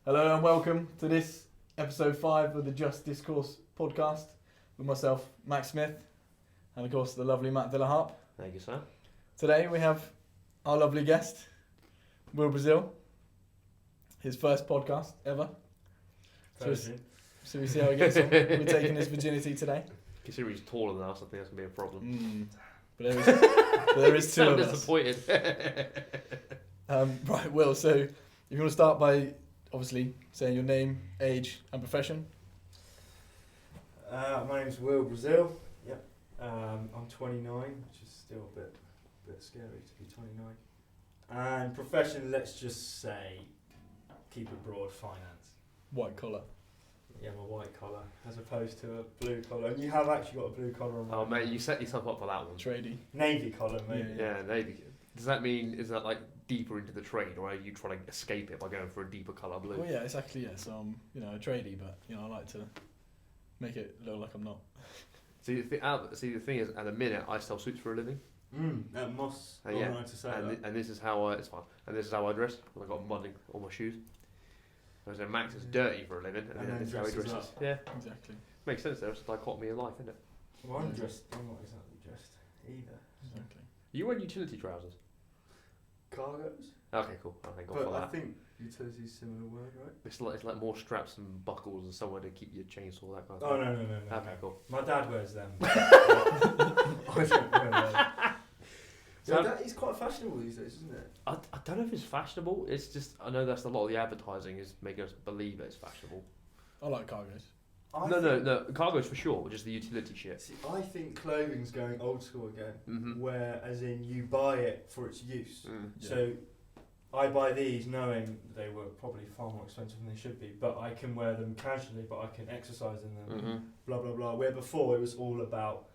Hello and welcome to this episode 5 of the Just Discourse Podcast with myself, Max Smith, and of course the lovely Matt Dillaharp. Thank you, sir. Today we have our lovely guest, Will Brazil. His first podcast ever. So we see how he gets on. We're taking his virginity today. Considering he's taller than us, I think that's going to be a problem. But there is two of us. Disappointed. Right, Will, so if you want to start by obviously saying your name, age and profession. My name's Will Brazil. Yep. I'm 29, which is still a bit scary to be 29. And profession, let's just say, keep it broad, finance. White collar. Yeah, I'm a white collar as opposed to a blue collar. And you have actually got a blue collar on. Oh, mate, you set yourself up for that one. Tradie. Navy collar, maybe. Yeah, maybe. Does that mean, is that like deeper into the trade, or are you trying to escape it by going for a deeper colour blue? Well, yeah, exactly. Yeah, so I'm, a tradie, but I like to make it look like I'm not. See, the thing is, at the minute, I sell suits for a living. That must. Yeah. Right to say And this is how it's fine. And this is how I dress. I've got mud on my shoes. Whereas Max is dirty for a living, and this is how he dresses. Up. Yeah, Exactly. makes sense. There's a dichotomy in life, isn't it? Well, I'm not exactly dressed either. Exactly. You wear utility trousers. Cargos. Okay, cool. I thank God But for I that. think utility is a similar word, right? It's like more straps and buckles and somewhere to keep your chainsaw, that kind of Oh, thing. no. Okay, cool. My dad wears them. I don't wear them. So That is quite fashionable these days, isn't it? I don't know if it's fashionable. It's just, I know that's a lot of the advertising is making us believe it's fashionable. I like cargos. No. Cargos for sure, but just the utility shit. See, I think clothing's going old school again, Mm-hmm. where as in you buy it for its use. Yeah. So I buy these knowing they were probably far more expensive than they should be, but I can wear them casually, but I can exercise in them, Mm-hmm. blah, blah, blah. Where before it was all about,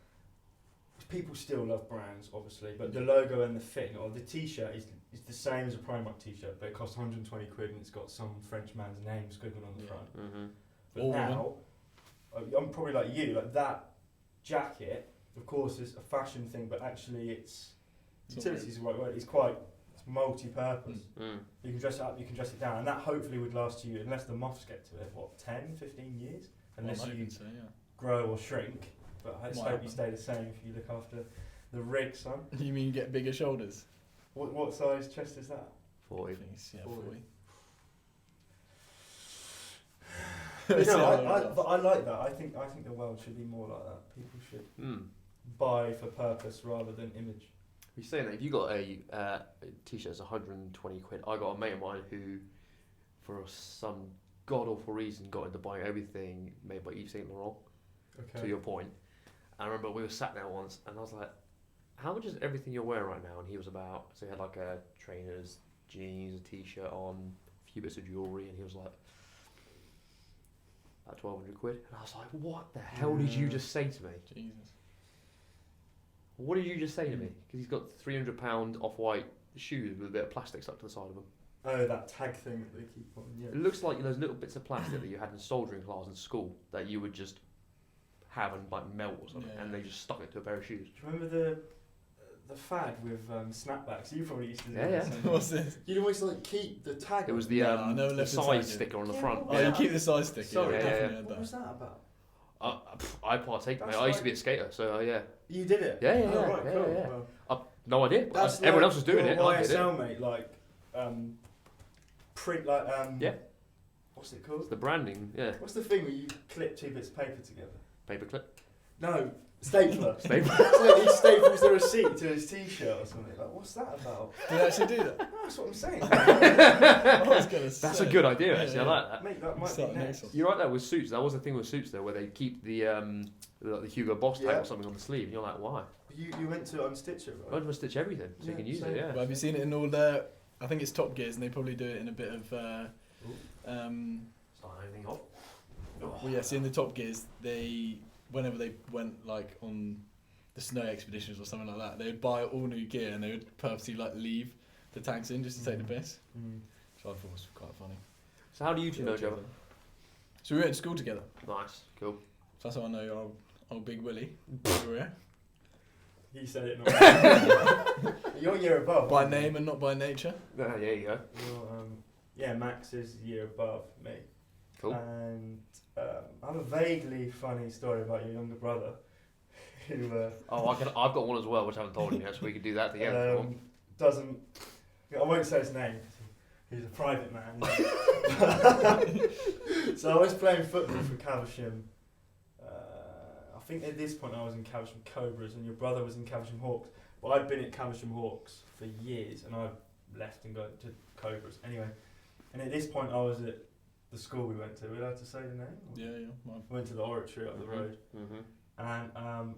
people still love brands, obviously, but the logo and the fit, or the t-shirt is the same as a Primark t-shirt, but it costs 120 quid and it's got some French man's name scribbled on the front. Mm-hmm. But All now, I'm probably like you, like that jacket, of course, is a fashion thing, but actually it's utility is the right word. It's multi-purpose. Mm. You can dress it up, you can dress it down, and that hopefully would last you, unless the moths get to it, 10, 15 years? Unless you grow or shrink, but I just hope you stay the same if you look after the rig, son. You mean get bigger shoulders? What size chest is that? 40. Yeah, 40. 40. But no, but I like that. I think the world should be more like that. People should buy for purpose rather than image. You're saying that if you got a t-shirt that's 120 quid, I got a mate of mine who, for some god awful reason, got into buying everything made by Yves Saint Laurent. Okay. To your point, and I remember we were sat there once, and I was like, "How much is everything you're wearing right now?" And he was about, so he had like a trainers, jeans, a t-shirt on, a few bits of jewellery, and he was like, about 1,200 quid. And I was like, "What the hell did you just say to me?" Jesus. What did you just say to me? Because he's got £300 off-white shoes with a bit of plastic stuck to the side of them. Oh, that tag thing that they keep on. Yeah. It looks like those little bits of plastic that you had in soldering class in school that you would just have and like melt or something, and they just stuck it to a pair of shoes. Do you remember the fad with snapbacks? You probably used to do Yeah. this. What's this? You'd always like keep the tag. It was on. the, I know the left and size side, sticker on the Yeah, front. Oh, you keep the size sticker. Sorry, yeah, definitely yeah. had What that. was that about? I partake, That's mate. I used to like- be a skater, so yeah. You did it. Yeah, Oh, right, yeah, cool. yeah. Well, No idea. that's Everyone like else was doing your it. I did it. YSL, mate. Like print, like Yeah. What's it called? It's the branding, yeah. What's the thing where you clip 2 bits of paper together? Paperclip. No, stapler. Stapler. So he staples the receipt to his t-shirt or something. Like, what's that about? Did you actually do that? No, that's what I'm saying. I was gonna say. That's a good idea, actually. Yeah, I like that. Mate, that might Start be next next. one. You're right there with suits. That was the thing with suits, though, where they keep the Hugo Boss tag Yeah. or something on the sleeve, and you're like, why? You went to unstitch it, I'd right? just stitch everything so you Yeah, can use same. it. Yeah. Well, have you seen it in all the? I think it's Top Gears, and they probably do it in a bit of. Start anything off. Well, yes, in the Top Gears, whenever they went like on the snow expeditions or something like that, they would buy all new gear and they would purposely like leave the tags in just to take the piss. So I thought it was quite funny. So how do you two know each other? So we went to school together. Nice, cool. So that's how I know old Big Willie. He said it, not You're a year above. By name and not by nature. There you go. You're, yeah, Max is a year above me. Cool. And I have a vaguely funny story about your younger brother. Who I've got one as well, which I haven't told you yet, so we can do that together. If you want. doesn't. I won't say his name because he's a private man. So I was playing football for Caversham. I think at this point I was in Caversham Cobras and your brother was in Caversham Hawks. But I'd been at Caversham Hawks for years and I left and got to Cobras. Anyway, and at this point I was at the school we went to. Are we allowed to say the name? Yeah. We went to the oratory up the road. Mm-hmm. And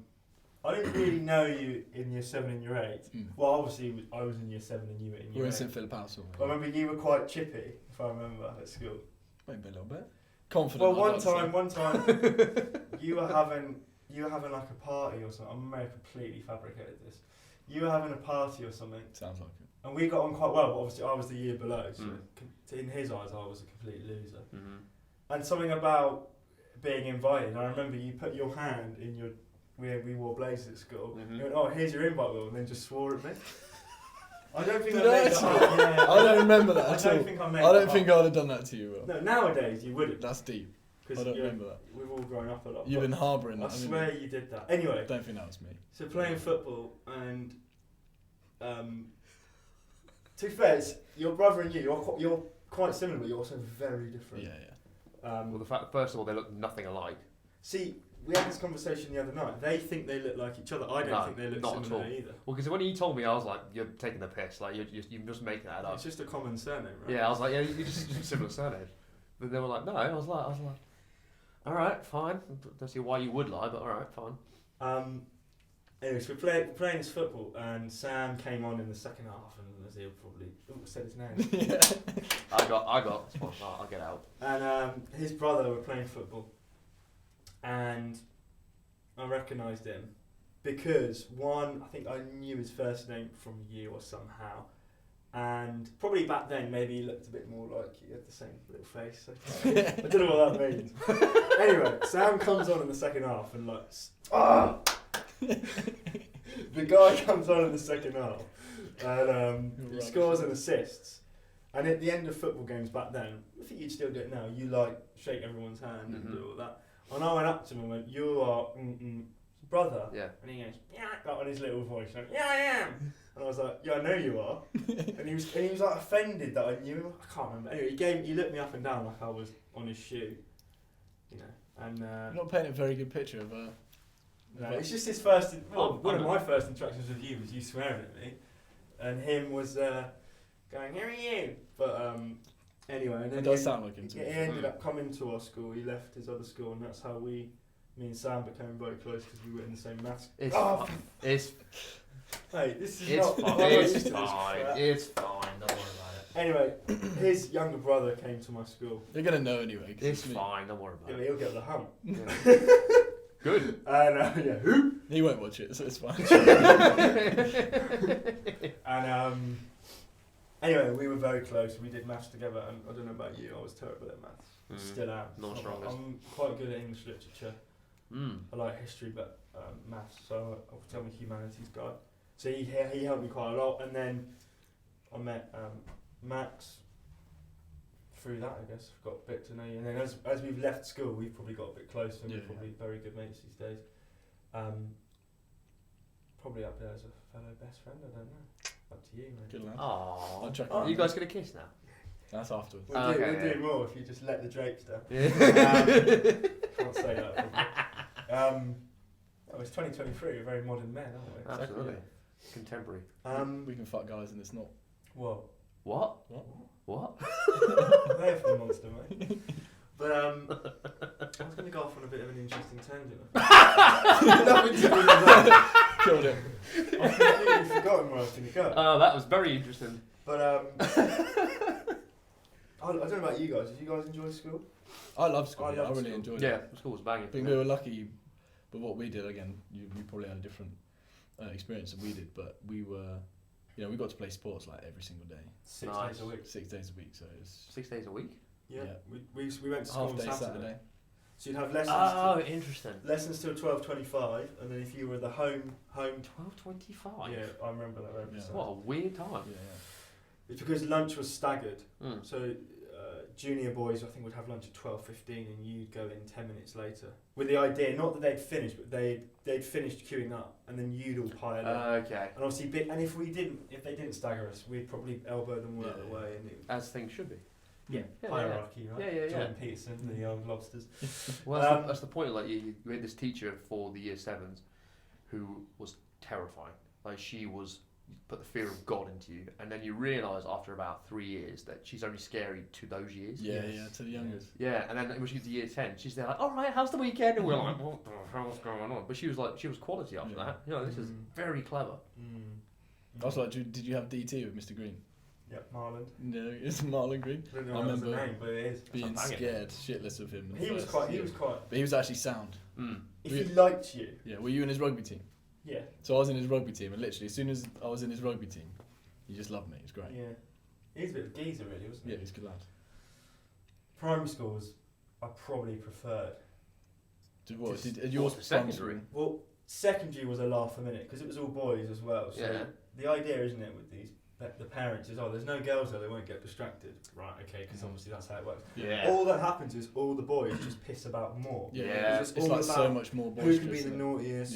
I didn't really know you in year 7 and year 8. Mm. Well, obviously I was in year 7 and you were in year We're in 8. St Philip House. I remember you were quite chippy, if I remember, at school. Maybe a little bit. Confident. Well, I'd one time, you were having like a party or something. I may have completely fabricated this. You were having a party or something, Sounds like it. and we got on quite well. But obviously, I was the year below, so in his eyes, I was a complete loser. Mm-hmm. And something about being invited. I remember you put your hand in your. We wore blazers at school. Mm-hmm. You went, "Oh, here's your invite, Will," and then just swore at me. I don't think Did I I made that actually? up. Yeah. I don't remember that I at all. don't think I made I don't that think up. I'd have done that to you, Will. No, nowadays you wouldn't. That's deep. I Because don't remember that. we've all grown up a lot. You've But been harbouring I that. haven't swear you did that. Anyway, I don't think that was me. so playing football and to be fair, your brother and you're quite similar, but you're also very different. Yeah. Well, the fact, first of all, they look nothing alike. See, we had this conversation the other night. They think they look like each other. I don't No, think they look not at similar all. either. Well, because when he told me, I was like, "You're taking the piss. Like you're just making that up." It's just a common surname, right? Yeah, I was like, "Yeah, you just similar surname." But they were like, "No." I was like, "All right, fine. Don't see why you would lie, but all right, fine." Anyways, we're playing this football, and Sam came on in the second half, and as he'll probably said his name. Yeah. I got. I'll get out. And his brother were playing football, and I recognised him because I think I knew his first name from you or somehow, and probably back then maybe he looked a bit more like you, had the same little face. I don't know what that means. Anyway, Sam comes on in the second half and the guy comes on in the second half and he scores and assists. And at the end of football games back then, I think you'd still do it now, you like shake everyone's hand and do all that. And I went up to him and went, "You are brother." Yeah. And he goes, "Yeah," like on his little voice, like, "Yeah, I am." And I was like, "Yeah, I know you are." and he was like offended that I knew him. I can't remember. Anyway, he looked me up and down like I was on his shoe, you know. And You're not painting a very good picture of no, it's just his first. One of my first interactions with you was you swearing at me, and him was going, "Who are you?" But anyway, and then It does sound like him to he me. ended up coming to our school. He left his other school, and that's how me and Sam became very close because we were in the same maths. It's Hey, this is it's not. fine. I'm not used It's to this fine. crap. It's fine. Don't worry about it. Anyway, his younger brother came to my school. You're gonna know anyway. 'Cause It's me. fine. Don't worry Yeah, about he'll get the hump. it. Yeah. Good. And yeah, who? He won't watch it, so it's fine. And anyway, we were very close. We did maths together, and I don't know about you, I was terrible at maths. Still am. Not strongest. I'm quite good at English literature. Mm. I like history, but maths. So I'm a humanities guy. So he helped me quite a lot, and then I met Max through that. I guess got a bit to know you, and then as we've left school, we've probably got a bit closer, and we're probably very good mates these days. Probably up there as a fellow best friend. I don't know. Up to you, mate. Good lad. Aww. I'll check Oh. it. You guys gonna kiss now? That's afterwards. We'll Okay, do more if you just let the drapes down. Yeah. Can't say that. Probably. That was 2023. We're very modern men, aren't we? Absolutely. Contemporary. We can fuck guys and it's not. Well, What? What? they're for the monster, mate. But I was going to go off on a bit of an interesting tangent. Nothing to do with that. Killed him. I've completely forgotten where I was going to go. Oh, that was very interesting. But I don't know about you guys. Did you guys enjoy school? I love school. I I love really school. enjoyed Yeah, it. school was banging. I think we were lucky with what we did. Again, you probably had a different experience than we did, but we were, we got to play sports like every single day, 6 Nice. days a week. 6 days a week. So it's 6 days a week. Yeah. Yeah. We went to school half on day Saturday. Saturday. So you'd have lessons. Oh, interesting. Lessons till 12:25, and then if you were the home. 12:25. Yeah, I remember that very Yeah. precise. What a weird time. Yeah. It's because lunch was staggered. Mm. So junior boys, I think, would have lunch at 12:15, and you'd go in 10 minutes later. With the idea, not that they'd finished, but they'd finished queuing up, and then you'd all pile in. Okay. And obviously, if they didn't stagger us, we'd probably elbow them well away. And As things should be. hierarchy, right? Yeah. Jordan Peterson, the old lobsters. Well, that's the point. Like you had this teacher for the year 7s who was terrifying. Like she put the fear of God into you, and then you realise after about 3 years that she's only scary to those years. Yeah, to the youngest. Yeah, and then when she was year 10, she's there like, all right, how's the weekend? And we're like, what the hell's going on? But she was quality after that. You know, this is very clever. I was like, did you have DT with Mr. Green? Yep, Marlon. No, it's Marlon Green. I don't know if that's the name, but it is. Being scared shitless of him. He was quite. But he was actually sound. If he liked you. Yeah, were you in his rugby team? Yeah. So I was in his rugby team, and literally as soon as I was in his rugby team, he just loved me. It was great. Yeah. He's a bit of a geezer, really, wasn't he? Yeah, he's a good lad. Primary schools, I probably preferred. Did yours secondary? Well, secondary was a laugh a minute because it was all boys as well. So the idea, isn't it, with the parents is, there's no girls there, they won't get distracted. Right, okay, because obviously that's how it works. Yeah. All that happens is all the boys just piss about more. Yeah. It's like so much more boisterous. Who can be the naughtiest,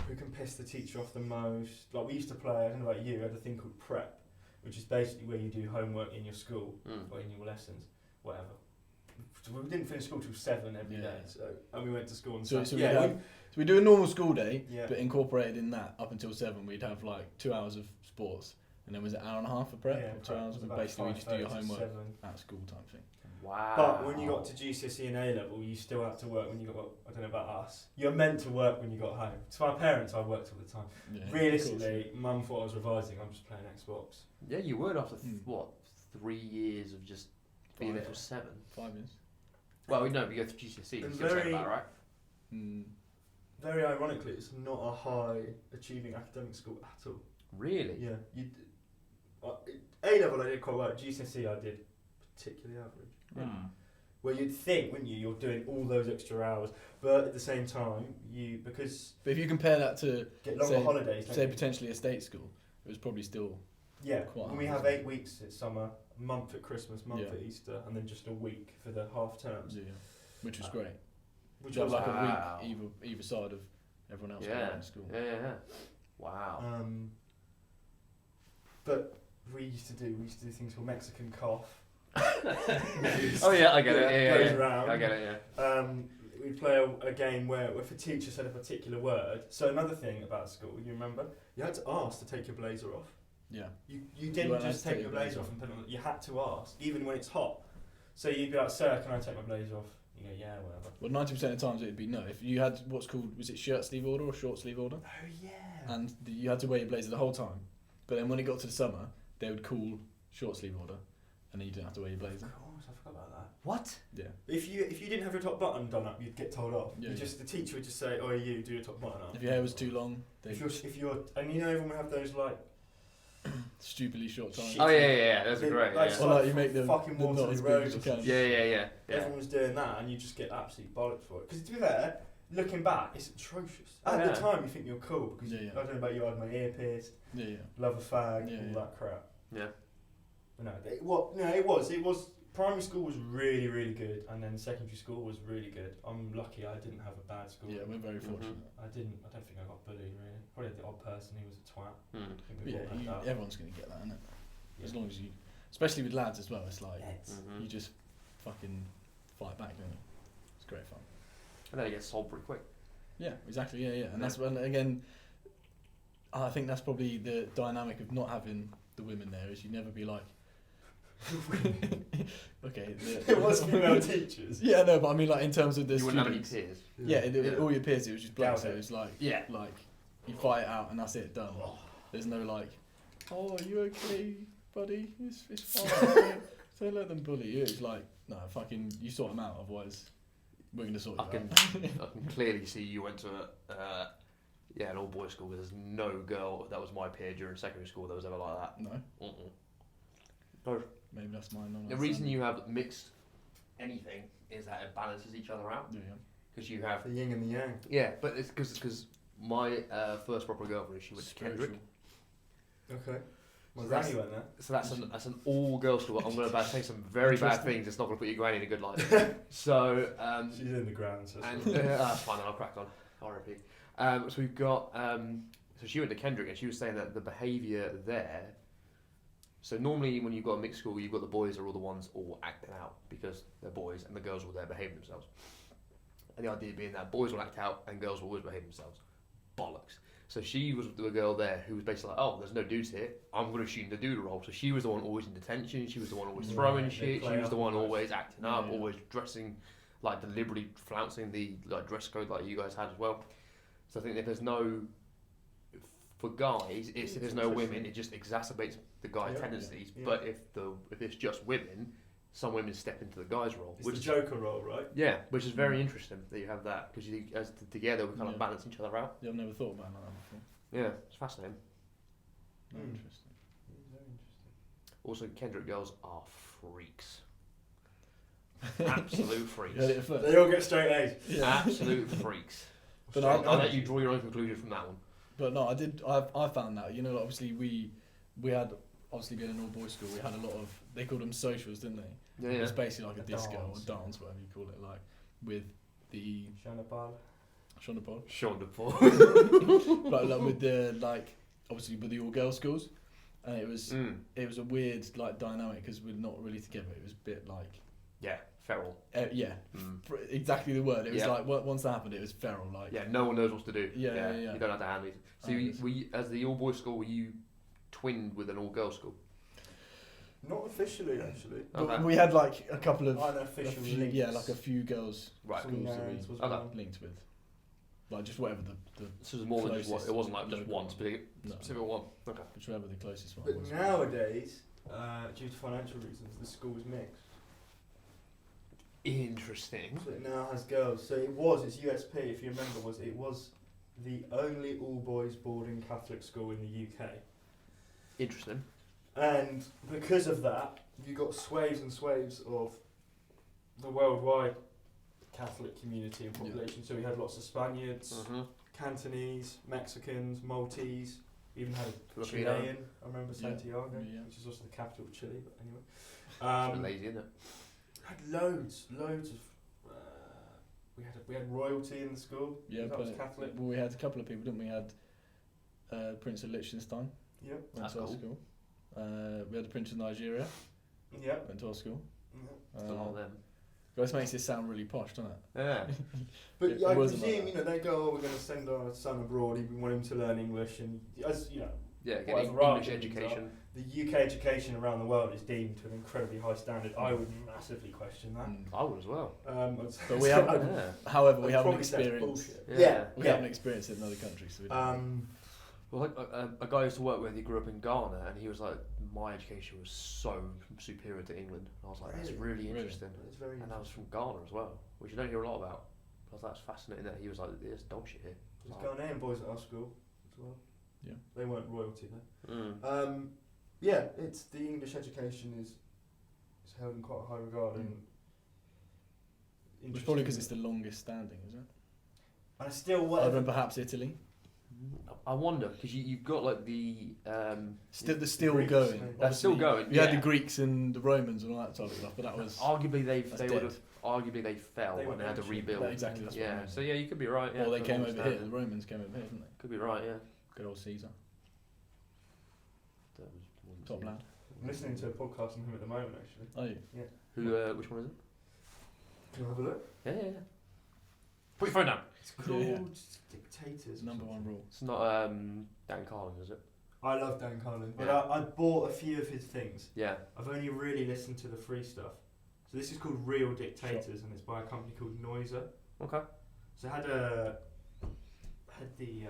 who can piss the teacher off the most. Like we used to play, I don't know about you, we had a thing called prep, which is basically where you do homework in your school or in your lessons, whatever. So we didn't finish school till 7 every day, and we went to school on Saturday. So we do a normal school day, Yeah. but incorporated in that up until 7, we'd have like 2 hours of sports, and then was it an hour and a half for prep? Yeah, or 2 prep hours, was and about basically we just do your 5:30 to homework 7. at school type thing. Wow. But when you got to GCSE and A level, you still had to work when you got. I don't know about us. You're meant to work when you got home. To my parents, I worked all the time. Yeah, Realistically, Mum thought I was revising. I'm just playing Xbox. Yeah, you would after 3 years of just being there till 7. 5 years. Well, no, we go through GCSE. And Still saying that, right? Very ironically, it's not a high achieving academic school at all. Really? Yeah. A level I did quite well. GCSE I did particularly average. Where you'd think, wouldn't you, you're doing all those extra hours, but at the same time, because But if you compare that to get longer holidays, say potentially a state school, it was probably still quite when we high, have 8 weeks at summer, a month at Christmas, month Yeah. at Easter, and then just a week for the half terms. Yeah, which was great. Which You had was like Wow. a week either side of everyone else Yeah. going to school. Yeah. Wow. But we used to do things called Mexican cough. Oh yeah, I get it. Yeah, goes around. I get it. Yeah. We'd play a game where if a teacher said a particular word. So another thing about school, you remember, you had to ask to take your blazer off. Yeah. You didn't just take your blazer off and put it on. You had to ask, even when it's hot. So you'd be like, "Sir, can I take my blazer off?" You go, "Yeah, whatever." Well, 90% of the times it'd be no. If you had what's called, was it shirt sleeve order or short sleeve order? Oh yeah. And you had to wear your blazer the whole time. But then when it got to the summer, they would call short sleeve order, and then you didn't have to wear your blazer. Of course, I forgot about that. What? Yeah. If you didn't have your top button done up, you'd get told off. Yeah, The teacher would just say, "Oh, you do your top button up." If your hair was too long, they If you're and you know everyone would have those like stupidly short ties. Oh yeah. Those are great. Like, Yeah. Or like you make them fucking not Waterloo as big Road as you or can. something. Yeah. Everyone was doing that, and you just get absolutely bollocks for it. Because to be fair, looking back, it's atrocious. Oh, At yeah. the time, you think you're cool because Yeah. I don't know about you, I had my ear pierced, Yeah. love a fag, Yeah, all yeah. that crap. Yeah. But no, it was. Primary school was really, really good, and then secondary school was really good. I'm lucky I didn't have a bad school. Yeah, we're very fortunate. I don't think I got bullied really. Probably had the odd person who was a twat. I think But we've yeah, all had that. everyone's going to get that, isn't it? Yeah. As long as you, especially with lads as well, it's like Heads. you just fucking fight back, don't you? It's great fun. And then it gets sold pretty quick. Yeah, exactly. Yeah. And that's when again, I think that's probably the dynamic of not having the women there. Is you never be like, okay. It was female teachers. Yeah, no, but I mean like in terms of the You wouldn't have any students. tears. Yeah, all your peers, it was just black, Yeah, so it was like, Yeah. like you fight it out and that's it, done. There's no like, oh, are you okay, buddy? It's fine. Don't let them bully you. It's like, no, fucking, you sort them out, otherwise we're going to sort you I can clearly see you went to an all boys school. There's no girl that was my peer during secondary school that was ever like that. No? No. Maybe that's mine. The reason you have mixed anything is that it balances each other out. Yeah. Because you have. The yin and the yang. Yeah, but it's because my first proper girlfriend, she went to Kendrick. Okay. My granny went there. So that's an all-girls school. I'm going to say some very bad things. It's not going to put your granny in a good light. So she's in the ground. So that's fine. Then I'll crack on. R.I.P. So we've got. So she went to Kendrick, and she was saying that the behaviour there. So normally, when you've got a mixed school, you've got the boys are all the ones all acting out because they're boys, and the girls will there behaving themselves. And the idea being that boys will act out and girls will always behave themselves. Bollocks. So she was the girl there who was basically like, oh, there's no dudes here. I'm going to assume the dude role. So she was the one always in detention. She was the one always throwing shit. She was the one always acting up, always dressing, like deliberately flouncing the like dress code like you guys had as well. So I think if there's no, for guys, if there's no women, it just exacerbates the guy tendencies. Yeah. But if it's just women, some women step into the guy's role. It's the Joker role, right? Yeah, which is very interesting that you have that because together we kind of balance each other out. Yeah, I've never thought about that before. Yeah, it's fascinating. Very interesting. Very interesting. Also, Kendrick girls are freaks. Absolute freaks. They all get straight A's. Yeah. Absolute freaks. But I'll let you draw your own conclusion from that one. But no, I found that, you know, obviously we had, obviously being an all-boys school, we had a lot of, they called them socials, didn't they? Yeah, It was basically like a disco dance. or dance, whatever you call it, like, with the... Sean Paul. Sean Paul. But like with the, like, obviously with the all-girls schools, and it was a weird, like, dynamic, because we're not really together, it was a bit like... Yeah, feral. Exactly the word. It was like once that happened, it was feral. Like no one knows what to do. Yeah. You don't have to handle it. So as the all boys school, were you twinned with an all girls school? Not officially, actually. But we had like a couple of unofficial links. Yeah, like a few girls schools that we linked with. Like just whatever the so it was more than just one. It wasn't like just one specific one. Okay. Whichever the closest one but was. But nowadays, due to financial reasons, the school is mixed. Interesting. So it now has girls. So its USP, if you remember, it was the only all-boys boarding Catholic school in the UK. Interesting. And because of that, you got swathes and swathes of the worldwide Catholic community and population. So we had lots of Spaniards, Cantonese, Mexicans, Maltese, even had a Chilean. I remember Santiago, which is also the capital of Chile. But anyway, lazy, isn't it? Had loads of. We had royalty in the school. Yeah, that was Catholic. Well, we had a couple of people, didn't we? We had Prince of Liechtenstein. Yep. Went to our school. We had the Prince of Nigeria. Yep. Went to our school. Still a lot of them. This makes this sound really posh, doesn't it? Yeah. But I presume, they go, we're going to send our son abroad, we want him to learn English, and as you know, get English education. The UK education around the world is deemed to an incredibly high standard. I would massively question that. I would as well. But we have, however, we haven't experienced. We haven't experienced it in other countries. So well, a guy I used to work with, he grew up in Ghana, and he was like, my education was so superior to England. And I was like, that's really interesting. It's very and that was from Ghana as well, which you don't hear a lot about. I was like, that's fascinating that he was like, there's dog shit here. There's Ghanaian boys at our school as well. Yeah. They weren't royalty though. It's the English education is held in quite a high regard and it's probably because it's the longest standing, isn't it? And still other than perhaps Italy. I wonder because you've got like the they're still Greeks, going. They're still going. You had the Greeks and the Romans and all that type of stuff, but that was arguably they fell when they had to rebuild. Exactly. That's yeah. So you could be right. Yeah. Well, they came over here. The Romans came over here, didn't they? Could be right. Yeah. Good old Caesar. Top lad. I'm listening to a podcast on him at the moment, actually. Are you? Yeah. Who? Which one is it? Can you have a look? Yeah. Put your phone down. It's called Dictators. Number one rule. It's not Dan Carlin, is it? I love Dan Carlin, but I bought a few of his things. Yeah. I've only really listened to the free stuff. So this is called Real Dictators, and it's by a company called Noiser. Okay. So I had the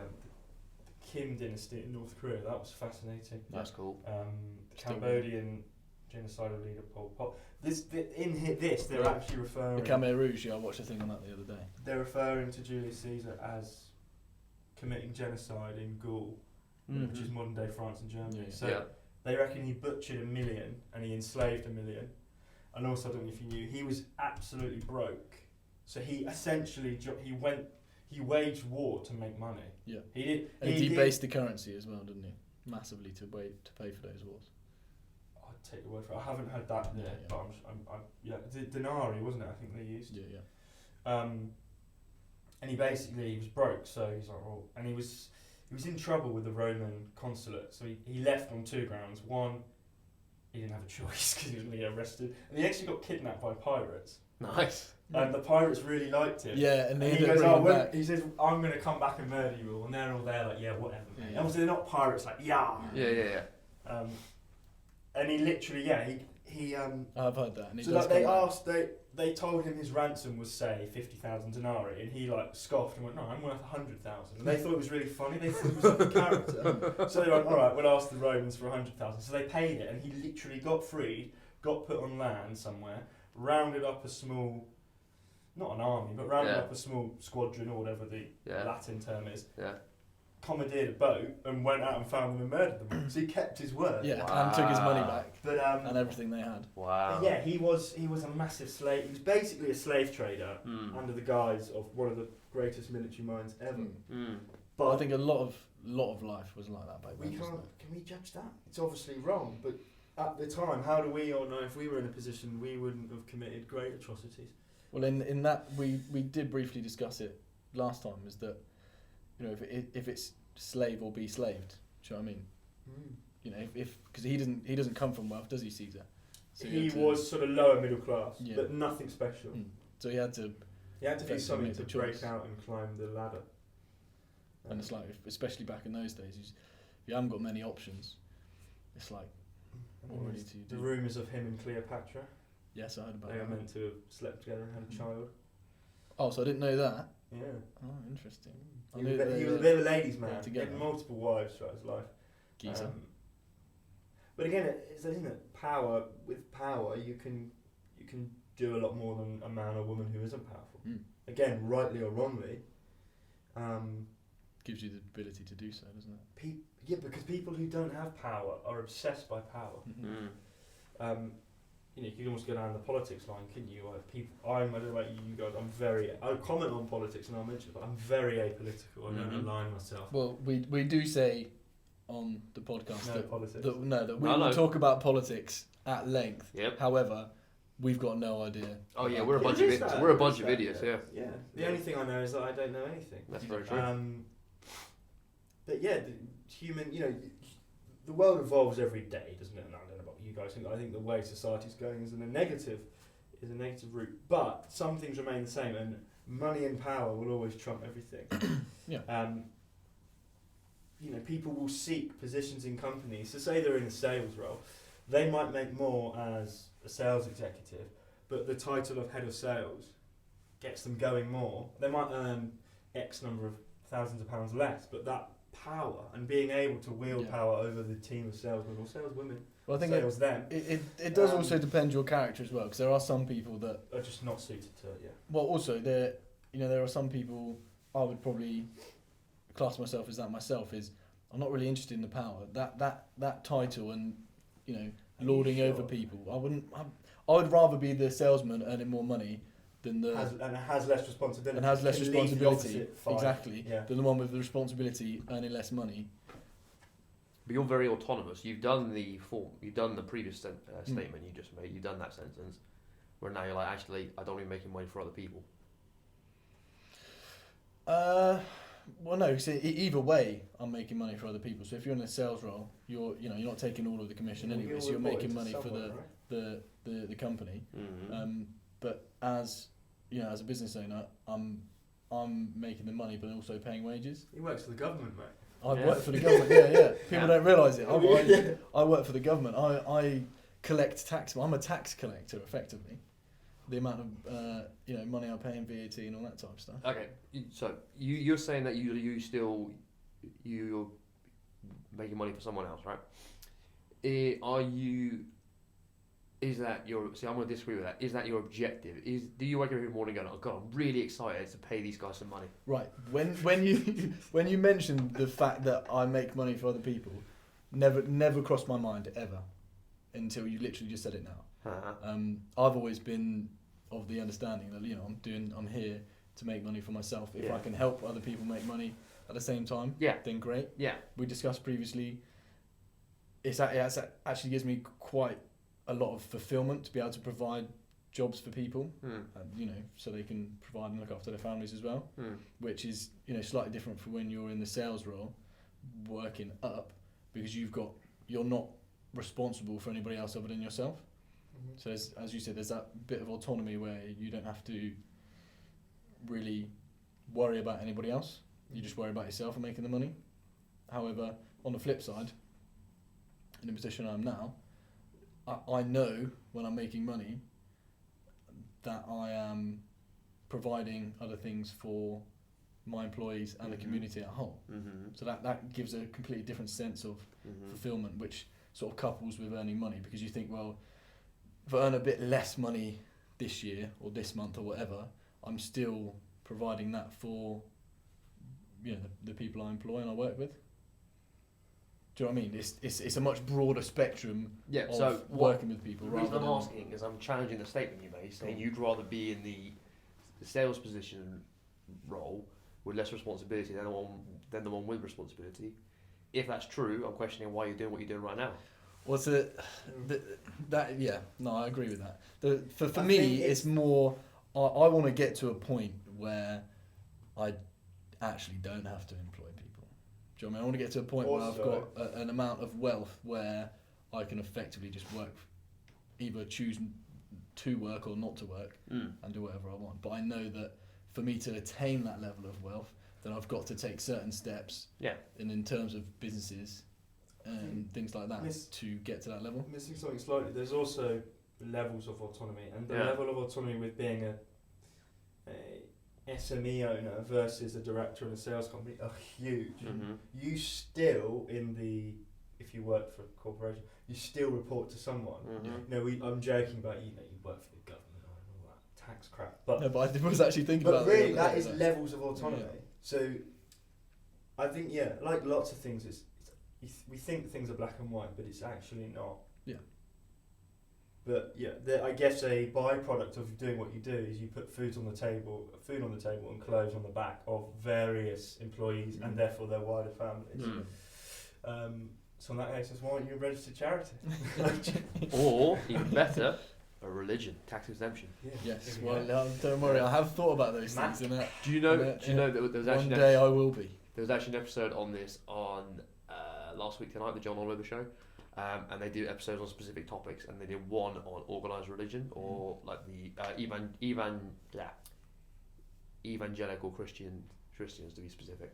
Kim dynasty in North Korea. That was fascinating. That's cool. The Cambodian genocidal leader Pol Pot. They're actually referring. The Khmer Rouge. Yeah, I watched a thing on that the other day. They're referring to Julius Caesar as committing genocide in Gaul, which is modern day France and Germany. So they reckon he butchered 1 million and he enslaved 1 million. And also, I don't know if you knew, he was absolutely broke. So he essentially he waged war to make money. Yeah. He did. And he debased the currency as well, didn't he? massively to pay for those wars. I'd take your word for it. I haven't heard that Yeah, yet, yeah. but the denarii, wasn't it? I think they used. Yeah. And he was broke, so he's like, well, and he was in trouble with the Roman consulate, so he left on 2 grounds. One, he didn't have a choice because he was going to get arrested, and he actually got kidnapped by pirates. Nice. And the pirates really liked him. Yeah, and And he goes, he says, I'm going to come back and murder you all. And they're all there like, yeah, whatever, mate. Yeah. Obviously, they're not pirates, like, yeah. Yeah. And he literally, he I've heard that. And he so does like come back. they told him his ransom was, say, 50,000 denarii, and he like scoffed and went, no, I'm worth 100,000. And they thought it was really funny. They thought he was like a character. So they went, all right, we'll ask the Romans for 100,000. So they paid it, and he literally got freed, got put on land somewhere, rounded up a small, not an army, but rounded up a small squadron or whatever the Latin term is. Yeah. Commandeered a boat and went out and found them and murdered them. So he kept his word. Yeah, Wow. and took his money back But and everything they had. Wow. but yeah, he was a massive slave. He was basically a slave trader under the guise of one of the greatest military minds ever. But I think a lot of life was like that back we then. can't. wasn't Can we judge that? It's obviously wrong. But at the time, how do we all know if we were in a position we wouldn't have committed great atrocities? it? Well, in that we did briefly discuss it last time. Is that, you know, if it's slave or be slaved, do you know what I mean? You know, if because he doesn't come from wealth, does he, Caesar? So he had to- was sort of lower middle class, Yeah. but nothing special. So he had to, He had to do Effectively something make to the break choice. out and climb the ladder. and it's like, especially back in those days, if you haven't got many options, it's like, And what then really there's do you the do? rumours of him and Cleopatra. Yes, I heard about They were that. meant to have slept together and had a child. Oh, so I didn't know that. Yeah. Oh, interesting. I He knew was, they he was a were bit of a ladies' they were man. He together. had multiple wives throughout his life. geezer. But again, it's, isn't it? Power, with power, you can do a lot more than a man or woman who isn't powerful. Again, rightly or wrongly. Gives you the ability to do so, doesn't it? Yeah, because people who don't have power are obsessed by power. You know, you could almost go down the politics line, couldn't you? I don't know about you guys. I comment on politics and I'll mention it, but I'm very apolitical. I don't align myself. Well, we do say on the podcast No that politics. that we No, will no. talk about politics at length. Yep. However, we've got no idea. Oh yeah, about we're a it. bunch There of is that, we're a there bunch is of that, idiots. yeah. Yeah. Yeah. The only thing I know is that I don't know anything. That's very true. But yeah, the human, you know, the world evolves every day, doesn't it? And I don't know about you guys think. I think the way society's going is a negative route. But some things remain the same, and money and power will always trump everything. Yeah. You know, people will seek positions in companies. So say they're in a sales role, they might make more as a sales executive, but the title of head of sales gets them going more. They might earn X number of thousands of pounds less, but that power and being able to wield power over the team of salesmen or saleswomen, Well, I think sales them, it does also depend your character as well, because there are some people that are just not suited to it. Yeah. well, also there are some people I would probably class myself as that myself. Is I'm not really interested in the power, that title, and you know, lording over people. I would rather be the salesman earning more money than the has less responsibility. and has less Can lead the responsibility. opposite five. Exactly. Yeah. Than the one with the responsibility earning less money. But you're very autonomous. You've done the previous statement you just made. You've done that sentence, where now you're like, actually, I don't even making money for other people. Well, no. So either way, I'm making money for other people. So if you're in a sales role, you're not taking all of the commission anyway. So you're making money for the company. Mm-hmm. But as as a business owner, I'm making the money, but also paying wages. He works for the government, mate. I Yeah. work for the government. Yeah. People Yeah. don't realise it. Yeah. I work for the government. I collect tax. I'm a tax collector, effectively. The amount of money I pay in VAT and all that type of stuff. Okay, so you're saying that you're making money for someone else, right? Is that your? See, I'm going to disagree with that. Is that your objective? Do you wake up every morning going, "Oh God, I'm really excited to pay these guys some money"? Right. When you mentioned the fact that I make money for other people, never crossed my mind ever, until you literally just said it now. I've always been of the understanding that I'm here to make money for myself. If I can help other people make money at the same time, then great. Yeah. We discussed previously it actually gives me quite a lot of fulfillment to be able to provide jobs for people, so they can provide and look after their families as well, which is, slightly different from when you're in the sales role, working up, because you're not responsible for anybody else other than yourself. Mm-hmm. So as you said, there's that bit of autonomy where you don't have to really worry about anybody else. You just worry about yourself and making the money. However, on the flip side, in the position I'm now, I know when I'm making money that I am providing other things for my employees and the community at whole. So that gives a completely different sense of fulfillment, which sort of couples with earning money, because you think, well, if I earn a bit less money this year or this month or whatever, I'm still providing that for the people I employ and I work with. Do you know what I mean? It's a much broader spectrum of working with people. The reason I'm asking is I'm challenging the statement you made, saying you'd rather be in the sales position role with less responsibility than the one with responsibility. If that's true, I'm questioning why you're doing what you're doing right now. What's it? I agree with that. For me, it's more. I want to get to a point where I actually don't have to employ people. Do you know what I mean? I want to get to a point where I've got an amount of wealth where I can effectively just work, either choose to work or not to work, and do whatever I want. But I know that for me to attain that level of wealth, then I've got to take certain steps. Yeah. And in terms of businesses and things like that to get to that level. Missing something slightly. There's also levels of autonomy, and the level of autonomy with being a SME owner versus a director in a sales company are huge. You still, if you work for a corporation, you still report to someone. I'm joking about you work for the government and all that tax crap, but I was actually thinking about that. But really, that is levels of autonomy. Yeah. So I think like lots of things, we think things are black and white, but it's actually not. Yeah. But I guess a byproduct of doing what you do is you put food on the table and clothes on the back of various employees and therefore their wider families. So on that basis, why aren't you a registered charity? Or, even better, a religion, tax exemption. Yeah. Yes, well, don't worry, I have thought about those things. Do you know that there was actually... One day I will be. There was actually an episode on this on last week tonight, the John Oliver show. And they do episodes on specific topics, and they did one on organised religion, or like the evangelical Christians to be specific,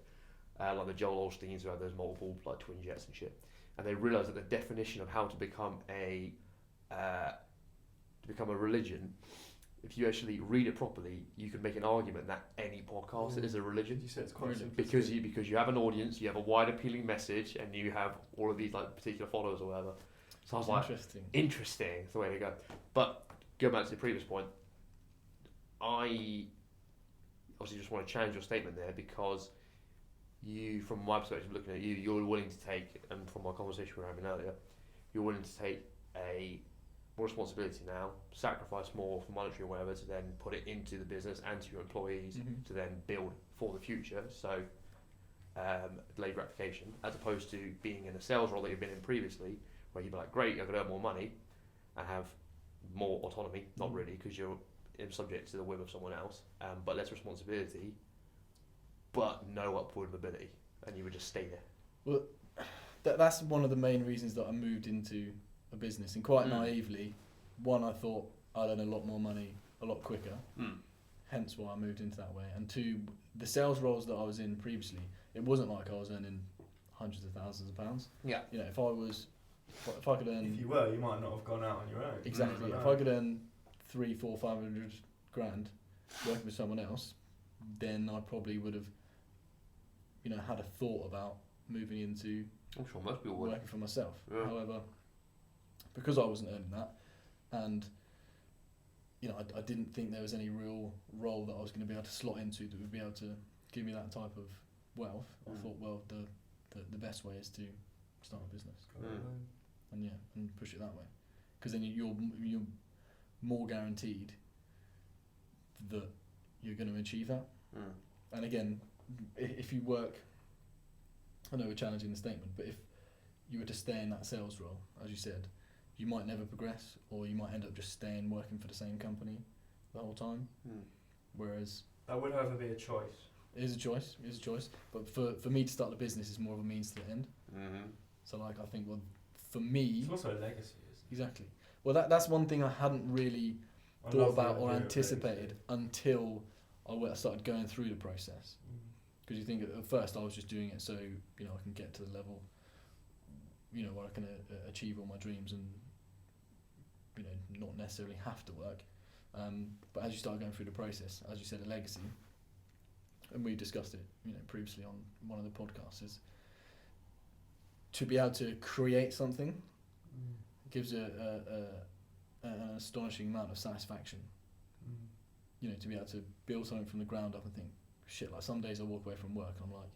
like the Joel Osteens who have those multiple like twin jets and shit. And they realised that the definition of how to become a religion, if you actually read it properly, you can make an argument that any podcast is a religion. You said it's quite simple. Because you have an audience, you have a wide appealing message, and you have all of these like particular followers or whatever. So I was like, interesting, it's the way to go. But going back to the previous point, I obviously just want to challenge your statement there, because you, from my perspective, looking at you, you're willing to take, and from my conversation we were having earlier, you're willing to take more responsibility now, sacrifice more for monetary or whatever, to then put it into the business and to your employees to then build for the future. So delayed gratification, as opposed to being in a sales role that you've been in previously, where you'd be like, great, I could earn more money and have more autonomy, not really, because you're subject to the whim of someone else, but less responsibility, but no upward mobility, and you would just stay there. Well, that's one of the main reasons that I moved into a business, and quite naively, one, I thought I'd earn a lot more money a lot quicker, hence why I moved into that way, and two, the sales roles that I was in previously, it wasn't like I was earning hundreds of thousands of pounds. Yeah. If I could earn... If you were, you might not have gone out on your own. Exactly. If I could earn 300, 400, 500 grand working with someone else, then I probably would have, had a thought about moving into... I'm sure most people would. Working for myself. Yeah. However, because I wasn't earning that, and I didn't think there was any real role that I was going to be able to slot into that would be able to give me that type of wealth. I thought, well, the best way is to start a business, and push it that way, because then you're more guaranteed that you're going to achieve that. And again, if you work, I know we're challenging the statement, but you were to stay in that sales role, as you said, you might never progress, or you might end up just staying working for the same company the whole time. Whereas that would, however, be a choice. it is a choice. It is a choice. But for me to start the business is more of a means to the end. So like I think, well, for me, It's also a legacy, isn't it? exactly. Well, that's one thing I hadn't really I thought love the about or idea of anticipated legacy. until I started going through the process. Because you think at first I was just doing it so I can get to the level, where I can achieve all my dreams and not necessarily have to work. But as you start going through the process, as you said, a legacy, and we discussed it previously on one of the podcasts, is to be able to create something gives an astonishing amount of satisfaction. To be able to build something from the ground up and think, shit, like some days I walk away from work and I'm like,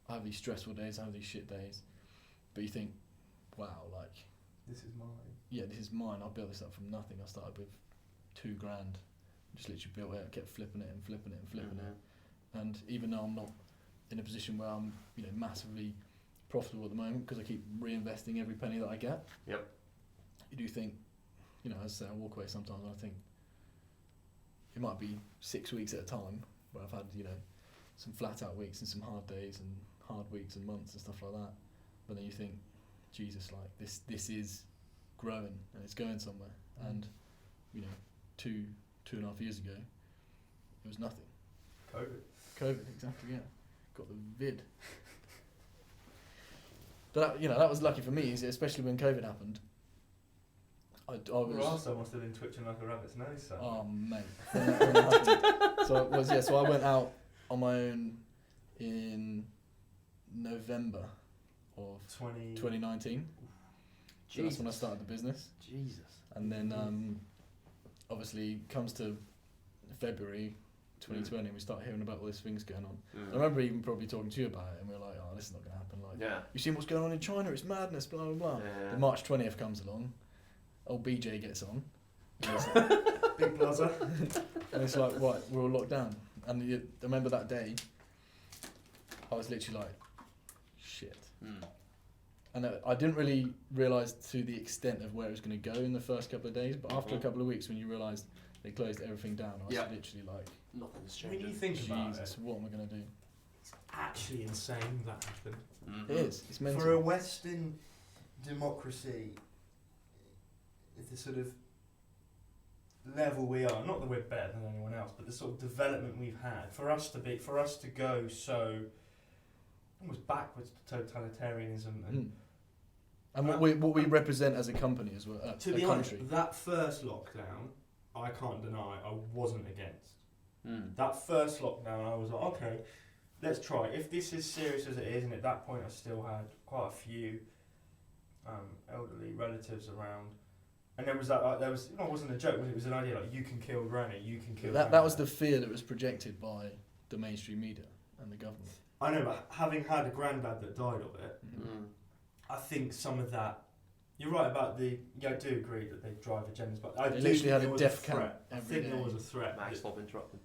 I have these stressful days, I have these shit days, but you think, wow, like, This is mine. yeah, this is mine, I built this up from nothing. I started with $2,000, just literally built it, kept flipping it and flipping it and flipping it, and even though I'm not in a position where I'm massively profitable at the moment because I keep reinvesting every penny that I get, Yep. you do think, as I say, I walk away sometimes and I think it might be 6 weeks at a time where I've had some flat out weeks and some hard days and hard weeks and months and stuff like that, but then you think, Jesus, like this is growing and it's going somewhere. And 2.5 years ago it was nothing. COVID, exactly, yeah. Got the vid. But that was lucky for me, especially when COVID happened. I was. Rasta must have been twitching like a rabbit's nose. So. Oh mate. When that happened. So I went out on my own in November of 2019. So that's when I started the business. Jesus. And then obviously comes to February 2020 and we start hearing about all these things going on. I remember even probably talking to you about it and we were like, oh, this is not going to happen. Like, you seen what's going on in China? It's madness, blah, blah, blah. Then March 20th comes along. Old BJ gets on. Big plaza. And it's like, what? We're all locked down. And I remember that day, I was literally like, shit. And I didn't really realise to the extent of where it was going to go in the first couple of days, but after a couple of weeks when you realise they closed everything down, I was literally like, nothing's When changing. you think about Jesus, it, what am I going to do? it's actually insane that happened. It is. It's mental. For a Western democracy, it's the sort of level we are, not that we're better than anyone else, but the sort of development we've had, for us to go so almost backwards to totalitarianism And what we represent as a company as well, to a be country. honest, that first lockdown, I can't deny I wasn't against. That first lockdown, I was like, okay, let's try it. If this is serious as it is, and at that point I still had quite a few elderly relatives around, and there was that, it wasn't a joke, it was an idea like, you can kill granny, you can kill That grandma. was the fear that was projected by the mainstream media and the government. I know, but having had a granddad that died of it, I think some of that. You're right about I do agree that they drive agendas, but I They do literally think had there a was death threat. count I every think there day. was a threat. Max, stop interrupting.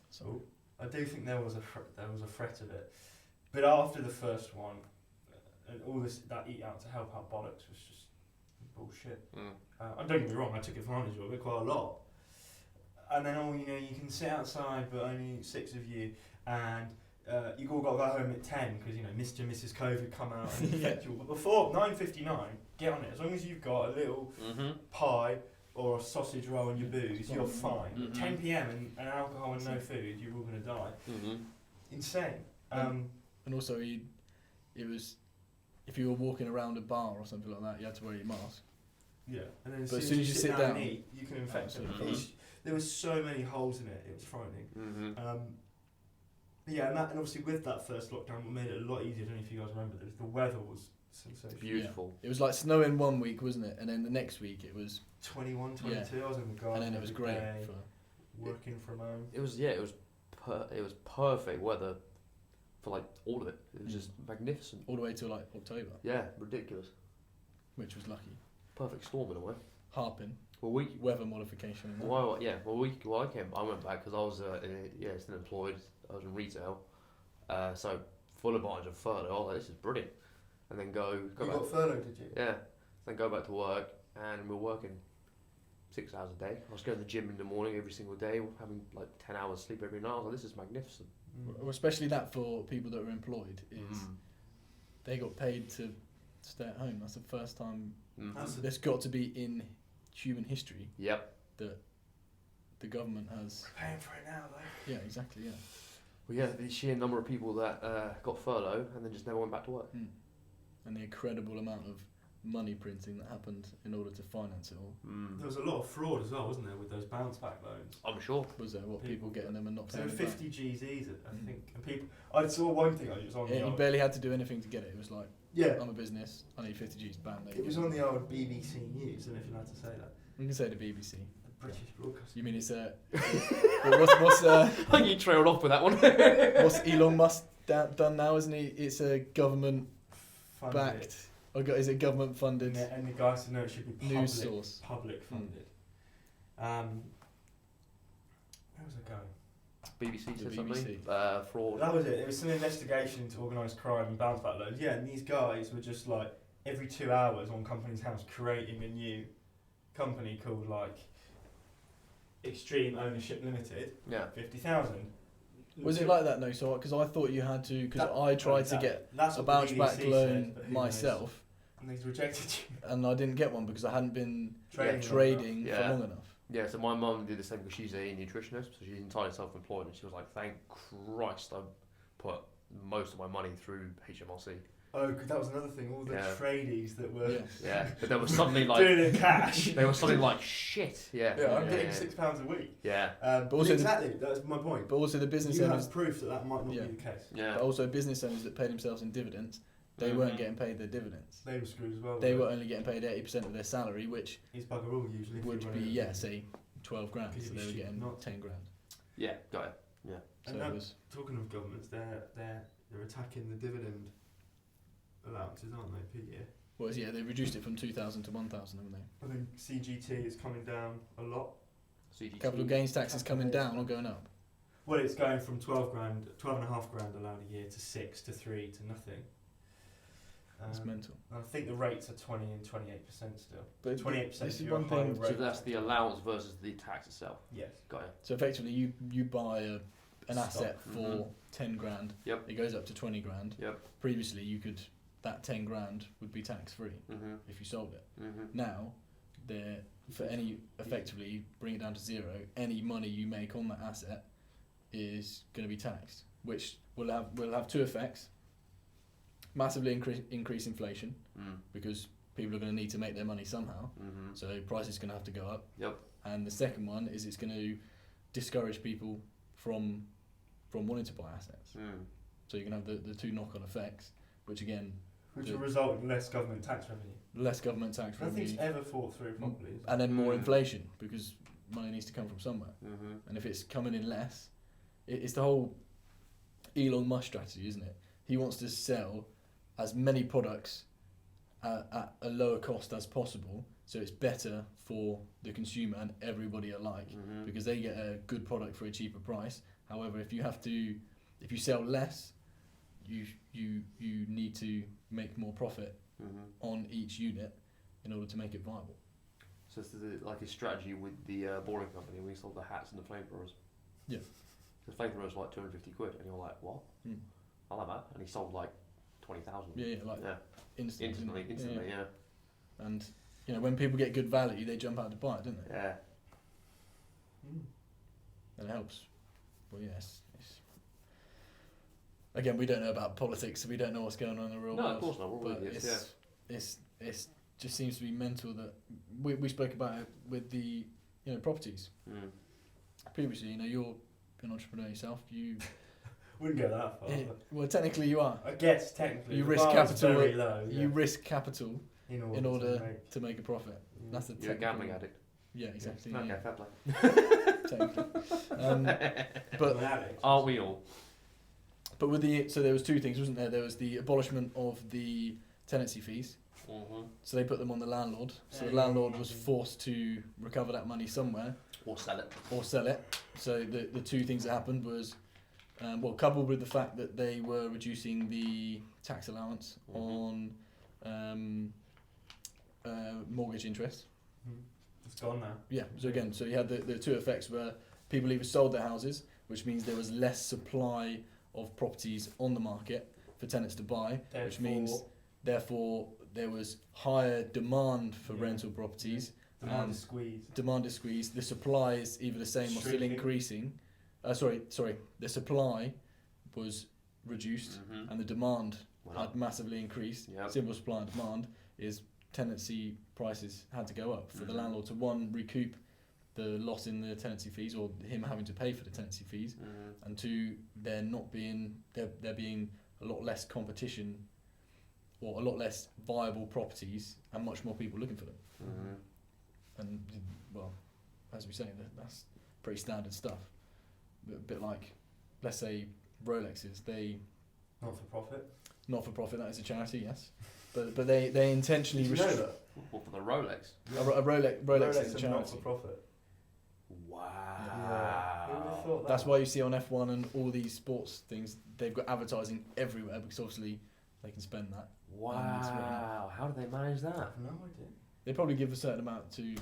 So I do think there was a threat of it, but after the first one, and all this that eat out to help out bollocks was just bullshit. Don't get me wrong, I took advantage of it quite a lot. And then you can sit outside, but only 6 of you, and you all got to go home at 10 because Mr. and Mrs. COVID come out and infect you. But before 9:59, get on it. As long as you've got a little pie or a sausage roll and your booze, you're fine. At 10 p.m. and alcohol and no food, you're all going to die. Insane. and also it was, if you were walking around a bar or something like that, you had to wear your mask. Yeah, and then But as soon as you sit down and eat, you can infect them. Absolutely. There was so many holes in it; it was frightening. Yeah, and obviously with that first lockdown, what made it a lot easier. I don't know if you guys remember this. The weather was sensational. Beautiful. It was like snowing one week, wasn't it? And then the next week it was, 21, 22. I was in the garden. and then it was every great day, for. working from home. It was perfect weather for like all of it. It was just magnificent. All the way till like October, Yeah, ridiculous. which was lucky. Perfect storm in a way. Harping, Well, weather modification. And that. I went back because I was still employed. I was in retail, so full advantage of furlough. I was like, this is brilliant. and then go You back. got furloughed, did you? Yeah, then go back to work, and we're working 6 hours a day. I was going to the gym in the morning every single day, having like 10 hours sleep every night. I was like, this is magnificent. Well, especially that for people that are employed is they got paid to stay at home. That's the first time that's got to be in human history. Yep. That the government has. We're paying for it now, though. Yeah, exactly. Yeah. Well, yeah, the sheer number of people that got furlough and then just never went back to work. And the incredible amount of money printing that happened in order to finance it all. There was a lot of fraud as well, wasn't there, with those bounce back loans? I'm sure. Was there people getting them and not So paying them 50 GZs, I think. And people, I saw one thing, I was on back? Yeah, the you old, barely had to do anything to get it. It was like, yeah, I'm a business, I need 50 G's, bam. it was on the old BBC News, and if you're allowed to say that. You can say the BBC. The British broadcast. You mean it's what's I think you trailed off with that one. what's Elon Musk done now, isn't he? It's a government backed, or is it government funded And the guy said no, it should be news source? public funded. Where was I going? BBC The said BBC. something. Fraud. That was it. It was some investigation into organised crime and bounce back loans. Yeah, and these guys were just like every 2 hours on Company's House creating a new company called like Extreme Ownership Limited. Yeah. 50,000. Was it like that? No, so because I thought you had to, because I tried to get that's a what bounce the back BBC loan said, but who knows? myself, And they've rejected you. and I didn't get one because I hadn't been Trading trading long for enough. long enough. Yeah, so my mum did the same because she's a nutritionist, so she's entirely self-employed, and she was like, thank Christ I put most of my money through HMRC. Oh, 'cause that was another thing. All the Yeah. tradies that were Yeah. Yeah, but there was suddenly like... doing it in cash. They were suddenly like, shit. Yeah. Yeah, I'm getting yeah. £6 a week. Yeah. But also exactly, that's my point. But also the business You owners, have proof that might not Yeah. be the case. Yeah. but also business owners that paid themselves in dividends, they weren't getting paid their dividends. They were screwed as well. They were only getting paid 80% of their salary, which He's bugger all usually. if would you be run it. say 12 grand. Because So you'd be they were stupid getting not to. 10 grand. Yeah, got it. Yeah. So And it that- was Talking of governments, they're attacking the dividend allowances, aren't they, per year? they reduced it from 2,000 to 1,000, haven't they? I think CGT is coming down a lot. CGT. Capital gains tax is coming down or going up. Well, it's going from 12 and a half grand allowed a year to 6 to 3 to nothing. That's mental. And I think the rates are 20 and 28% still. But 28% this is you're one a higher thing. rate. So that's the allowance versus the tax itself. Yes. Got it. So effectively, you buy an Stock. asset for 10 grand. Yep. It goes up to 20 grand. Yep. Previously, that 10 grand would be tax free if you sold it. Now, effectively bring it down to zero. Any money you make on that asset is going to be taxed, which will have two effects. Massively increase inflation because people are going to need to make their money somehow. So prices are going to have to go up. Yep. And the second one is it's going to discourage people from wanting to buy assets. So you can have the two knock-on effects, which again, Which will result in less government tax revenue. less government tax revenue, Nothing's ever thought through properly. Is it? and then more inflation because money needs to come from somewhere. Mm-hmm. And if it's coming in less, it's the whole Elon Musk strategy, isn't it? He wants to sell as many products at a lower cost as possible, so it's better for the consumer and everybody alike because they get a good product for a cheaper price. However, if you sell less, you need to make more profit on each unit in order to make it viable. So it's like his strategy with the boring company when he sold the hats and the flamethrowers. Yeah. The flamethrowers were like 250 quid, and you're like, what? I like that. And he sold like 20,000. Yeah, like instantly. Yeah. And when people get good value, they jump out to buy it, don't they? Yeah. And it helps. Well, yes. Again, we don't know about politics, so we don't know what's going on in the real world. No, of course not. We're all But idiots, it's just seems to be mental that we spoke about it with the properties previously. You're an entrepreneur yourself. You Wouldn't go that far. well, technically you are. I guess technically You the risk bar is capital. very low, You risk capital in order to make a profit. Yeah. That's the You're a technical- gambling addict. Yeah, exactly. Okay, Yeah, fair play. technically. But An addict. Aren't we all? But so there was two things, wasn't there? There was the abolishment of the tenancy fees. So they put them on the landlord. So the landlord was forced to recover that money somewhere Or sell it. or sell it. So the two things that happened was Coupled with the fact that they were reducing the tax allowance Mhm. on mortgage interest. It's gone now. Yeah, so you had the two effects where people either sold their houses, which means there was less supply of properties on the market for tenants to buy, which means therefore there was higher demand for rental properties. Demand is squeezed. Demand is squeezed. The supply is either the same or still Shrinking. increasing. Sorry. The supply was reduced Mhm. and the demand Went had up. massively increased. Yep. Simple supply and demand is tenancy prices had to go up for the Mhm. landlord to recoup the loss in the tenancy fees or him having to pay for the tenancy fees, Mhm. and two, there being a lot less competition or a lot less viable properties and much more people looking for them. Mhm. And well, as we say, that's pretty standard stuff. A bit like, let's say, Rolexes. They Not for profit. not for profit. That is a charity, yes, but they intentionally Did you know that? What, for the Rolex? a Rolex is a are not charity. for profit. Wow. Yeah. Who would have thought that? That's why you see on F1 and all these sports things, they've got advertising everywhere because obviously they can spend that. Wow. How do they manage I that? have no idea. They probably give a certain amount to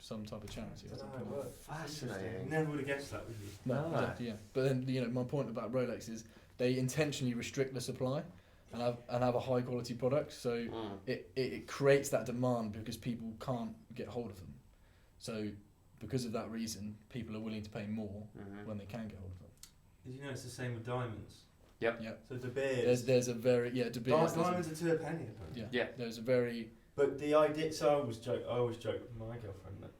some type of charity or I don't know how something. it works. Fascinating. Never would have guessed that, would you? No, No. exactly, yeah. But then my point about Rolex is they intentionally restrict the supply and have a high quality product, so Mm. it creates that demand because people can't get hold of them. So because of that reason, people are willing to pay more Mhm. when they can get hold of them. Did you know it's the same with diamonds? Yep. So De Beers. There's a very De Beers. Diamonds are 2 a penny. Apparently. Yeah. Yeah. There's a very But the idea. So I always joke with my girlfriend that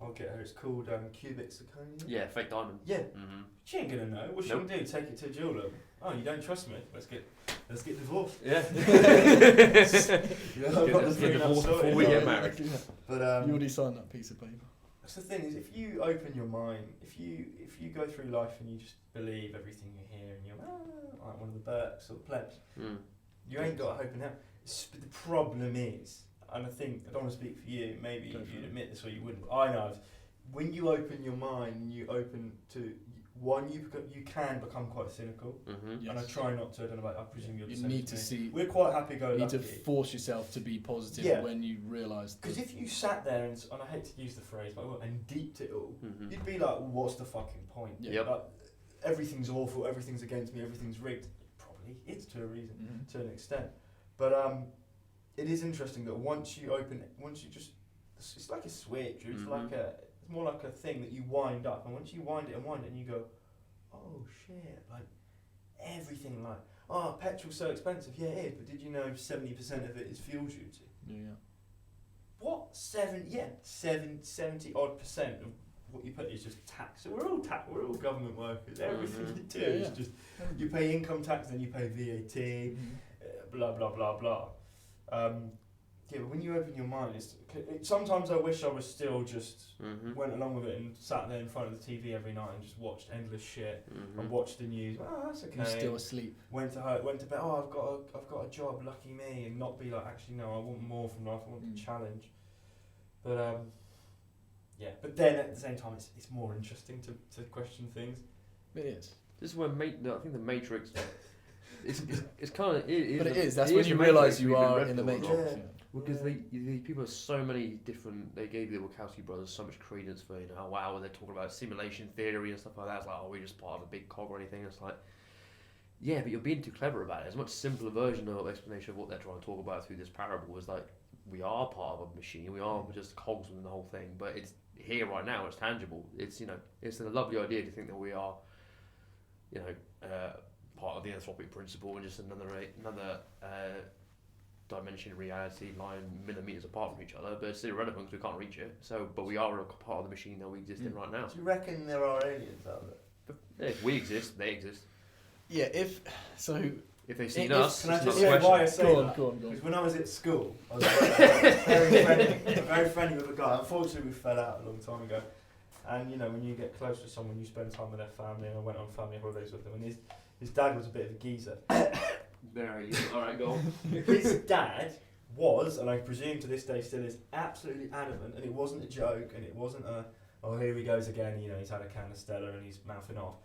I'll get her. It's called cubic zirconia. Yeah, fake diamond. Yeah. Mhm. She ain't gonna know. What's she Nope. gonna do? Take it to a jeweler? Oh, you don't trust me? Let's get divorced. Yeah. Yeah, I've got the Let's get prenup divorced sorted. before we get married. Yeah. But You already signed that piece of paper. that's the thing is, if you open your mind, if you go through life and you just believe everything you hear and you're like one of the Burks or the plebs, Mm. you ain't got hope in hell. But the problem is, and I think I don't want to speak for you. Maybe Go you'd for it. admit this or you wouldn't. But I know when you open your mind and you open to one, you can become quite cynical. Mhm. Yes. And I try not to. I don't know. I presume you're the You same need as to me. see. We're quite happy-go-lucky. You need to force yourself to be positive Yeah. when you realise. Because if you sat there and I hate to use the phrase, but and deeped it all, Mhm. you'd be like, well, what's the fucking point? Yeah. Yep. Like, everything's awful, everything's against me, everything's rigged. Probably is to a reason, Mhm. to an extent. But it is interesting that once you just, it's like a switch, or it's Mhm. it's more like a thing that you wind up, and once you wind it and you go, oh shit, like everything, like, oh, petrol's so expensive, yeah it is, but did you know 70% of it is fuel duty? Yeah. What? 70 odd percent of what you put is just tax. So we're all government workers. Everything Mhm. you do Yeah, is yeah. just you pay income tax, then you pay VAT, blah blah blah blah. Yeah, but when you open your mind, sometimes I wish I was still just Mhm. went along with it and sat there in front of the TV every night and just watched endless shit and Mhm. watched the news. Oh, that's okay. You're still asleep. Went to bed. Oh, I've got a job. Lucky me, and not be like, actually, no. I want more from life. I want Mm. to challenge. But yeah. But then at the same time, it's more interesting to question things. It is. This is where I think the Matrix. It's kind of. But it is. That's it when is you the realise Matrix you we've been are read in the through a lot. Matrix. Yeah. Yeah. Because the people have so many different. They gave the Wachowski brothers so much credence for oh wow, they're talking about simulation theory and stuff like that. It's like, oh, we're just part of a big cog or anything. It's like, yeah, but you're being too clever about it. It's a much simpler version of explanation of what they're trying to talk about through this parable. Is like, we are part of a machine. We are just cogs in the whole thing. But it's here right now. It's tangible. It's it's a lovely idea to think that we are, part of the anthropic principle and just another dimension of reality lying millimeters apart from each other, but it's irrelevant because we can't reach it. So, but we are a part of the machine that we exist in right now. Do you reckon there are aliens out there? But if we exist, they exist. Yeah. If If they've seen If- us, Can I it's just not a say why I question. say go on, that? go on. Because when I was at school, I was very friendly with a guy. Unfortunately, we fell out a long time ago. And when you get close to someone, you spend time with their family. And I went on family holidays with them. And his dad was a bit of a geezer. There he is. All right, go on. His dad was, and I presume to this day still is, absolutely adamant. And it wasn't a joke. And it wasn't oh, here he goes again. He's had a can of Stella and he's mouthing off.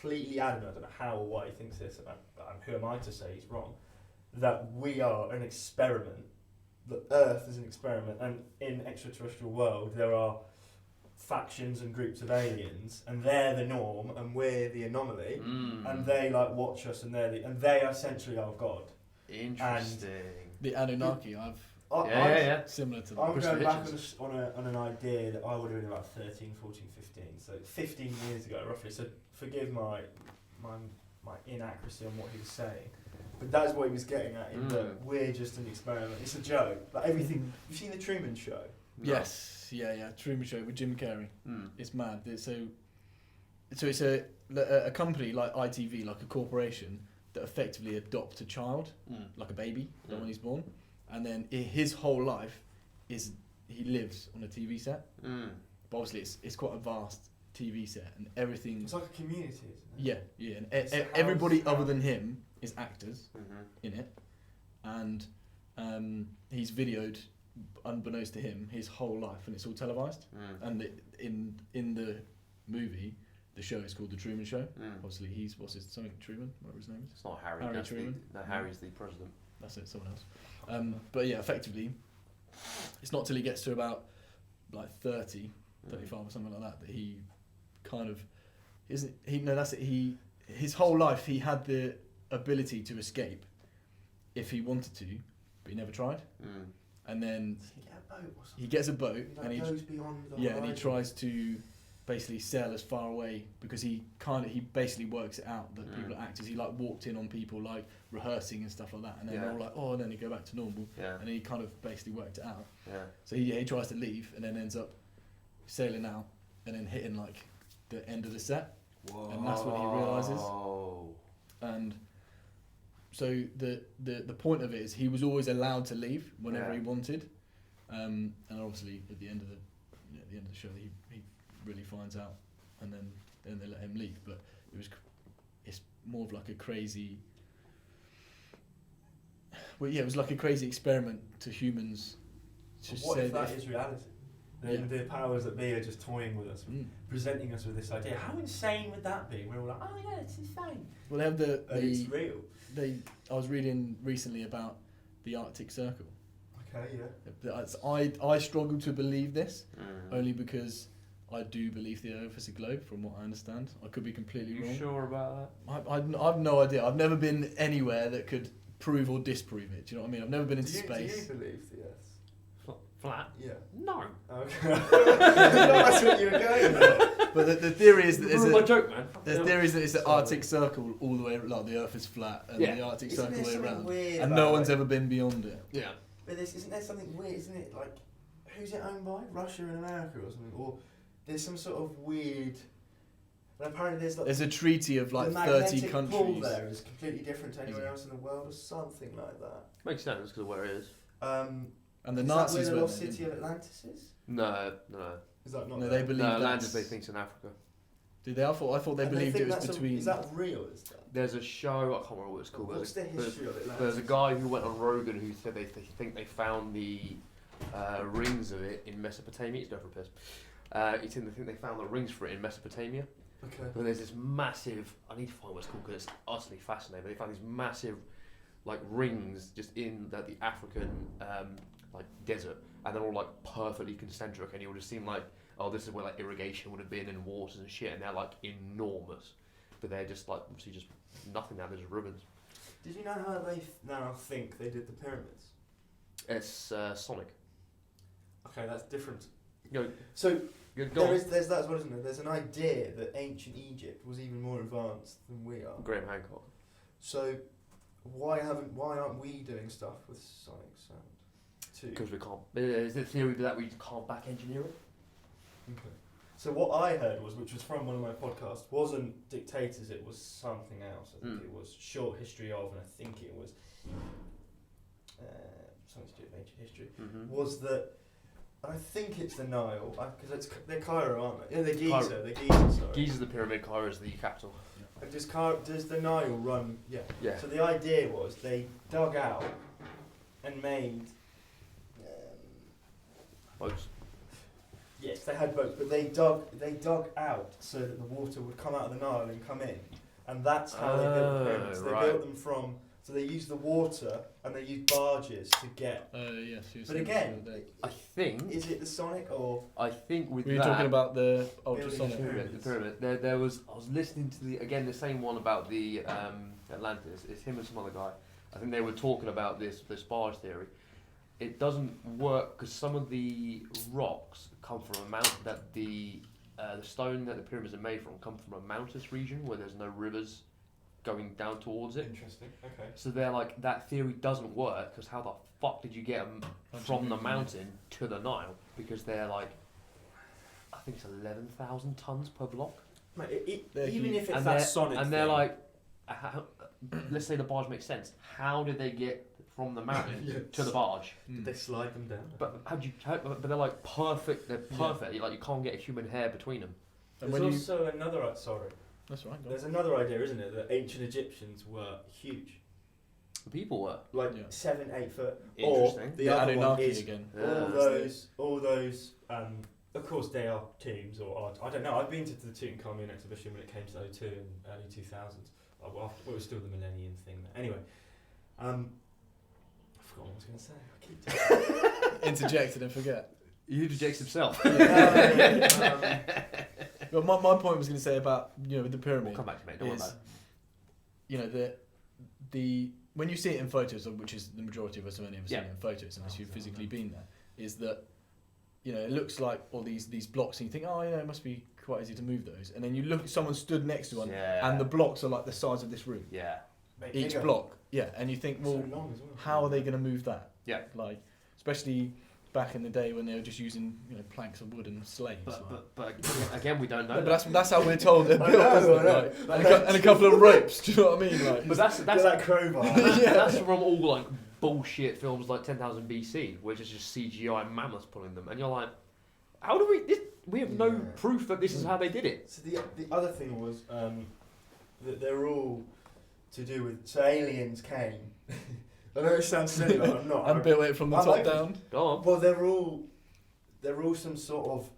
completely adamant, I don't know how or why he thinks this, and who am I to say he's wrong, that we are an experiment, that Earth is an experiment, and in extraterrestrial world there are factions and groups of aliens, and they're the norm, and we're the anomaly, and they like watch us, and they are essentially our god. Interesting. The Anunnaki, similar to I'm going back on an idea that I would have been about 13, 14, 15, so 15 years ago roughly, so forgive my inaccuracy on what he was saying, but that's what he was getting at, in that we're just an experiment, it's a joke, like everything. You've seen the Truman Show? No. Yes, yeah, Truman Show with Jim Carrey. It's mad. So it's a company like ITV, like a corporation, that effectively adopt a child, like a baby, when he's born, and then his whole life is he lives on a TV set. But obviously it's quite a vast TV set, and everything. It's like a community, isn't it? Yeah, and everybody other than him is actors in it, and he's videoed, unbeknownst to him, his whole life, and it's all televised. And in the movie, the show is called The Truman Show. Obviously, something Truman, whatever his name is. It's not Harry. Harry Truman. Harry's the president. That's it, someone else. But yeah, effectively, it's not till he gets to about like 30, 35 or something like that he kind of isn't. That's it. His whole life he had the ability to escape if he wanted to, but he never tried. And then he gets a boat, and he goes beyond the and he tries to basically sail as far away, because he basically works it out that people are actors. He like walked in on people like rehearsing and stuff like that, and then they're all like, oh, and then he go back to normal, and he kind of basically worked it out. So he tries to leave, and then ends up sailing out, and then hitting like the end of the set. Whoa. And that's what he realizes. And so the point of it is he was always allowed to leave whenever he wanted, and obviously at the end of the show he really finds out, and then they let him leave. But it's more of like a crazy. Well, yeah, it was like a crazy experiment to humans. What if that is reality? The powers that be are just toying with us, presenting us with this idea. How insane would that be? We're all like, oh yeah, it's insane. Well, they have it's real. I was reading recently about the Arctic Circle. Okay, yeah. I struggle to believe this, only because I do believe the Earth is a globe, from what I understand. I could be completely wrong. You sure about that? I've no idea. I've never been anywhere that could prove or disprove it. Do you know what I mean? I've never been into space. Do you believe the Earth's flat? Yeah. No. Okay. That's what you were going with. But the theory is that my joke, man. The theory is that it's the Arctic Circle all the way, like the Earth is flat, and the Arctic Circle all the way around, and no one's ever been beyond it. Yeah. But isn't there something weird? Isn't it like, who's it owned by? Russia and America or something? Or there's some sort of weird. And apparently there's a treaty of like 30 countries. The magnetic pull there is completely different to anywhere else in the world, or something like that. Makes sense because of where it is. And the is Nazis that where the lost city of Atlantis is? No. Is that not? No, they believe Atlantis. They think's in Africa. Did they? I thought they believed it was between. Is that real? Is that? There's a show, I can't remember what it's called. What's the history of Atlantis? There's a guy who went on Rogan who said they think they found the rings of it in Mesopotamia. It's going for a piss. He said they think they found the rings for it in Mesopotamia. Okay. But there's this massive. I need to find what it's called because it's utterly fascinating. But they found these massive, like rings just in the African like desert, and they're all like perfectly concentric, and you'll just seem like, oh, this is where like irrigation would have been and waters and shit, and they're like enormous, but they're just like obviously just nothing now. They're just ruins. Did you know how they now think they did the pyramids? It's Sonic. Okay, that's different. So there's that as well, isn't there? There's an idea that ancient Egypt was even more advanced than we are. Graham Hancock. So why aren't we doing stuff with sonic sound too? Because we can't. Is the theory that we can't back engineer it? Okay. So what I heard which was from one of my podcasts, wasn't dictators, it was something else. I think it was short history of, and I think it was something to do with ancient history. Was that, I think it's the Nile, because they're Cairo, aren't they? Yeah, they're Giza. They're Giza. Sorry. Giza's the pyramid. Cairo is the capital. And does the Nile run? Yeah. Yeah. So the idea was they dug out and made. Boats. Yes, they had boats, but they dug out so that the water would come out of the Nile and come in, and that's how they built the pyramids. They built them from. So they used the water and they used barges to get. Yes. But again, I think. Is it the Sonic or? I think with were you that. talking about the Building ultrasonic pyramids. The pyramid. There was. I was listening to the same one about the Atlantis. It's him and some other guy. I think they were talking about this barge theory. It doesn't work because some of the rocks come from a mountain that the stone that the pyramids are made from come from a mountainous region where there's no rivers going down towards it. Interesting. Okay. So they're like, that theory doesn't work because how the fuck did you get them from the mountain to the Nile? Because they're like, I think it's 11,000 tons per block. Mate, even if it's and that they're, Sonic and thing, they're like, let's say the barge makes sense. How did they get from the mountain to the barge? did they slide them down? But but they're like perfect. They're perfect. Like you can't get a human hair between them. There's also another. Sorry. That's right. There's another idea, isn't it? That ancient Egyptians were huge, The people were. like 7-8 foot. Interesting. Or the other one Anunnaki is again. all those. Of course, they are tombs, or I don't know. I've been to the Tutankhamun exhibition when it came to the 02 and early 2000s. Well, it was still the Millennium thing. Anyway, I forgot what I was going to say. I keep doing Interjected and forget. He interjects himself. Well, my point was going to say about with the pyramid. We'll come back to me. Don't worry about it. The when you see it in photos, which is the majority of us have only ever seen it in photos, unless you've physically been there, is that it looks like all these blocks, and you think, it must be quite easy to move those, and then you look, someone stood next to one, and the blocks are like the size of this room. Yeah. Each block. Yeah, and you think, well, so long as well. how are they going to move that? Yeah. Like, especially back in the day when they were just using planks of wood and slaves. But again, we don't know. No, but that's how we're told they're built, I isn't it? know. Like, and a couple of ropes. Do you know what I mean? Like, But that's that crowbar. that's from all like bullshit films like 10,000 BC, which is just CGI mammoths pulling them, and you're like, how do we have no proof that this is how they did it. So the other thing was that they're all to do with. So aliens came. I know it sounds silly, but I'm not. and built it from the top down. Go on. Well, they're all some sort of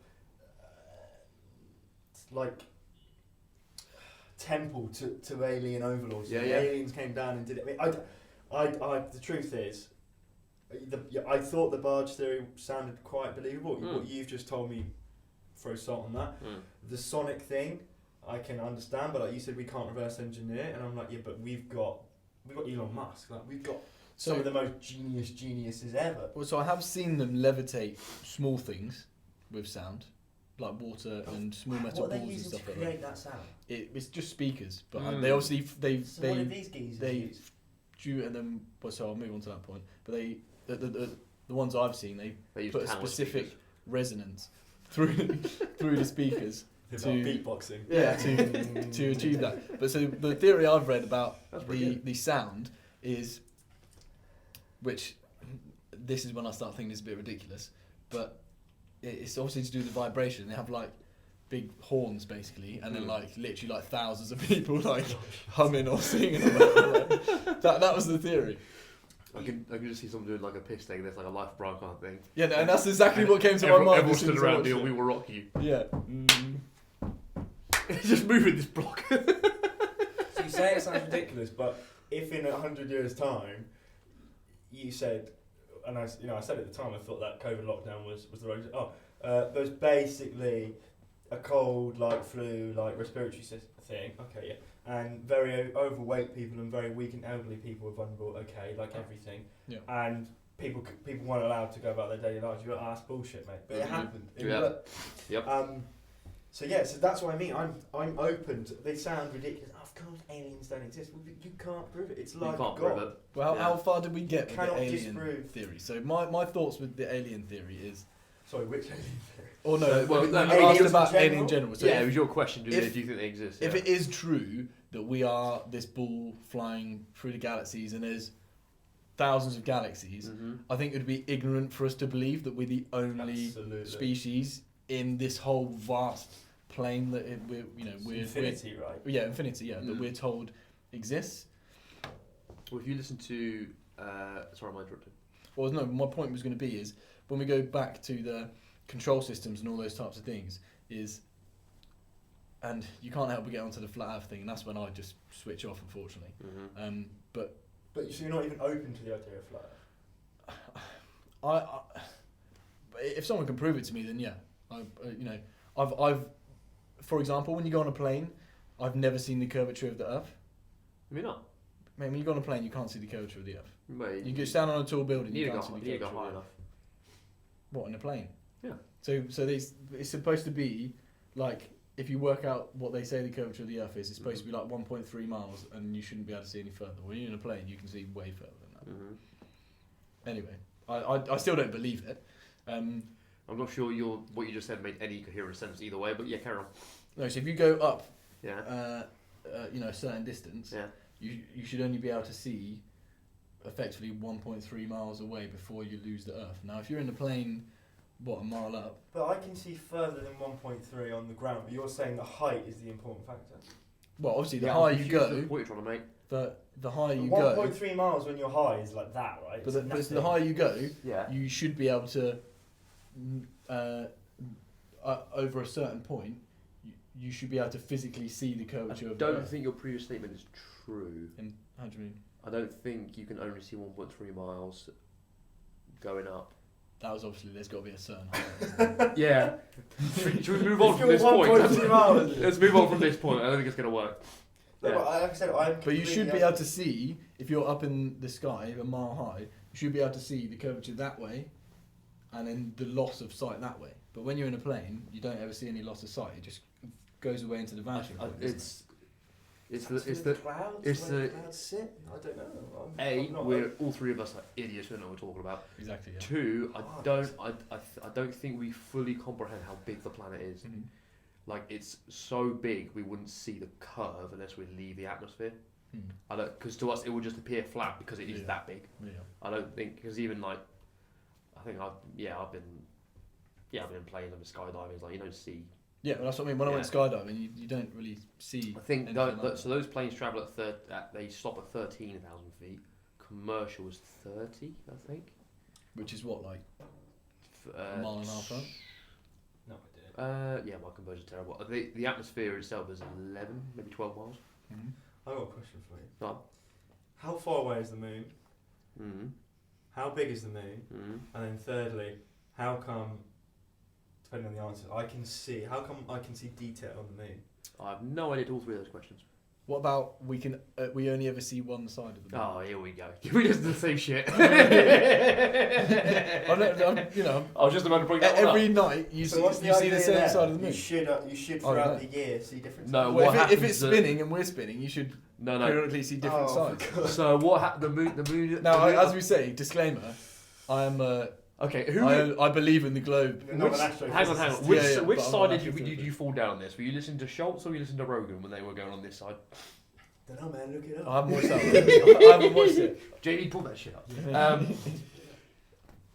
like temple to alien overlords. Yeah, The yeah. aliens came down and did it. I mean, I the truth is, I thought the barge theory sounded quite believable. What you've just told me, throw salt on that. The Sonic thing, I can understand, but like you said, we can't reverse engineer, and I'm like, yeah, but we've got Elon Musk. Like we've got some of the most geniuses ever. Well, so I have seen them levitate small things with sound, like water and small metal What are balls they and using to stuff like create that. that sound? It's just speakers, but they obviously So what did these geezers use? and then so I'll move on to that point. But the ones I've seen, they use put a camera specific speakers. resonance through the speakers. About to beatboxing. Yeah, to achieve that. But so the theory I've read about the sound is, which this is when I start thinking it's a bit ridiculous, but it's obviously to do with the vibration. They have like big horns basically, and then like literally like thousands of people like humming or singing. Or whatever. That was the theory. I can just see someone doing like a piss thing. There's like a life of Brian kind of thing. Yeah, and that's exactly what came to my mind. Everyone stood around you. We will rock you. Yeah. Just moving this block. So you say it sounds ridiculous, but if in 100 years' time you said, and I said at the time I thought that COVID lockdown was the road. There's basically a cold, like flu, like respiratory thing. Okay, yeah, and very overweight people and very weak and elderly people are vulnerable. Okay, like everything. Yeah. And people weren't allowed to go about their daily lives. You're like, that's bullshit, mate. But it happened. It worked. Yep. So that's what I mean. I'm open to. They sound ridiculous. Of course, aliens don't exist. Well, you can't prove it. It's like You can't God. prove it. Well, how far did we get with the Cannot alien disprove. theory? So my thoughts with the alien theory is. Sorry, which alien theory? Oh no, Well, you no, asked aliens about in alien in general. So Yeah, it was your question. Do you think they exist? if it is true that we are this ball flying through the galaxies and there's thousands of galaxies, I think it would be ignorant for us to believe that we're the only species in this whole vast plane that we're infinity, right? Yeah, infinity. Yeah, that we're told exists. Well, if you listen to, sorry, am I interrupting? Well, no. My point was going to be is when we go back to control systems and all those types of things is, and you can't help but get onto the flat Earth thing, and that's when I just switch off, unfortunately. Mm-hmm. But so you're not even open to the idea of flat Earth? I if someone can prove it to me, then yeah. I've for example, when you go on a plane, I've never seen the curvature of the Earth. I mean, not. Mate, when you go on a plane, you can't see the curvature of the Earth. Mate, You go stand on a tall building, you you need to can't go, see you the need to curvature go high of the enough. Earth. What, in a plane? Yeah. So it's supposed to be like, if you work out what they say the curvature of the Earth is, it's supposed to be like 1.3 miles, and you shouldn't be able to see any further. When you're in a plane, you can see way further than that. Mm-hmm. Anyway, I still don't believe it. I'm not sure what you just said made any coherent sense either way, but yeah, carry on. No, so if you go up, Yeah. a certain distance, Yeah. you should only be able to see effectively 1.3 miles away before you lose the Earth. Now, if you're in a plane, a mile up? But I can see further than 1.3 on the ground. But you're saying the height is the important factor. Well, obviously, the Yeah, higher I'm you confused go, with the point you're trying to make. the higher you 1.3 miles when you're high is like that, right? go. But It's the higher you go, Yeah. you should be able to, over a certain point, you should be able to physically see the curvature I of the don't Earth. think your previous statement is true. How do you mean? I don't think you can only see 1.3 miles going up. That was obviously, there's got to be a certain height. Yeah. Should we move on from this point? 1.3 miles. Let's move on from this point. I don't think it's going to work. No, Yeah. but like I said, I'm But you should be completely able to see, if you're up in the sky, a mile high, you should be able to see the curvature that way, and then the loss of sight that way. But when you're in a plane, you don't ever see any loss of sight. It just goes away into the vanishing point. It's Clouds, the clouds sit. I don't know. I'm not we're all three of us are idiots. We don't know what we're talking about. Exactly. Yeah. Two, I God. don't think we fully comprehend how big the planet is. Mhm. Like, it's so big we wouldn't see the curve unless we leave the atmosphere. Hmm. Because to us it would just appear flat because it is Yeah. that big. Yeah. I don't think, because even like, I've been in planes, I've been skydiving. It's like you don't see. Yeah, but that's what I mean. When I went skydiving, you don't really see. I think anything like so. Those planes travel they stop at 13,000 feet. Commercial is 30, I think. Which is what, like a mile and a half up? No idea. Yeah, my conversion's terrible. The atmosphere itself is 11, maybe 12 miles. Mm-hmm. I've got a question for you. Go on. How far away is the moon? Mm-hmm. How big is the moon? Mm-hmm. And then thirdly, how come, depending on the answer, how come I can see detail on the moon? I have no idea to all three of those questions. What about we only ever see one side of the moon? Oh, here we go. We just do the same shit. I was just about to bring that one every up. night you So see, what's you see the idea same there? side of the moon. You should Oh, throughout yeah. the year see different No, sides. what Well, if happens it's that- spinning and we're spinning, you should No. periodically see different sides. God. So what happened? The moon. Now, the moon- as we say, disclaimer, I am. okay, who? I believe in the globe. You're not an astrophysicist. Hang on. Yeah, Which but I'm side not did you fall down on this? Were you listening to Schultz or were you listening to Rogan when they were going on this side? Don't know, man. Look it up. I haven't watched that. I haven't watched it. JD, pull that shit up.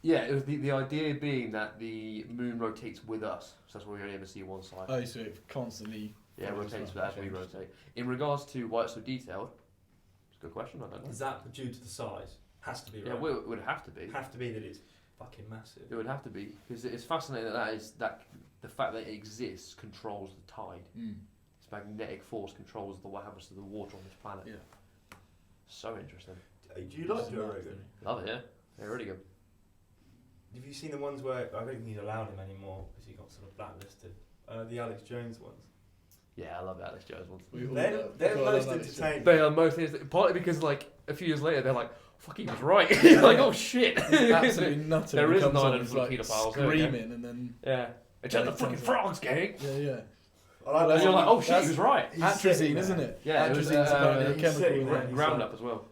Yeah, it was the idea being that the moon rotates with us, so that's why we only ever see one side. Oh, so it constantly. Yeah, it rotates with us as we rotate. In regards to why it's so detailed, it's a good question. I don't know. Is that due to the size? Has to be, right? Yeah, well, it would have to be. Have to be that it's fucking massive. It would have to be because it's fascinating that the fact that it exists controls the tide. Mm. Its magnetic force controls what happens to the water on this planet. Yeah. So interesting. Do you like Joe Rogan? Love it, yeah. They're really good. Have you seen the ones where I don't think he's allowed him anymore because he got sort of blacklisted? The Alex Jones ones. Yeah, I love Alex Jones ones. They're most entertaining. They are most partly because like a few years later they're like, "Fuck, he was right." Like, oh shit. It's absolutely nuts. There is 900 900 paedophiles, there we go. screaming and then Yeah. It's just the fucking frogs, gang. yeah. I like Well, And you're like, oh shit, That's- he was right. He's Atrazine, sitting isn't there. it? Yeah, it was, Atrazine's apparently a he's chemical. sitting in there. it. He's Roundup as well.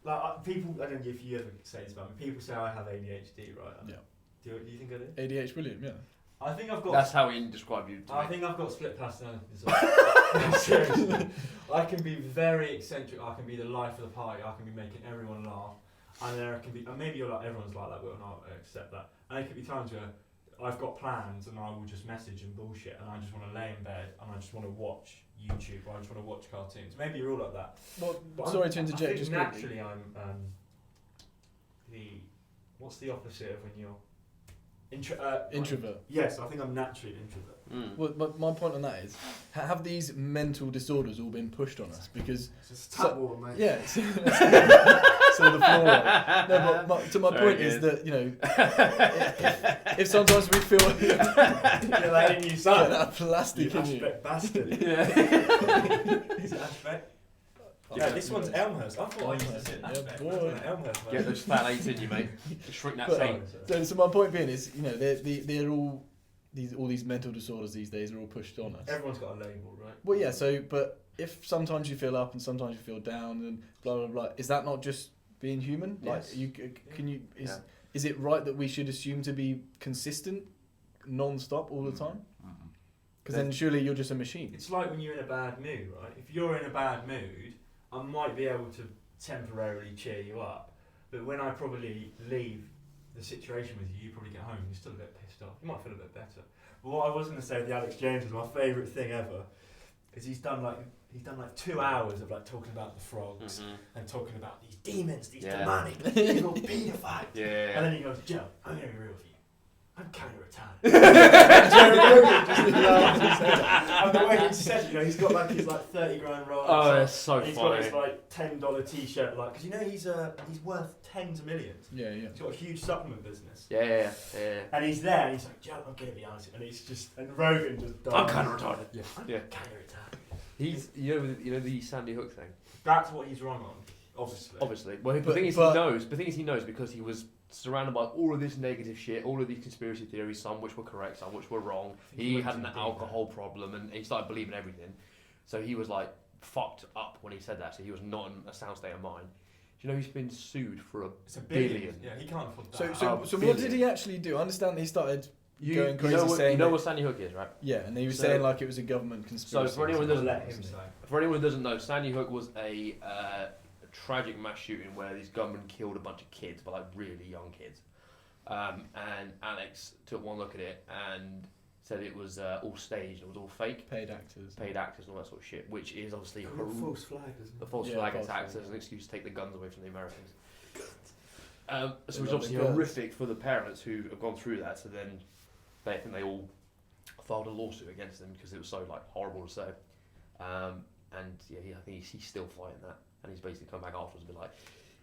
Like people, I don't know if you ever say this about me. People say I have ADHD, right? Yeah. Do you think I do? ADH, brilliant. Yeah. I think I've got. That's how he described you to I me. think I've got split personality disorder. Seriously. I can be very eccentric. I can be the life of the party. I can be making everyone laugh. And there can be, and maybe you're like, everyone's like that, but I'll accept that. And there could be times where I've got plans and I will just message and bullshit and I just want to lay in bed and I just want to watch YouTube or I just want to watch cartoons. Maybe you're all like that. Well, But sorry I'm- to I interject. think Just naturally quickly. I'm what's the opposite of when you're Introvert. Yes, I think I'm naturally an introvert. Well, my point on that is, have these mental disorders all been pushed on us? Because It's just tap water, mate. yeah, so the fluoride. No, but my point is that, you know, if sometimes we feel You're letting you get that plastic you in you. aspect bastard. Yeah. Is it aspect? Yeah, this one's Elmhurst. I thought I used to sit in Yeah, aspect. boy. Elmhurst. Get those fat eights in you, mate. Shrink that But, thing. so my point being is, you know, they're all these mental disorders these days are all pushed on us. Everyone's got a label, right? Well, yeah. So, but if sometimes you feel up and sometimes you feel down and blah blah blah, is that not just being human? Like, Yes. is it right that we should assume to be consistent, non-stop all the time? Because then surely you're just a machine. It's like when you're in a bad mood, right? If you're in a bad mood, I might be able to temporarily cheer you up, but when I probably leave the situation with you, you probably get home and you're still a bit pissed off. You might feel a bit better. But what I was going to say with the Alex James is my favourite thing ever, is he's done like 2 hours of like talking about the frogs and talking about these demons, these demonic evil paedophiles. Yeah. And then he goes, Joe, I'm going to be real with you. I'm kind of retarded. Joe Rogan just loves to say that. And the way he said, you know, he's got like his like 30 grand roll. Oh, that's so and he's funny. got his like $10 t-shirt, like, because you know he's worth tens of millions. Yeah. He's got a huge supplement business. Yeah. And he's there, and he's like, Joe, I'm gonna be honest, and he's just, and Rogan just dies. I'm kind of retarded. Yeah, I'm Yeah. kind of retarded. He's, you know the Sandy Hook thing. That's what he's wrong on, obviously. Obviously. Well, the But- thing is, but- he knows. The thing is, he knows because he was surrounded by all of this negative shit, all of these conspiracy theories, some which were correct, some which were wrong. He went had too an deep alcohol problem, and he started believing everything. So he was like fucked up when he said that. So he was not in a sound state of mind. Do you know he's been sued for It's a billion? billion. Yeah, he can't afford that. So what billion. did he actually do? I understand that he started going You crazy know what, saying you know that- what Sandy Hook is, right? yeah, and he was So- saying like it was a government conspiracy. for anyone or who something. let him say. For anyone who doesn't know, Sandy Hook was a tragic mass shooting where these gunmen killed a bunch of kids, but like really young kids. And Alex took one look at it and said it was all staged, it was all fake, paid actors and all that sort of shit, which is obviously False flag, isn't the it? false Yeah, flag false attacks flag. as an excuse to take the guns away from the Americans. So They it's love obviously the guns. horrific for the parents who have gone through that. So then I think they all filed a lawsuit against them because it was so like horrible to say. And yeah, I think he's still fighting that, and he's basically come back afterwards and been like,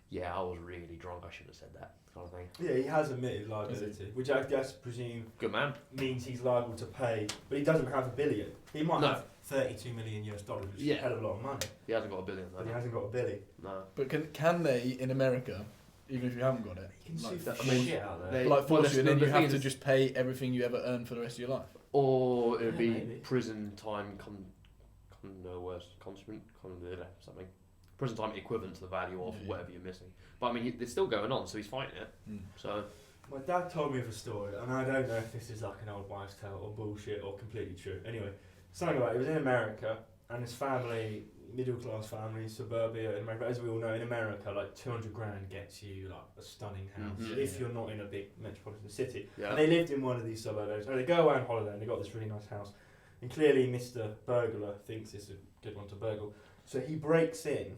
"Yeah, I was really drunk. I shouldn't have said that," kind of thing. Yeah, he has admitted liability, which I guess presume Good man. means he's liable to pay, but he doesn't have $1 billion. He might No. have $32 million US, which is Yeah. a hell of a lot of money, He hasn't got $1 billion though. but he hasn't got $1 billion. No. but can they in America, even if you haven't got it, You can like, sue for I mean, shit out there. they- like well, force you, and then the you thing have to is- just pay everything you ever earned for the rest of your life? Or it would Yeah, be maybe. prison time, something. Prison time equivalent to the value of Yeah. whatever you're missing. But I mean, it's still going on, so he's fighting it. Mm. So My dad told me of a story, and I don't know if this is like an old wives' tale or bullshit or completely true. Anyway, something about it was in America, and his family, middle class family, suburbia in America. As we all know, in America, like 200 grand gets you like a stunning house Mhm. if Yeah. you're not in a big metropolitan city. yeah, And they lived in one of these suburbs. And they go away on holiday, and they got this really nice house. And clearly, Mr. Burglar thinks it's a good one to burgle, so he breaks in.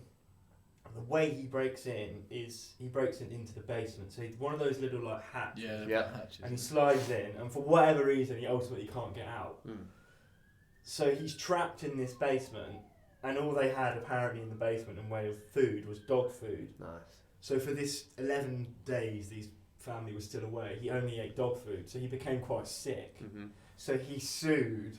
And the way he breaks in is he breaks into the basement. So he's one of those little like hatches. Yeah, Yeah. hatches. And he slides in, and for whatever reason, he ultimately can't get out. Mm. So he's trapped in this basement, and all they had apparently in the basement in way of food was dog food. nice. So for this 11 days, these family was still away. He only ate dog food, so he became quite sick. Mm-hmm. So he sued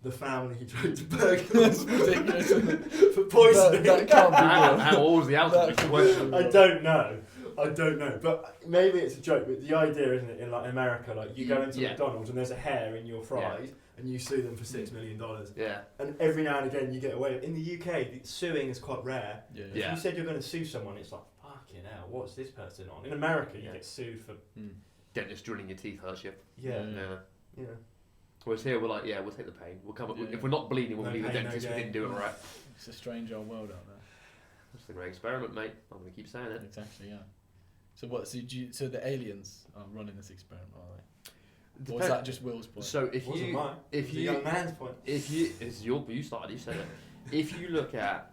the family he tried to burgle That's ridiculous, isn't it? for poisoning. That can't be real. How was the outcome? That's Question. I don't know. But maybe it's a joke. But the idea, isn't it, in like America, like you go into Yeah. McDonald's and there's a hair in your fries, and you sue them for $6 million. Yeah. And every now and again you get away. In the UK, suing is quite rare. Yeah. If Yeah. you said you're going to sue someone, it's like, fucking hell, what's this person on? In America, you Yeah. get sued for, Mm. Dentist drilling your teeth hurts you. yeah. Yeah. yeah. Whereas here we're like, yeah, we'll take the pain. We'll come up. Yeah. If we're not bleeding, we'll No leave the pain, no dentist. We gain. didn't do it right. It's a strange old world out there. That's the great experiment, mate. I'm gonna keep saying it. Exactly, yeah. So what? So the aliens are running this experiment, are they? Or is Depend- that just Will's point? So if Wasn't you mine. if It was a you young man's point. if you started, you said it. If you look at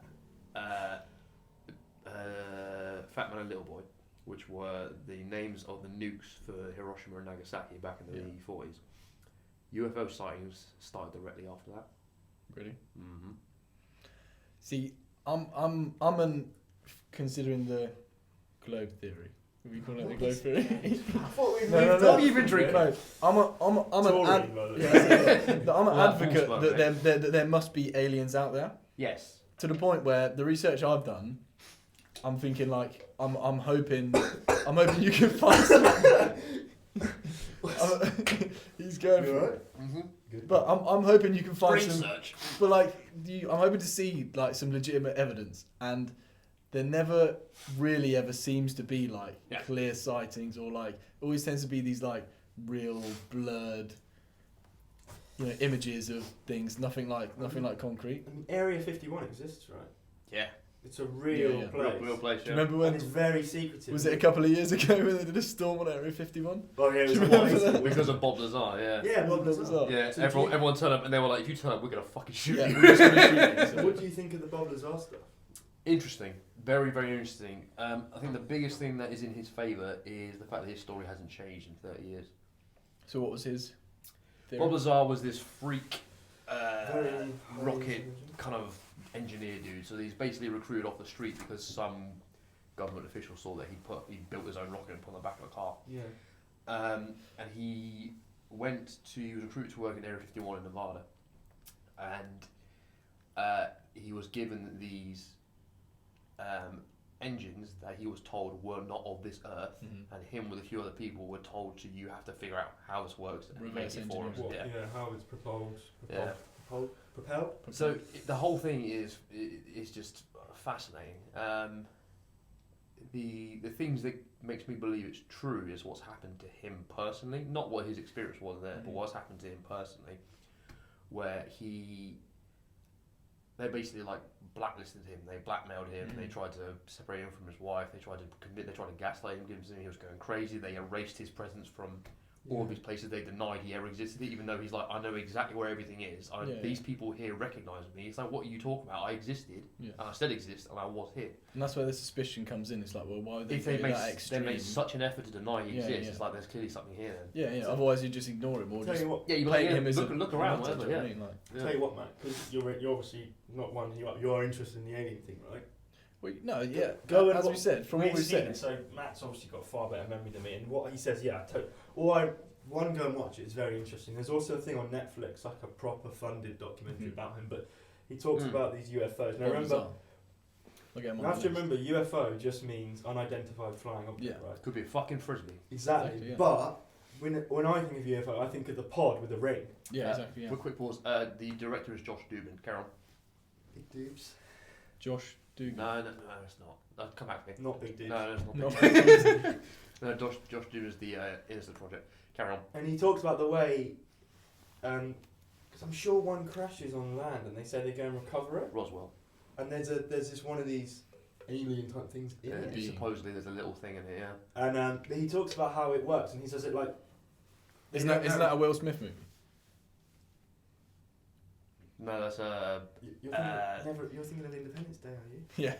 Fat Man and Little Boy, which were the names of the nukes for Hiroshima and Nagasaki back in the 40s. UFO sightings started directly after that. Really? Mm-hmm. See, I'm considering the globe theory. Are we calling it the globe theory? I thought we'd No, moved no, on. You've been drinking. No, I'm an advocate that there must be aliens out there. Yes. To the point where the research I've done, I'm thinking like I'm hoping you can find some. He's going for it. Mm-hmm. But I'm hoping you can find some. Research. But like, I'm hoping to see like some legitimate evidence, and there never really ever seems to be like clear sightings, or like always tends to be these like real blurred, images of things. Nothing like concrete. I mean, Area 51 exists, right? Yeah. It's a real place. Real place. Do you remember when? And it's very secretive. Was it a couple of years ago when they did a storm on Area 51? Oh yeah, it was Do you remember amazing. that? Because of Bob Lazar, yeah. Yeah, Bob That was Lazar. up. Yeah, So everyone turned up and they were like, if you turn up, we're going to fucking shoot Yeah, you. we're just gonna shoot you, so. What do you think of the Bob Lazar stuff? Interesting. Very, very interesting. I think the biggest thing that is in his favour is the fact that his story hasn't changed in 30 years. So what was his theory? Bob Lazar was this freak Very rocket intelligent. kind of engineer dude. So he's basically recruited off the street because some government official saw that he built his own rocket and put it on the back of a car. Yeah. And he was recruited to work in Area 51 in Nevada, and he was given these engines that he was told were not of this earth, and him with a few other people were told you have to figure out how this works and Reverse make it for us. engineering. Yeah. How it's propelled. Yeah. So the whole thing is just fascinating. The things that makes me believe it's true is what's happened to him personally, not what his experience was there, but what's happened to him personally, where they basically like blacklisted him, they blackmailed him, they tried to separate him from his wife, they tried to gaslight him, give him he was going crazy, they erased his presence from all of these places, they denied he ever existed, even though he's like, I know exactly where everything is. These people here recognise me. It's like, what are you talking about? I existed, and I still exist, and I was here. And that's where the suspicion comes in. It's like, well, why would If they they go make that extreme? they make such an effort to deny he Yeah, exists, yeah. it's like there's clearly something here. Then. Yeah. Otherwise, you just ignore him or Tell just you what, Yeah, you paint like, him as look around, whatever. Yeah. tell you what, Matt, because you're obviously not winding you up. You're interested in the alien thing, right? Well, no, yeah. Go and as we said, from what we seen said. it, so Matt's obviously got far better memory than me, and what he says, one, go and watch it. It's very interesting. There's also a thing on Netflix, like a proper funded documentary about him, but he talks about these UFOs. And I remember, you have to remember, UFO just means unidentified flying object, right? Could be a fucking frisbee. Exactly. Yeah. But when I think of UFO, I think of the pod with the ring. Yeah, exactly. Yeah. Quick pause. The director is Josh Dubin. Carry on. Big dubes. Josh Dugan. No, it's not. Come back to me. Not big dubes. No, it's not. No. Big dubs. No, Josh Dubin is the Innocent Project. Carry on. And he talks about the way, because I'm sure one crashes on land, and they say they go and recover it. Roswell. And there's this one of these alien type things in it. Supposedly there's a little thing in it, yeah. And he talks about how it works, and he says it like. Isn't that a Will Smith movie? No, that's You're thinking of Independence Day, are you? Yeah.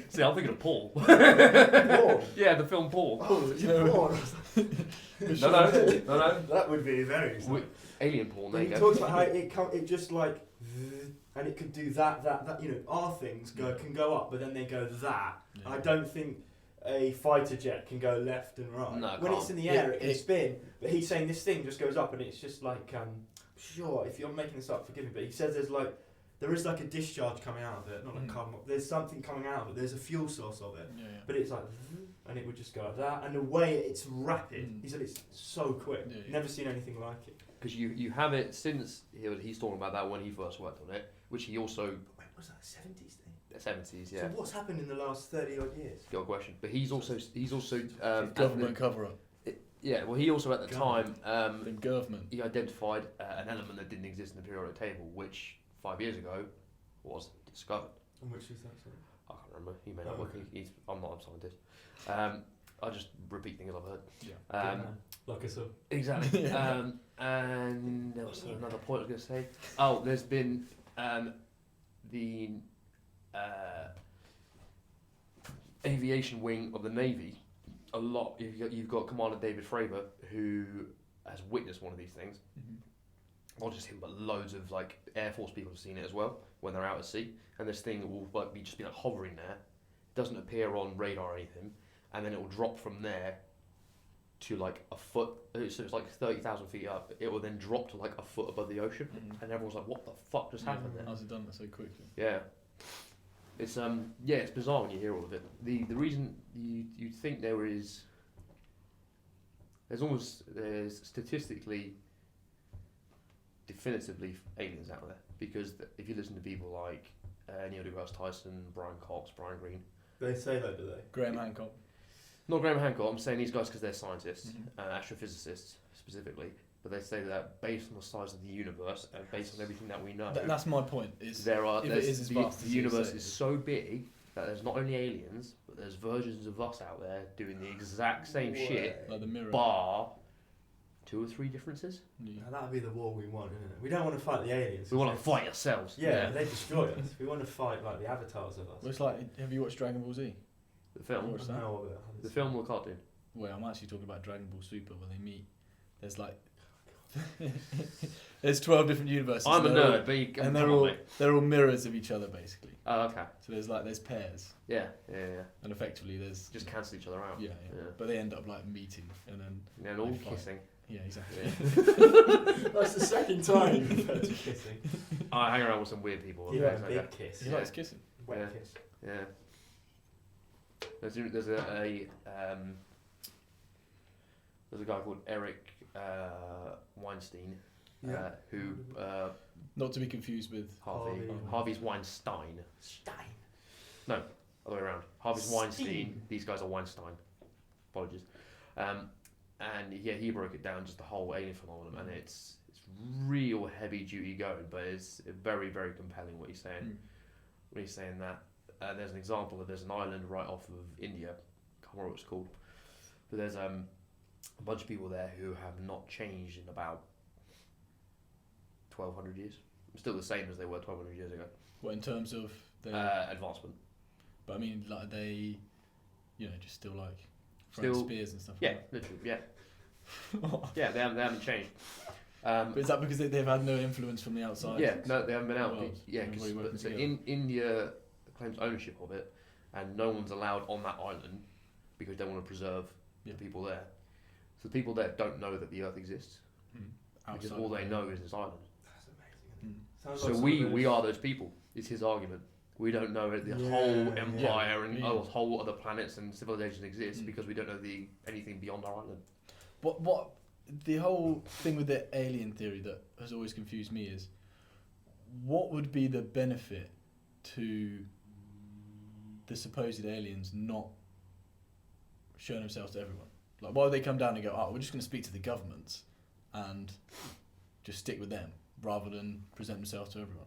See, I'm thinking of Paul. Paul. Yeah, the film Paul. Oh, No. No. That would be very. Alien Paul. There And you he go. talks about how it just like, and it could do that. Our things can go up, but then they go that. Yeah. I don't think a fighter jet can go left and right. No, it when can't. it's in the air, it can spin. But he's saying this thing just goes up, and it's just like, sure, if you're making this up, forgive me, but he says there is like a discharge coming out of it, not like carbon. There's something coming out of it. There's a fuel source of it, but it's like, and it would just go like that. And the way it's rapid, he said it's so quick. Yeah, yeah. Never seen anything like it. Because you have it since he's talking about that when he first worked on it, which he also Wait, was that a 70s thing? 70s, yeah. So what's happened in the last 30 odd years? Good question. But he's also Government cover up. Yeah, well, he also at the time The government. he identified an element that didn't exist in the periodic table, which 5 years ago was discovered. And which is that? Sorry? I can't remember. He may not Oh, work. okay. I'm not a scientist. I just repeat things I've heard. Yeah. Like I said. Exactly. Yeah. And there was another point I was going to say. Oh, there's been aviation wing of the Navy, you've got Commander David Fravor, who has witnessed one of these things. Mm-hmm. Not just him, but loads of like Air Force people have seen it as well when they're out at sea. And this thing will like be hovering there. It doesn't appear on radar or anything, and then it will drop from there to like a foot. So it's like 30,000 feet up. It will then drop to like a foot above the ocean, and everyone's like, "What the fuck just happened there?" How's it done that so quickly? Yeah. It's it's bizarre when you hear all of it. The reason you'd think there's statistically definitively aliens out there, because if you listen to people like Neil deGrasse Tyson, Brian Cox, Brian Greene, They say that, do they? Graham Hancock. not Graham Hancock, I'm saying these guys because they're scientists, astrophysicists specifically, but they say that based on the size of the universe and based on everything that we know, That's my point. Is there are if it is as vast the as you universe say. is so big that there's not only aliens, but there's versions of us out there doing the exact same shit, like the mirror. bar 2 or 3 differences. Yeah. Now, that'd be the war we want, isn't it? We don't want to fight the aliens. We want to fight ourselves. Yeah, they destroy us. We want to fight like the avatars of us. Well, it's like, have you watched Dragon Ball Z? The film, What's that? No, the film or the cartoon. Well, I'm actually talking about Dragon Ball Super, where they meet. There's like, there's 12 different universes. I'm a They're all- nerd, but you can and come on, mate. they're all mirrors of each other, basically. Oh, okay. So there's pairs, Yeah. and effectively there's Just cancel each other out. yeah. Yeah. But they end up like meeting, and then And all They fight. kissing. yeah, exactly. Yeah. That's the second time you've heard of kissing. I hang around with some weird people. Yeah, Things like big that. kiss. He Yeah. likes kissing. Wet Yeah. kiss. Yeah. There's a guy called Eric Weinstein, who Not to be confused with. Harvey's Weinstein. Stein. Other way around. Harvey's Stein. Weinstein. These guys are Weinstein. Apologies. And yeah, he broke it down, just the whole alien phenomenon, and it's real heavy duty going, but it's very, very compelling what he's saying. When he's saying that, there's an example that there's an island right off of India, I can't remember what it's called, but there's a bunch of people there who have not changed in about 1,200 years. Still the same as they were 1,200 years ago. What in terms of their, Advancement. but I mean, like they, just still like Still- throwing spears and stuff. Yeah, Like literally, yeah. that. Yeah, they haven't changed. But is that because they've had no influence from the outside? Yeah, no, they haven't been out. Well, Yeah, everybody working so together. India claims ownership of it, and no one's allowed on that island because they want to preserve Yeah. the people there. So the people there don't know that the Earth exists because Outside all of they the- know is this island. That's amazing. Mm. Sounds So like we something are those people. Is his argument. We don't know the Yeah, whole yeah. empire and Yeah. whole other planets and civilizations exist Mm. because we don't know anything beyond our island. What the whole thing with the alien theory that has always confused me is, what would be the benefit to the supposed aliens not showing themselves to everyone? Like, why would they come down and go, "Oh, we're just going to speak to the governments and just stick with them," rather than present themselves to everyone?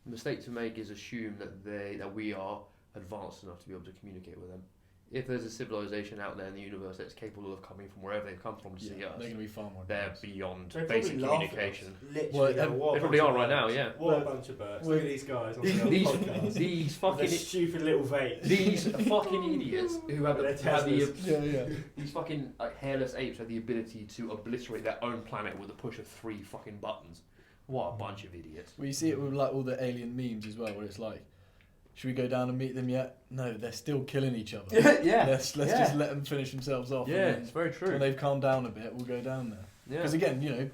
The mistake to make is assume that we are advanced enough to be able to communicate with them. If there's a civilization out there in the universe that's capable of coming from wherever they've come from to see They're us, going to be far more. they're advanced. beyond They basic probably laugh at us. communication. Literally, Well, go, what a They probably bunch are of right now, birds. yeah. What a Well, bunch of birds. well, Look at these guys on the These podcast. these With fucking their stupid little vapes. these fucking idiots who have They're the Yeah. these fucking like hairless apes have the ability to obliterate their own planet with a push of 3 fucking buttons. What a bunch of idiots. Well, you see it with like all the alien memes as well, where it's like, should we go down and meet them yet? No, they're still killing each other. yeah. Let's just let them finish themselves off. Yeah, and it's very then when true. they've calmed down a bit, we'll go down there. Yeah. Because again,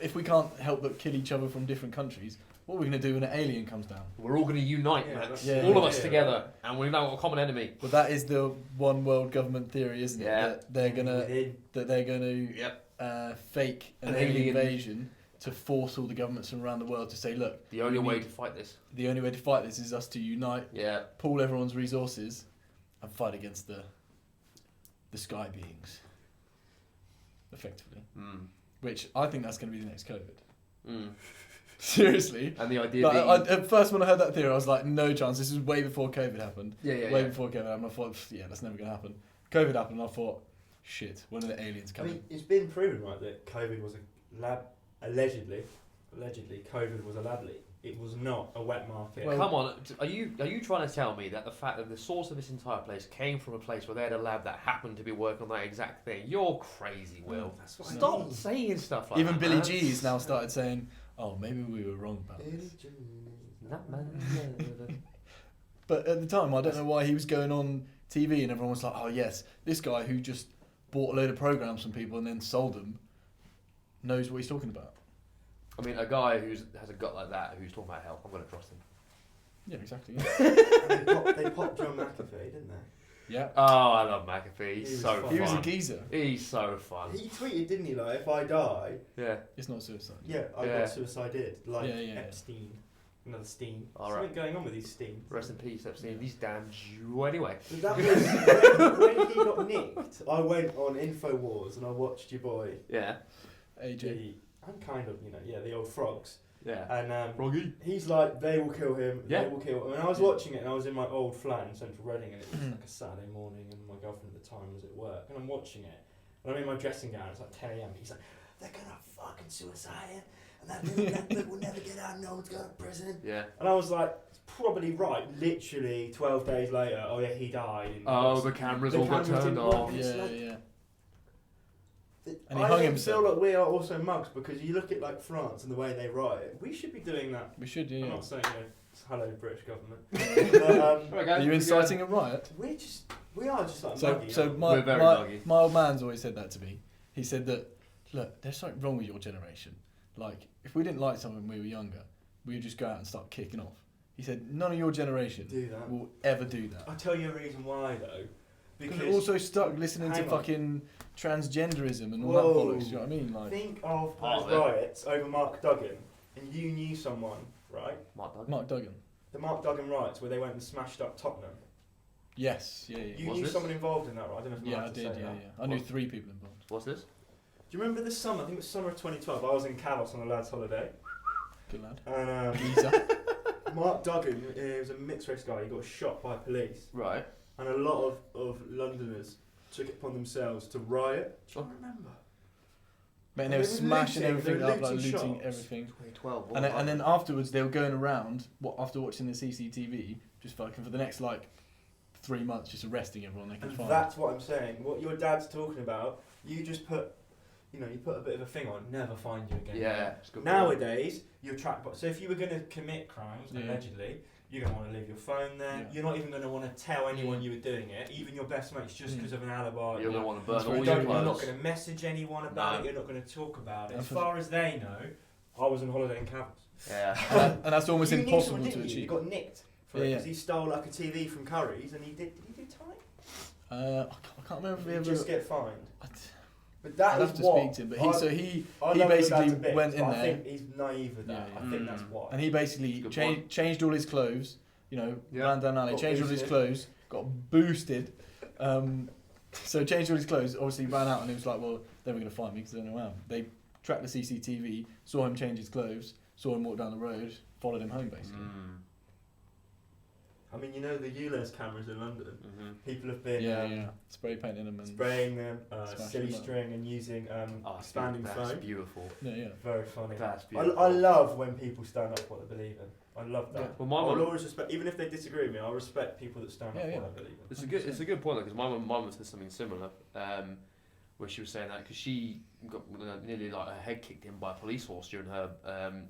if we can't help but kill each other from different countries, what are we going to do when an alien comes down? We're all going to unite, Yeah, man. that's Yeah, all of yeah, us yeah. together, and we've now got a common enemy. Well, that is the one world government theory, isn't it? Yeah. That they're gonna Within- Yep. fake an An alien alien- invasion to force all the governments from around the world to say, look, The only we way need- to fight this. the only way to fight this is us to unite, Yeah. pool everyone's resources, and fight against the sky beings, effectively. Mm. Which I think that's going to be the next COVID. Mm. Seriously. And the idea But being... at first, when I heard that theory, I was like, no chance. This is way before COVID happened. Way before COVID happened. I thought, yeah, that's never going to happen. COVID happened, and I thought, shit, when are the aliens I coming? mean, it's been proven, right, that COVID was a lab. Allegedly, COVID was a lab leak. it was not a wet market. Well, Come on, are you trying to tell me that the fact that the source of this entire place came from a place where they had a lab that happened to be working on that exact thing? You're crazy, Will. That's what I Stop mean. saying stuff like Even that. Billy man. G's now started saying, "Oh, maybe we were wrong about this." That man. But at the time, I don't know why he was going on TV and everyone was like, "Oh yes, this guy who just bought a load of programs from people and then sold them knows what he's talking about." I mean, a guy who has a gut like that, who's talking about health, I'm going to trust him. Yeah, exactly. They popped John McAfee, didn't they? Yeah. Oh, I love McAfee. He's He was so fun. fun. He was a geezer. He's so fun. He tweeted, didn't he? Like, if I die, Yeah. It's not suicide. yeah, I Yeah. got suicided. Like Yeah. Epstein, another Steen. All Something right. going on with these Steens. Rest in peace, Epstein. These damn Jew. Anyway. That was when he got nicked. I went on Infowars and I watched your boy. Yeah. AJ. I'm kind of, the old frogs. Yeah. And Froggy. he's like, they will kill him. Yeah. They will kill him. And I was watching it, and I was in my old flat in Central Reading, and it was like a Saturday morning, and my girlfriend at the time was at work, and I'm watching it, and I'm in my dressing gown. It's like 10 a.m. He's like, they're gonna fucking suicide him, and that little will never get out. No one's going to prison. Yeah. And I was like, it's probably right. Literally 12 days later, oh yeah, he died. And Oh, the cameras all got cameras turned didn't work. off. It's Yeah, like- yeah. And And he I hung don't himself. feel like we are also mugs, because you look at like France and the way they riot. We should be doing that. We should, I'm yeah. not saying hello British government. But, Right, Are guys, you inciting a riot? we are just like So, muggy, so aren't we? my, We're very my, muggy. my old man's always said that to me. He said that, look, there's something wrong with your generation. Like, if we didn't like something when we were younger, we would just go out and start kicking off. He said, none of your generation do that. will ever do that. I'll tell you a reason why though. Because Because we're also stuck listening to hang on. fucking transgenderism and all Whoa. that bollocks, you know what I mean? Like, think of Part those of it. riots over Mark Duggan, and you knew someone, right? Mark Duggan. Mark Duggan. The Mark Duggan riots where they went and smashed up Tottenham. Yes, yeah, yeah. You Was knew this? someone involved in that, right? I don't know if I'm Yeah, I allowed to did, say yeah, that. yeah. I knew What? 3 people involved. What's this? Do you remember this summer? I think it was summer of 2012. I was in Calos on a lad's holiday, Good lad. and Geezer. Mark Duggan was a mixed race guy. He got shot by police, Right. and a lot of Londoners took it upon themselves to riot. Do you Oh. remember? Man, And they were they were smashing looting, everything they were up, like looting looting shops. everything. 2012. And then afterwards, they were going around, after watching the CCTV, just fucking for the next, 3 months, just arresting everyone they could And find. that's what I'm saying. What your dad's talking about, you just put, you put a bit of a thing on, never find you again. Yeah. It's a good point. Nowadays, you're tracked. So if you were going to commit crimes, Yeah. allegedly, you're going to want to leave your phone there. Yeah. You're not even going to want to tell anyone Yeah. you were doing it, even your best mates, just Mm. because of an alibi. You're gonna want to burn That's all very your true. You're not clothes. going to message anyone about No. it. You're not going to talk about it. And As for- far as they know, I was on holiday in Cavs. Yeah. And that's almost You knew impossible someone, to didn't you? achieve. You got nicked for Yeah, it yeah. because he stole like a TV from Curry's, and did he do time? I can't remember if Did he he ever. just get fined? I'd But that have is to what speak to him, but I he love your basically dad to bits, went in but I there. think he's naive with that. Yeah, I think yeah. that's why. and he basically Good changed all his clothes. Yeah. Ran down alley, Got changed all his boosted. clothes, got boosted. So changed all his clothes. Obviously ran out, and he was like, "Well, they were going to find me because they don't know where I am." They tracked the CCTV, saw him change his clothes, saw him walk down the road, followed him home basically. Mm. I mean, the ULEZ cameras in London. Mm-hmm. People have been Yeah, spray painting them and spraying them, Smashing silly them up. string, and using Oh, expanding that's foam. beautiful. yeah. Very funny. That's I beautiful. love when people stand up for what they believe in. I love that. Yeah. Well, my I'll mum. always respect, even if they disagree with me, I'll respect people that stand up Yeah, for yeah. what they believe in. It's a good point because my mum said something similar, where she was saying that because she got nearly like her head kicked in by a police horse during her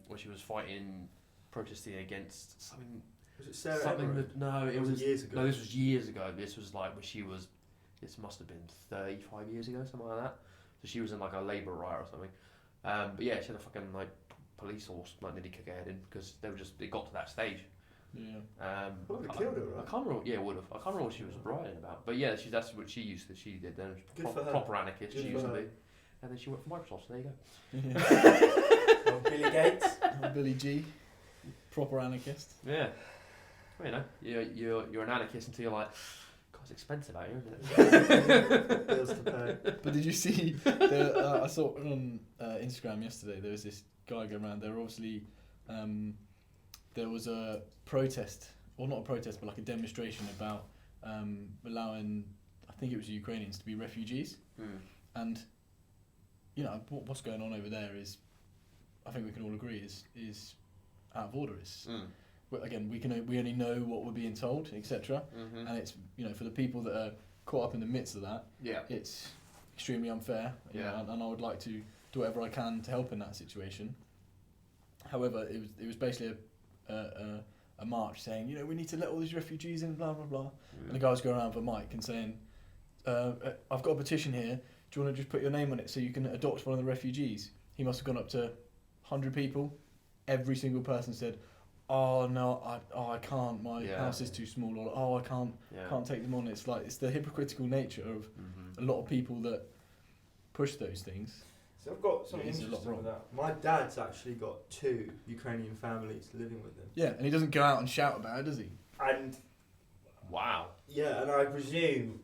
when she was fighting, protesting against something. Was it Sarah something Everard? that, no, it Or was years ago. no. This was years ago. This was like when she was. This must have been 35 years ago, something like that. So she was in like a labour riot or something. But yeah, she had a fucking police horse nearly kick her head in because it got to that stage. Yeah. Would have killed her, I right? can't remember. Yeah, would have. I can't remember what she was writing about. But yeah, that's what she did. Then Good for her. proper anarchist. Good she for used to her. be. And then she worked for Microsoft. So there you go. Yeah. Oh, Billy Gates. Billy G, proper anarchist. Yeah. Well, you're an anarchist until you're like, God, it's expensive out here, isn't it? Bills to pay. But did you see? I saw on Instagram yesterday. There was this guy going around. There obviously there was a protest, or not a protest, but like a demonstration about allowing, I think it was Ukrainians to be refugees. And what's going on over there is, I think we can all agree is out of order. It's again, we only know what we're being told, etc. And it's, you know, for the people that are caught up in the midst of that, it's extremely unfair. You know, and I would like to do whatever I can to help in that situation. However, it was basically a march saying, you know, we need to let all these refugees in, blah blah blah. And the guy was going around with a mic and saying, I've got a petition here. Do you want to just put your name on it so you can adopt one of the refugees? He must have gone up to 100 people. Every single person said, oh no, I can't. My house is too small. Or oh, I can't take them on. It's like, it's the hypocritical nature of a lot of people that push those things. So I've got something interesting with that. My dad's actually got 2 Ukrainian families living with him. Yeah, and he doesn't go out and shout about it, does he? And wow. Yeah, and I presume,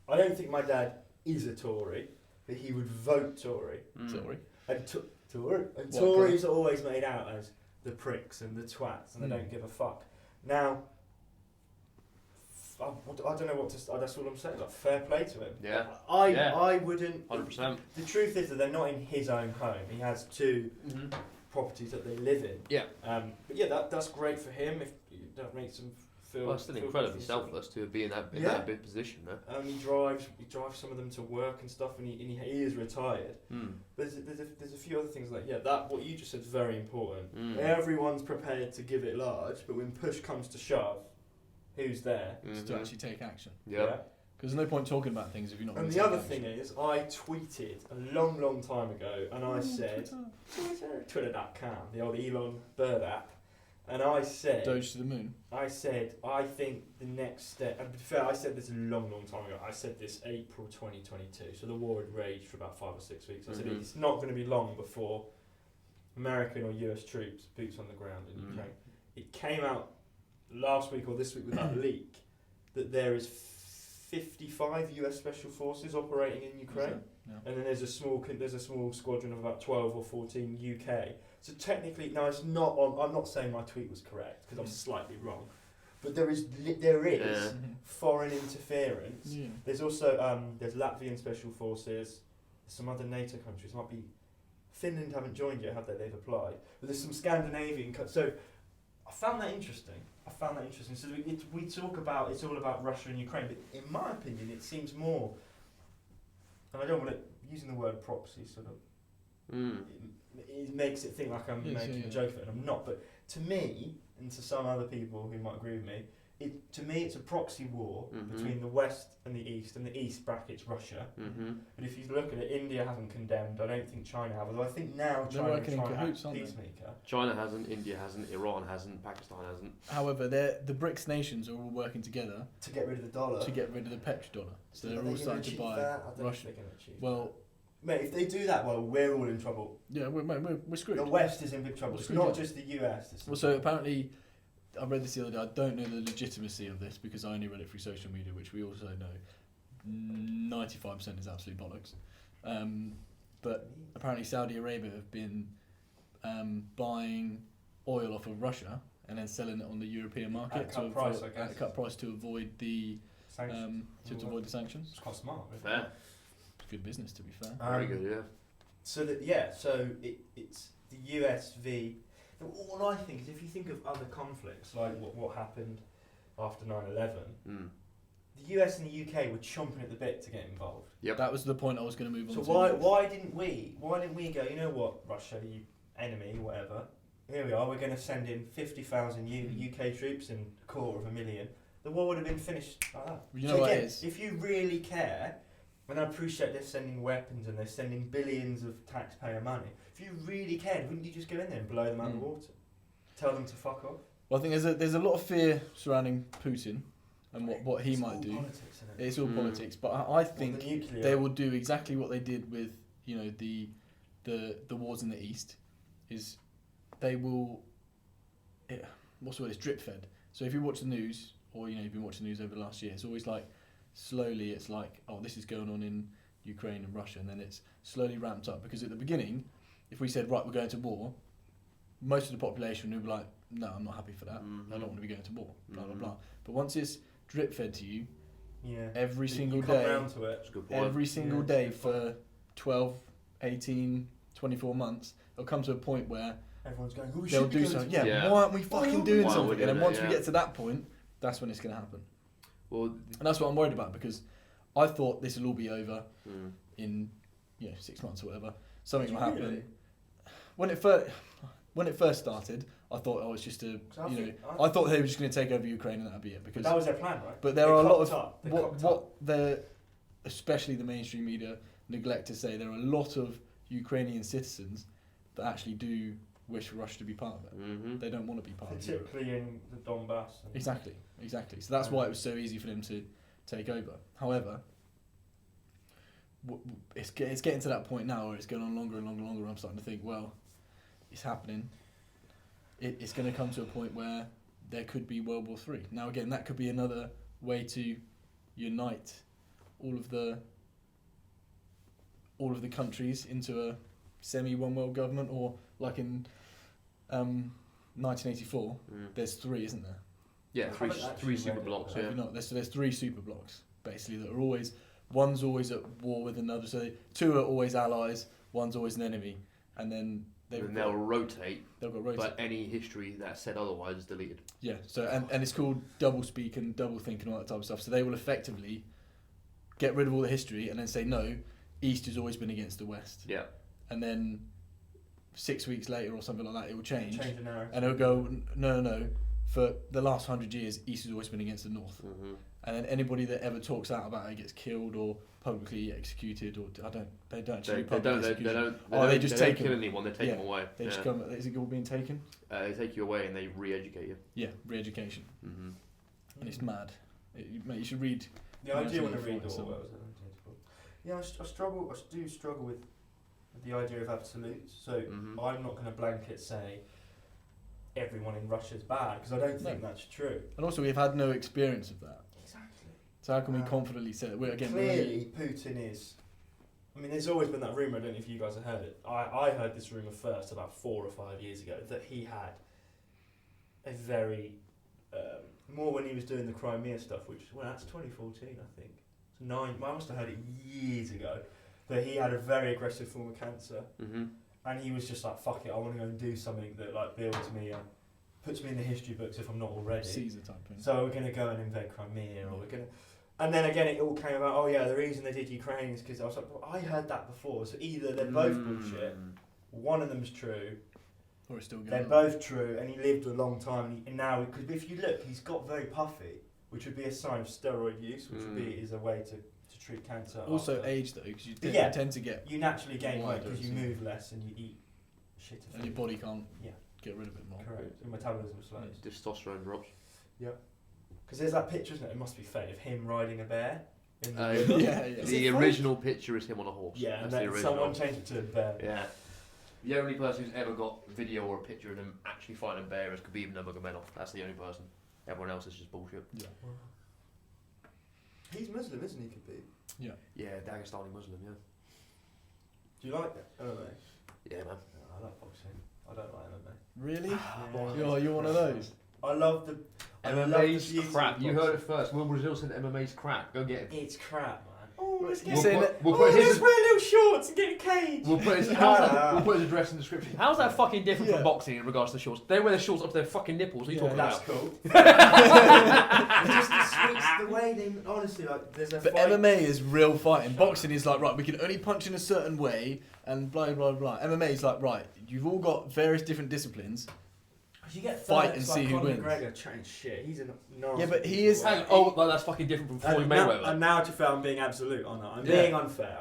I don't think my dad is a Tory, but he would vote Tory. Tory. And Tories are always made out as the pricks and the twats, and they don't give a fuck. Now, I don't know what to. That's all I'm saying. Like, fair play to him. Yeah. I wouldn't. 100%. The truth is that they're not in his own home. He has 2 properties that they live in. Yeah. But yeah, that's great for him. If that makes him feel. Well, it's still incredibly selfless to be in that big position there. He drives some of them to work and stuff, and he is retired. But there's a few other things like that what you just said is very important. Everyone's prepared to give it large, but when push comes to shove, who's there to actually take action? Yeah. Because there's no point talking about things if you're not. And the other thing is, I tweeted a long time ago, and I said, Twitter.com, the old Elon Bird app, and I said, Doge to the moon. I said, I think the next step, and to be fair, I said this a long time ago. I said this April 2022, so the war had raged for about 5 or 6 weeks. I said it's not going to be long before American or US troops, boots on the ground in Ukraine. It came out last week or this week with that leak that there is 55 US special forces operating in Ukraine, and then there's a small squadron of about 12 or 14 UK. So technically, now it's not on. I'm not saying my tweet was correct because I'm slightly wrong, but there is foreign interference. Yeah. There's also there's Latvian special forces, some other NATO countries. Might be Finland haven't joined yet, have they? They've applied, but there's some Scandinavian. So I found that interesting. So we talk about it's all about Russia and Ukraine, but in my opinion, it seems more. And I don't want to using the word proxy sort of. It makes it think like I'm making a joke of it, and I'm not. But to me, and to some other people who might agree with me, it's a proxy war between the West and the East brackets Russia. But if you look at it, India hasn't condemned. I don't think China have. Although I think now China is trying to act peacemaker. China hasn't, India hasn't, Iran hasn't, Pakistan hasn't. However, the BRICS nations are all working together to get rid of the dollar. To get rid of the petrodollar. So they're all starting to buy Russia. Well. Mate, if they do that, well, we're all in trouble. Yeah, we're screwed. The West is in big trouble. It's not just the US. So apparently, I read this the other day. I don't know the legitimacy of this because I only read it through social media, which we also know 95% is absolute bollocks. But apparently Saudi Arabia have been buying oil off of Russia and then selling it on the European market at a cut price to avoid the sanctions. It's quite smart. Fair. Good business, to be fair. Very good, yeah. So it's the US v. All I think is if you think of other conflicts like what happened after 9/11, the US and the UK were chomping at the bit to get involved. Yep. That was the point I was going to move on to. So why didn't we go? You know what, Russia, you enemy, whatever. Here we are. We're going to send in 50,000 UK troops and a quarter of a million. The war would have been finished like that. You know what it is? If you really care. And I appreciate they're sending weapons and they're sending billions of taxpayer money. If you really cared, wouldn't you just go in there and blow them out of the water? Tell them to fuck off? Well, I think there's a lot of fear surrounding Putin and what he might do. Politics, isn't it? It's all politics, but I think they will do exactly what they did with the wars in the East. Is they will what's the word? It's drip fed. So if you watch the news, or you've been watching the news over the last year, it's always like. Slowly it's like, oh, this is going on in Ukraine and Russia, and then it's slowly ramped up, because at the beginning, if we said, right, we're going to war, most of the population would be like, no, I'm not happy for that, I don't want to be going to war, blah blah blah. But once it's drip fed to you, every single day, every single day for 12, 18, 24 months, it'll come to a point where everyone's going, oh, they'll do something. Yeah, why aren't we fucking doing something? And then once we get to that point, that's when it's going to happen. Well, and that's what I'm worried about, because I thought this will all be over in 6 months or whatever. Something will happen. Really? When it first started, I thought it's just I thought they were just going to take over Ukraine and that'd be it. Because that was their plan, right? But there are a lot of what especially the mainstream media neglect to say. There are a lot of Ukrainian citizens that actually do wish Russia to be part of it. Mm-hmm. They don't want to be part of it. Particularly in the Donbass. Exactly. So that's why it was so easy for them to take over. However, it's getting to that point now where it's going on longer and longer and longer. I'm starting to think, well, it's happening. It's going to come to a point where there could be World War III. Now, again, that could be another way to unite all of the countries into a semi-one world government, or like in 1984, there's 3, isn't there? Yeah, three super blocks. Yeah. There's 3 super blocks basically that are always, one's always at war with another. So 2 are always allies, one's always an enemy, and then they'll rotate. They'll go rotate. But any history that said otherwise is deleted. Yeah. So and it's called double speak and double think and all that type of stuff. So they will effectively get rid of all the history and then say no, East has always been against the West. Yeah. And then 6 weeks later or something like that, it will change the narrative. And it'll go no. For the last 100 years, East has always been against the North. Mm-hmm. And then anybody that ever talks out about it gets killed or publicly executed, or they don't actually they just don't kill anyone. They take them away. They just come. Is it all being taken? They take you away and they re-educate you. Yeah, re-education. Mm-hmm. And it's mad. Mate, you should read. Yeah, I do want to read Orwell. Yeah, I do struggle with the idea of absolutes. So I'm not going to blanket say everyone in Russia's bad, because I don't think that's true. And also, we've had no experience of that. Exactly. So how can we confidently say that we're again? Clearly, Putin is. I mean, there's always been that rumor. I don't know if you guys have heard it. I heard this rumor first about 4 or 5 years ago, that he had a very more when he was doing the Crimea stuff, which that's 2014, I think. So I must have heard it years ago, that he had a very aggressive form of cancer. Mm-hmm. And he was just like, fuck it, I want to go and do something that like builds me, puts me in the history books if I'm not already. Caesar type thing. So we're going to go and invade Crimea, or we're going to... And then again, it all came about, oh yeah, the reason they did Ukraine is because I was like, well, I heard that before. So either they're both bullshit, one of them's true, or it's still going they're both true, and he lived a long time, and now, because if you look, he's got very puffy, which would be a sign of steroid use, which would be is a way to treat cancer. Also age though, because you tend to get... You naturally gain weight because you move less and you eat shit. And your body can't get rid of it more. Correct. Your metabolism slows. Testosterone drops. Yeah. Because there's that picture, isn't it? It must be fake, of him riding a bear. In the the original picture is him on a horse. Yeah, that's and then someone changed it to a bear. Yeah. The only person who's ever got video or a picture of him actually fighting a bear is Khabib Nurmagomedov. That's the only person. Everyone else is just bullshit. Yeah. He's Muslim, isn't he, Khabib? Yeah. Yeah, Dagestani Muslim, yeah. Do you like that? MMA? Yeah, man. No, I like boxing. I don't like MMA. Really? You're one of those? I love the... MMA's crap. You heard it first. Will Brazil said MMA's crap. Go get it. It's crap, man. Oh, let's get we'll put his wear little shorts and get a cage. We'll put his address in the description. How's that fucking different from boxing in regards to the shorts? They wear their shorts up to their fucking nipples. What are you talking about? That's cool. It's the way they... Honestly, like, there's a But fight. MMA is real fighting. Boxing is like, right, we can only punch in a certain way and blah, blah, blah. MMA is like, right, you've all got various different disciplines. You get fight and see who wins. McGregor trains shit. He's a Yeah, but he is... that's fucking different from Floyd Mayweather. And now to fair, I'm being absolute on that. I'm being unfair.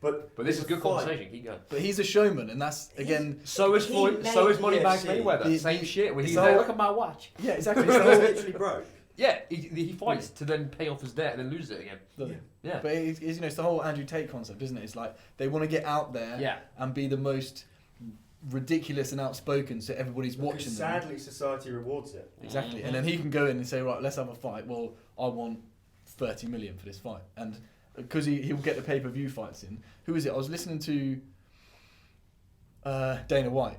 But this is good conversation. Keep going. But he's a showman, and that's, again... So is Floyd. So is Moneybags Mayweather. Same shit. Where he's there, look at my watch. Yeah, exactly. He's literally broke. Yeah, he fights to then pay off his debt and then loses it again. Yeah. But it's the whole Andrew Tate concept, isn't it? It's like they want to get out there and be the most ridiculous and outspoken, so everybody's watching them. Sadly, society rewards it. Exactly. And then he can go in and say, right, let's have a fight. Well, I want 30 million for this fight. And because he'll get the pay-per-view fights in. Who is it? I was listening to Dana White.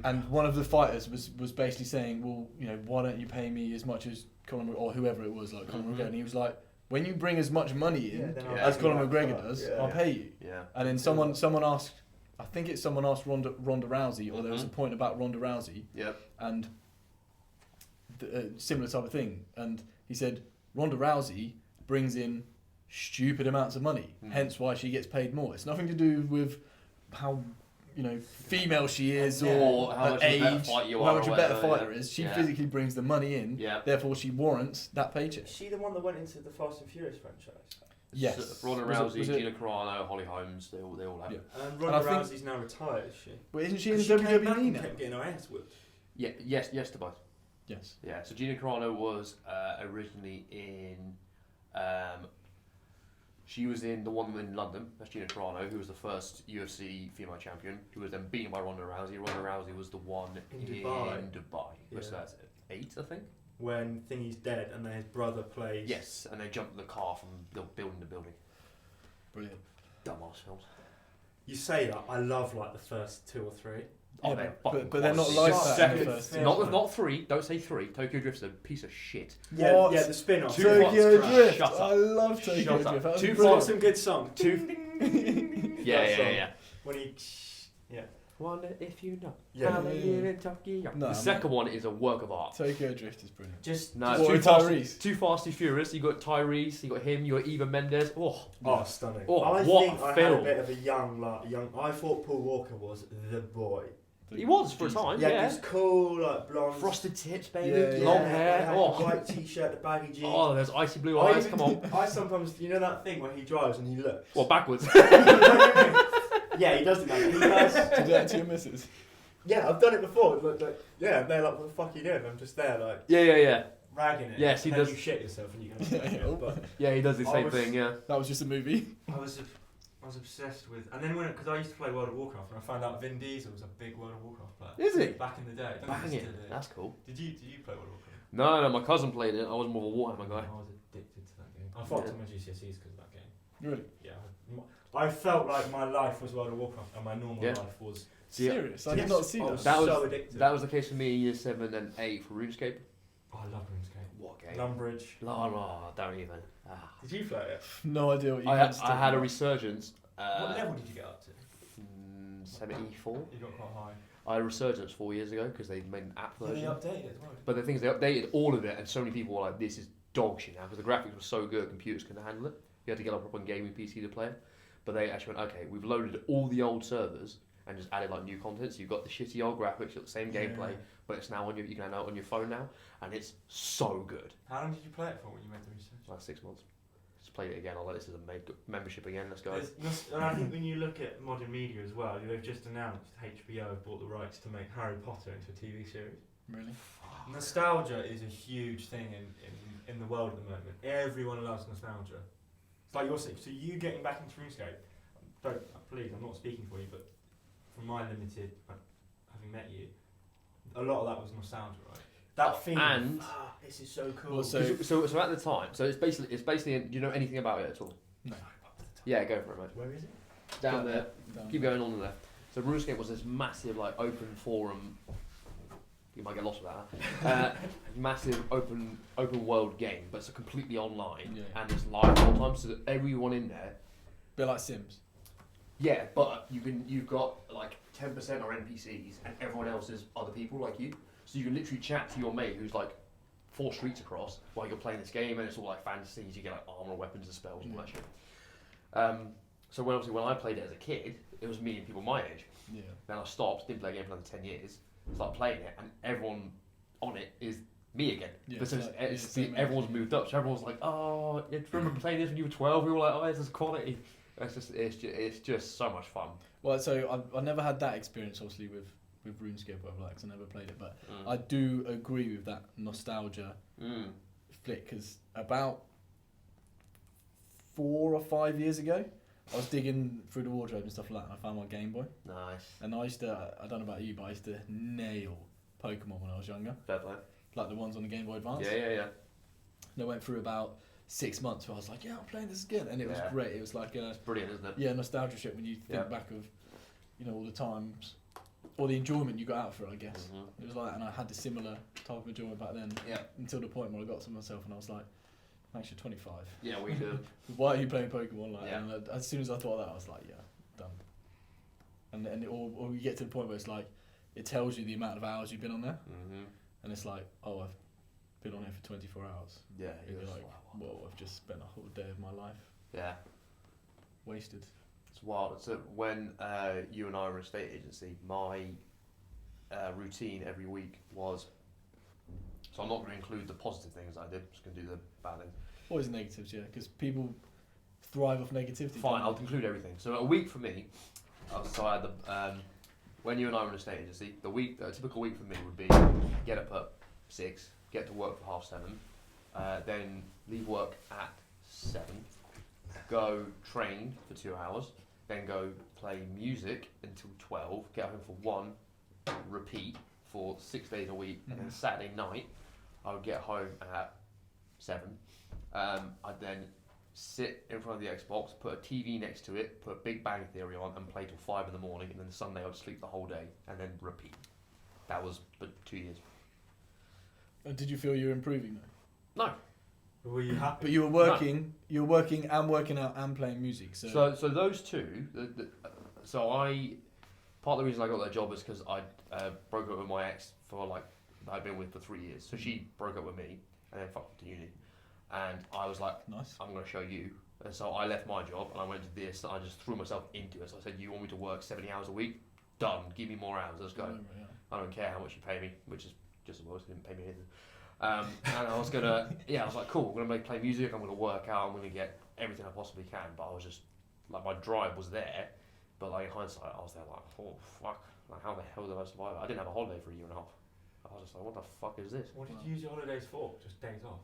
And one of the fighters was basically saying, well, why don't you pay me as much as Conor or whoever it was, like Conor McGregor? And he was like, when you bring as much money in as Conor McGregor does, I'll pay you. Yeah. And then someone asked I think it's someone asked Ronda Rousey, or there was a point about Ronda Rousey, and similar type of thing, and he said Ronda Rousey brings in stupid amounts of money, hence why she gets paid more. It's nothing to do with how female she is or how her much age, a better fight you how are much or a better whatever, fighter is. She physically brings the money in, therefore she warrants that paycheck. Is she the one that went into the Fast and Furious franchise? Yes. Ronda Rousey, Gina Carano, Holly Holmes, they all have. Yeah. And Ronda Rousey's now retired, is she? But isn't she in the She came back WWE and now? kept getting her ass whipped. Yeah, yes to both. Yes. Yeah, so Gina Carano was originally in... she was in the one in London, that's Gina Carano, who was the first UFC female champion, who was then beaten by Ronda Rousey. Ronda Rousey was the one in Dubai. Yeah. So that's 8, I think? When Thingy's dead and then his brother plays... Yes, and they jumped in the car from the building to building. Brilliant. Dumbass films. You say that, I love like the first 2 or 3. Oh, Yeah, but they're not like that in the first. Not 3. Don't say 3. Tokyo Drift's a piece of shit. Yeah, What? yeah, the spin-off. Tokyo Drift. Shut up. I love Tokyo Shut Drift. up. That was Too brilliant. Some good song. Yeah. When he... Yeah. Wonder if you know Yeah. how they live in Tokyo. No, The second one is a work of art. Tokyo Drift is brilliant. Too Tyrese. Fast and Furious. You got Tyrese, you got him, you got Eva Mendes. Oh, stunning. Oh, I what think a I had film. a bit of a young... I thought Paul Walker was the boy. He was for a time, Yeah, yeah. he's cool, like blonde. Frosted tips, baby. Yeah, Long yeah, hair. had Oh. the white t-shirt, the baggy jeans. Oh, there's icy blue eyes. Come on. I sometimes, you know that thing when he drives and he looks? Well, backwards. Yeah, he does do that. He does. To do that to your missus. Yeah, I've done it before. Yeah, they're like, what the fuck are you doing? I'm just there, like, Yeah. ragging it. Yes, he and then does. you shit yourself and you go, but Yeah, he does the I same was- thing, yeah. That was just a movie. I was obsessed with, and then because I used to play World of Warcraft, and I found out Vin Diesel was a big World of Warcraft player. Is he? Back in the day. I don't know if Bang he it. still is. That's cool. Did you play World of Warcraft? No, my cousin played it. I was more of a Warhammer guy. I was addicted to that game. I fucked up my GCSEs because of that game. Really? Yeah. I felt like my life was World of Warcraft and my normal life was... Serious? I did Yes, not see I that. was That so addicted. That was the case for me in year 7 and 8 for RuneScape. Oh, I love RuneScape. What game? Lumbridge. La, don't even. Did you play it? No idea what you I guys had a did. resurgence. What level did you get up to? 74. You got quite high. I had a resurgence 4 years ago because they made an app Yeah, they version. updated it as well. But the thing is, they updated all of it, and so many people were like, "This is dog shit now," because the graphics were so good, computers couldn't handle it. You had to get a proper gaming PC to play it. But they actually went, "Okay, we've loaded all the old servers and just added like new content. So you've got the shitty old graphics, you've got the same gameplay, but it's now you can have it on your phone now, and it's so good." How long did you play it for when you made the research? Like 6 months. Just played it again. I was like, "This is a membership again. Let's go." And I think when you look at modern media as well, they've just announced HBO have bought the rights to make Harry Potter into a TV series. Really? Nostalgia is a huge thing in the world at the moment. Everyone loves nostalgia. It's like you're saying, so you getting back into RuneScape, please, I'm not speaking for you, but from my limited, having met you, a lot of that was nostalgia, right? That feeling, and this is so cool. Well, so at the time, so it's basically. Do you know anything about it at all? No. Yeah, go for it, mate. Where is it? Down there. Down Keep going on the left. So RuneScape was this massive like open forum. You might get lost with that. Massive open world game, but it's a completely online and it's live all the time. So that everyone in there. Bit like Sims. Yeah, but you've got like 10% are NPCs and everyone else is other people like you. So you can literally chat to your mate who's like 4 streets across while you're playing this game, and it's all like fantasies. You get like armor, weapons, and spells and all that shit. So when I played it as a kid, it was me and people my age. Yeah. Then I stopped, didn't play a game for another 10 years, started playing it, and everyone on it is me again. Yeah, Because it's like, everyone's moved up, so everyone's like, "Oh, you remember playing this when you were 12? We were like, oh, this is quality." It's just so much fun. Well, so I never had that experience, obviously, with RuneScape or whatever, because I never played it, but I do agree with that nostalgia flick, because about 4 or 5 years ago, I was digging through the wardrobe and stuff like that, and I found my Game Boy. Nice. And I used to, I don't know about you, but I used to nail Pokemon when I was younger. Fair play. Like the ones on the Game Boy Advance. Yeah. And I went through about 6 months where I was like, yeah, I'm playing this again. And it was great. It was like a... It's brilliant, isn't it? Yeah, nostalgia shit when you think back of, all the times, or the enjoyment you got out for it, I guess. Mm-hmm. It was like, and I had the similar type of enjoyment back then. Yeah. Until the point where I got to myself and I was like, I'm actually 25. Yeah, we do. Why are you playing Pokemon? Like, Yeah. and as soon as I thought that, I was like, yeah, done. and or you get to the point where it's like it tells you the amount of hours you've been on there, and it's like, oh, I've been on here for 24 hours. Yeah. And you're like, whoa, I've just spent a whole day of my life wasted. It's wild. So when you and I were in a estate agency, my routine every week was. So I'm not going to include the positive things I did. I'm just going to do the bad things. Always negatives, yeah, because people thrive off negativity. Fine, I'll include everything. So a week for me. So I had the when you and I were in a estate agency, a typical week for me would be get up at 6, get to work for 7:30, then leave work at 7, go train for 2 hours, then go play music until 12, get home for 1, repeat for 6 days a week, and then Saturday night I would get home at 7. I'd then sit in front of the Xbox, put a TV next to it, put Big Bang Theory on, and play till 5 in the morning, and then Sunday I'd sleep the whole day, and then repeat. That was 2 years. Did you feel you were improving though? No. Were you happy? But you were working. No. You were working and working out and playing music. So those two. Part of the reason I got that job is because I broke up with my ex I'd been with for 3 years. So she broke up with me and then fucked to uni, and I was like, nice. I'm going to show you. And so I left my job and I went to this. And I just threw myself into it. So I said, you want me to work 70 hours a week? Done. Give me more hours. Let's go. I don't care how much you pay me, which is just as well. They didn't pay me anything. And I was gonna, I was like, cool, I'm gonna play music, I'm gonna work out, I'm gonna get everything I possibly can. But I was just, like, my drive was there, but like in hindsight, I was there like, oh fuck, like how the hell did I survive it? I didn't have a holiday for a year and a half. I was just like, what the fuck is this? What did you use your holidays for? Just days off?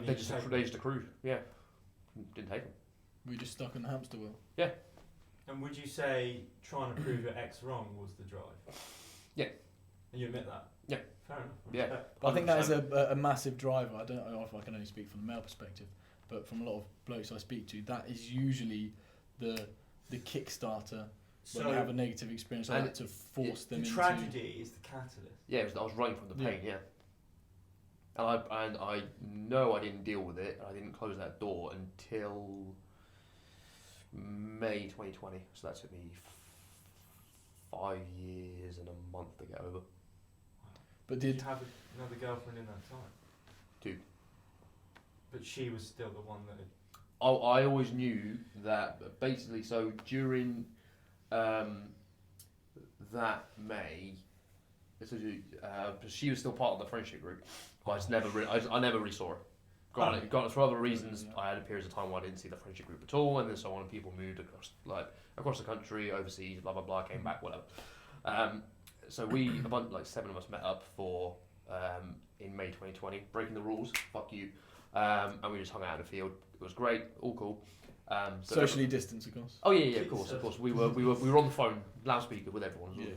They just accrued, yeah. Didn't take them. Were you just stuck in the hamster wheel? Yeah. And would you say trying to prove your ex wrong was the drive? Yeah. And you admit that? Yeah. Fair enough. Yeah. But I think that is a massive driver. I don't know if I can only speak from the male perspective, but from a lot of blokes I speak to, that is usually the Kickstarter when they have a negative experience like that, to force them into... The tragedy is the catalyst. Yeah, I was running from the pain, yeah. And I know I didn't deal with it. I didn't close that door until May 2020. So that took me 5 years and a month to get over. But did you have another girlfriend in that time? 2. But she was still the one that... I always knew that, basically, so during that May, she was still part of the friendship group, but I never really saw her. Granted, for other reasons, I had periods of time where I didn't see the friendship group at all, and then so on, people moved across the country, overseas, blah blah blah, came back, whatever. So a bunch, 7 of us met up for in May 2020, breaking the rules, fuck you, and we just hung out in the field. It was great, all cool. Socially distanced, of course. Oh yeah, of course. We were on the phone, loudspeaker with everyone. Yeah.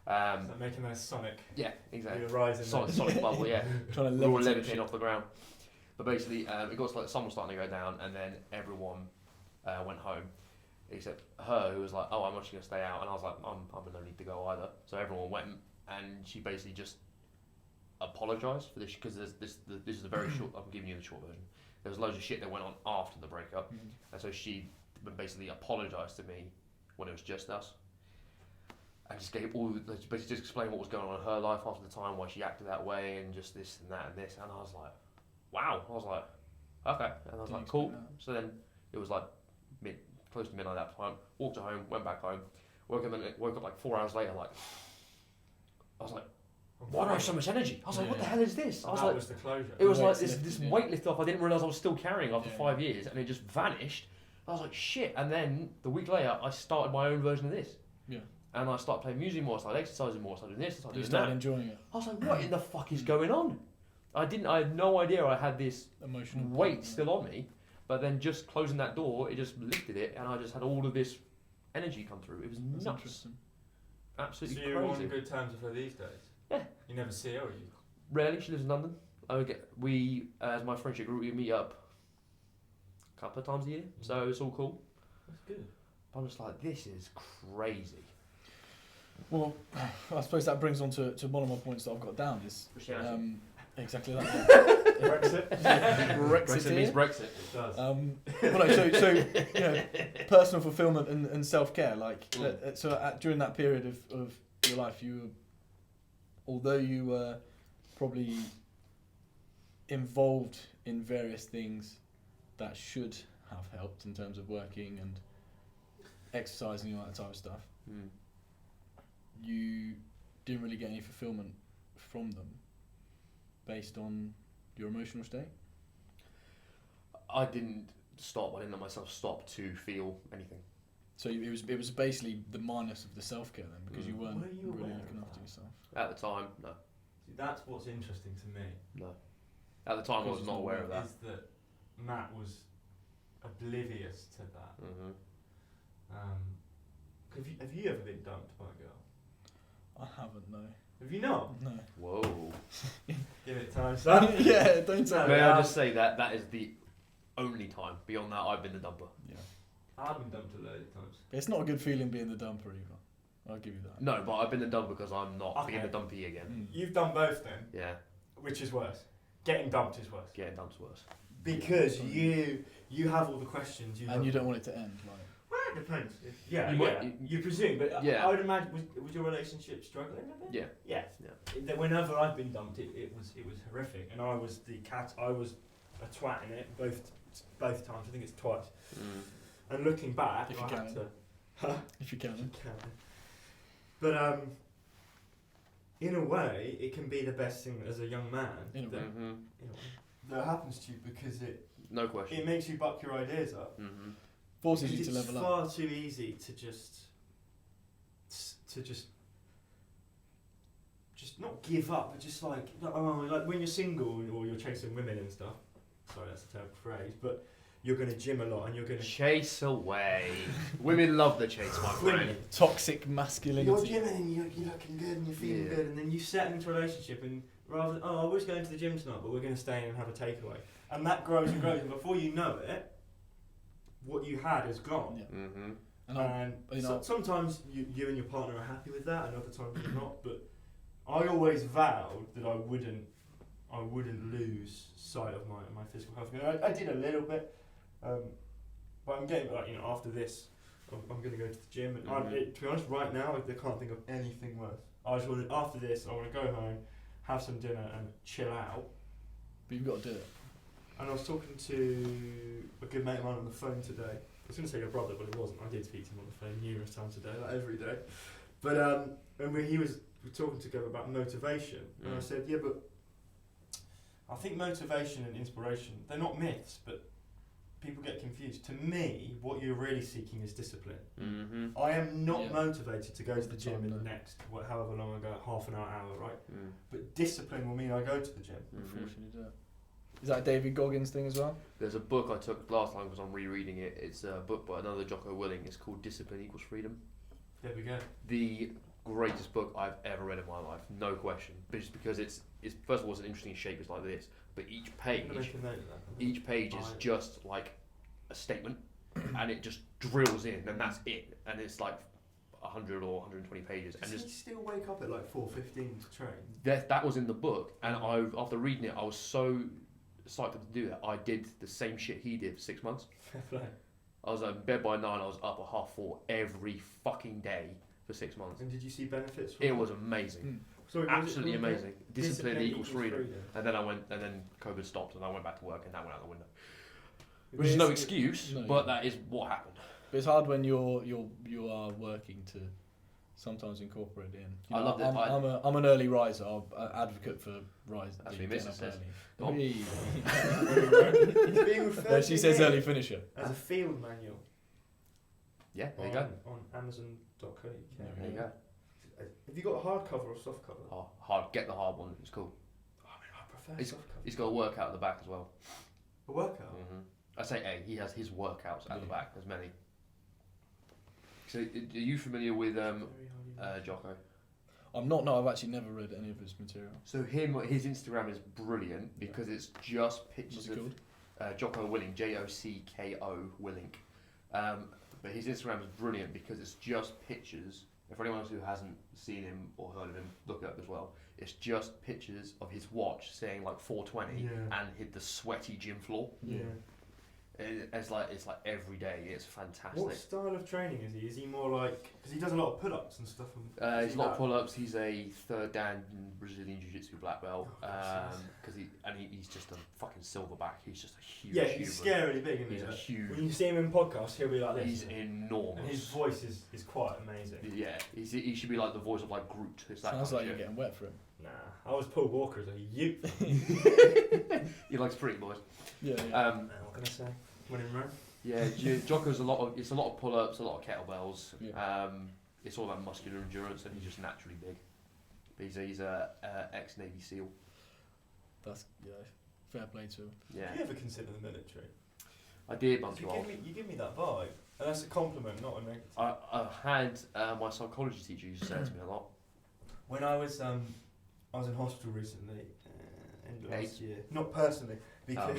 So making that Sonic. Yeah, exactly. Sonic bubble, yeah. Trying to we were levitating off the ground. But basically, it got to the sun was starting to go down, and then everyone went home, except her, who was like, "Oh, I'm actually gonna stay out," and I was like, "I'm no need to go either." So everyone went, and she basically just apologised for this because this is a very short. I'm giving you the short version. There was loads of shit that went on after the breakup, and so she basically apologised to me when it was just us. And just gave basically just explained what was going on in her life after the time, why she acted that way, and just this and that and this. And I was like, wow. I was like, okay. And I was like, cool. So then it was like close to midnight that time. Walked home, went back home. Woke up like 4 hours later. I was like, why do I have so much energy? I was like, what the hell is this? I was that like, was the closure. It was like this weight lift off I didn't realise I was still carrying after 5 years, and it just vanished. I was like, shit. And then the week later, I started my own version of this. Yeah. And I started playing music more, I started exercising more, I started doing this, I started doing that. You started enjoying it. I was like, what in the fuck is going on? I had no idea I had this emotional weight still on me, but then just closing that door, it just lifted it, and I just had all of this energy come through. It was nuts. Absolutely crazy. So you're on good terms with her these days? Yeah. You never see her, or you? Rarely, she lives in London. We, as my friendship group, we meet up a couple of times a year, so it's all cool. That's good. But I'm just like, this is crazy. Well, I suppose that brings on to one of my points that I've got down is Exactly that. Brexit. Brexit means Brexit. It does. Well, no, so you know, personal fulfillment and self-care. Like, during that period of your life, although you were probably involved in various things that should have helped in terms of working and exercising and all that type of stuff, you didn't really get any fulfillment from them based on your emotional state? I didn't let myself stop to feel anything. So it was basically the minus of the self-care then, because you weren't Were you really aware looking of after that? yourself. At the time, no. See, that's what's interesting to me. No. At the time, I was not aware of that. Is that Matt was oblivious to that. Have you ever been dumped by a girl? I haven't, no. Have you not? No. Whoa. Give it time, son. Yeah, don't tell May me. I just say that is the only time. Beyond that, I've been the dumper. Yeah. I've been dumped a load of times. It's not a good feeling being the dumper either. I'll give you that. No, but I've been the dumper because I'm not Okay. being the dumpy again. You've done both then. Yeah, Which is worse? Getting dumped is worse. getting dumpe's worse. Because you have all the questions. And you don't want it to end, like. Well, it depends. Yeah, You yeah. might- You presume, but Yeah. I would imagine was your relationship struggling a bit? Yeah. Yeah. Yeah. Whenever I've been dumped, it was horrific, and I was the cat. I was a twat in it both times. I think it's twice. And looking back, If you I had can. to. Huh? If you can. But in a way, it can be the best thing as a young man. In a way. Mm-hmm. In a way, that happens to you because it No question. makes you buck your ideas up. Mm-hmm. Forces you Because to it's level up. far too easy to just not give up, but just like when you're single or you're chasing women and stuff. Sorry, that's a terrible phrase, but you're going to gym a lot and you're going to Chase away. Women love the chase, my friend. Toxic you're masculinity. gymming and you're looking good and you're feeling Yeah. good, and then you set into a relationship and rather than, I was going to the gym tonight, but we're going to stay in and have a takeaway, and that grows and grows, and before you know it, what you had is gone. Yeah. Mm-hmm. And Sometimes you and your partner are happy with that, and other times you're not. But I always vowed that I wouldn't lose sight of my physical health. I did a little bit, but I'm getting after this, I'm going to go to the gym. And to be honest, right now I can't think of anything worse. I just want to, after this, I want to go home, have some dinner, and chill out. But you've got to do it. And I was talking to a good mate of mine on the phone today. I was going to say your brother, but it wasn't. I did speak to him on the phone numerous times a day, like every day. But we were talking together about motivation, and I said, yeah, but I think motivation and inspiration, they're not myths, but people get confused. To me, what you're really seeking is discipline. Mm-hmm. I am not Yeah. motivated to go to the The gym time, in no. the next, however long I go, half an hour, right? Mm. But discipline will mean I go to the gym. Mm-hmm. Unfortunately, do it. Is that a David Goggins thing as well? There's a book I took last time because I'm rereading it. It's a book by another Jocko Willink. It's called Discipline Equals Freedom. There we go. The greatest book I've ever read in my life, no question. But just because it's first of all, it's an interesting shape. It's like this, but each I'm gonna page make a note of that. is just like a statement, and it just drills in, and that's it. And it's like 100 or 120 pages, and Does just he still wake up at like 4:15 to train? that was in the book. And after reading it, I was so psyched to do that. I did the same shit he did for 6 months. Fair play. I was in bed by 9. I was up at 4:30 every fucking day for 6 months. And did you see benefits from It that? was amazing, Sorry, what was it absolutely called again? amazing. Discipline equals freedom. And then COVID stopped, and I went back to work, and that went out the window. Which is no excuse, No, but yeah. that is what happened. But it's hard when you are working to sometimes incorporate it in. I love that. I'm an early riser. I'm an advocate for rise. That's getting what your up missus says. early. Oh. He's being referred No, to she says here early finisher. as a field manual Yeah, there you go. on Amazon.co.uk. There you go. Have you got a hardcover or soft cover? Hard. Get the hard one. It's cool. I mean, I prefer soft cover. He's got a workout at the back as well. A workout? Mm-hmm. I say A. He has his workouts at the back. There's many. So, are you familiar with Jocko? I'm not. No, I've actually never read any of his material. So his Instagram is brilliant because it's just pictures What's it of called? Jocko Willink, Jocko Willink. But his Instagram is brilliant because it's just pictures. And for anyone else who hasn't seen him or heard of him, look it up as well. It's just pictures of his watch saying like 4:20 and hit the sweaty gym floor. Yeah. It's like every day. It's fantastic. What style of training is he? Is he more like, because he does a lot of pull-ups and stuff? He's a lot of pull-ups. He's a third dan Brazilian Jiu-Jitsu black belt. He's just a fucking silverback. He's just a huge. Yeah, he's human. scarily big, isn't he? He's a huge. When you see him in podcasts, he'll be like this. He's enormous. And his voice is quite amazing. Yeah, he should be like the voice of like Groot. It's that Sounds kind like of you're getting wet for him. Nah, I was Paul Walker as a youth. He likes pretty boys. Yeah. What can I say? When in Rome. Yeah, Jocko's a lot of pull-ups, a lot of kettlebells. Yeah. It's all about muscular endurance, and he's just naturally big. He's a ex-Navy SEAL. That's fair play to him. Yeah. Do you ever consider the military? I did once. You give me that vibe, and that's a compliment, not a negative. I had my psychology teacher used to say it to me a lot. When I was in hospital recently, end of last AIDS? year. Not personally, because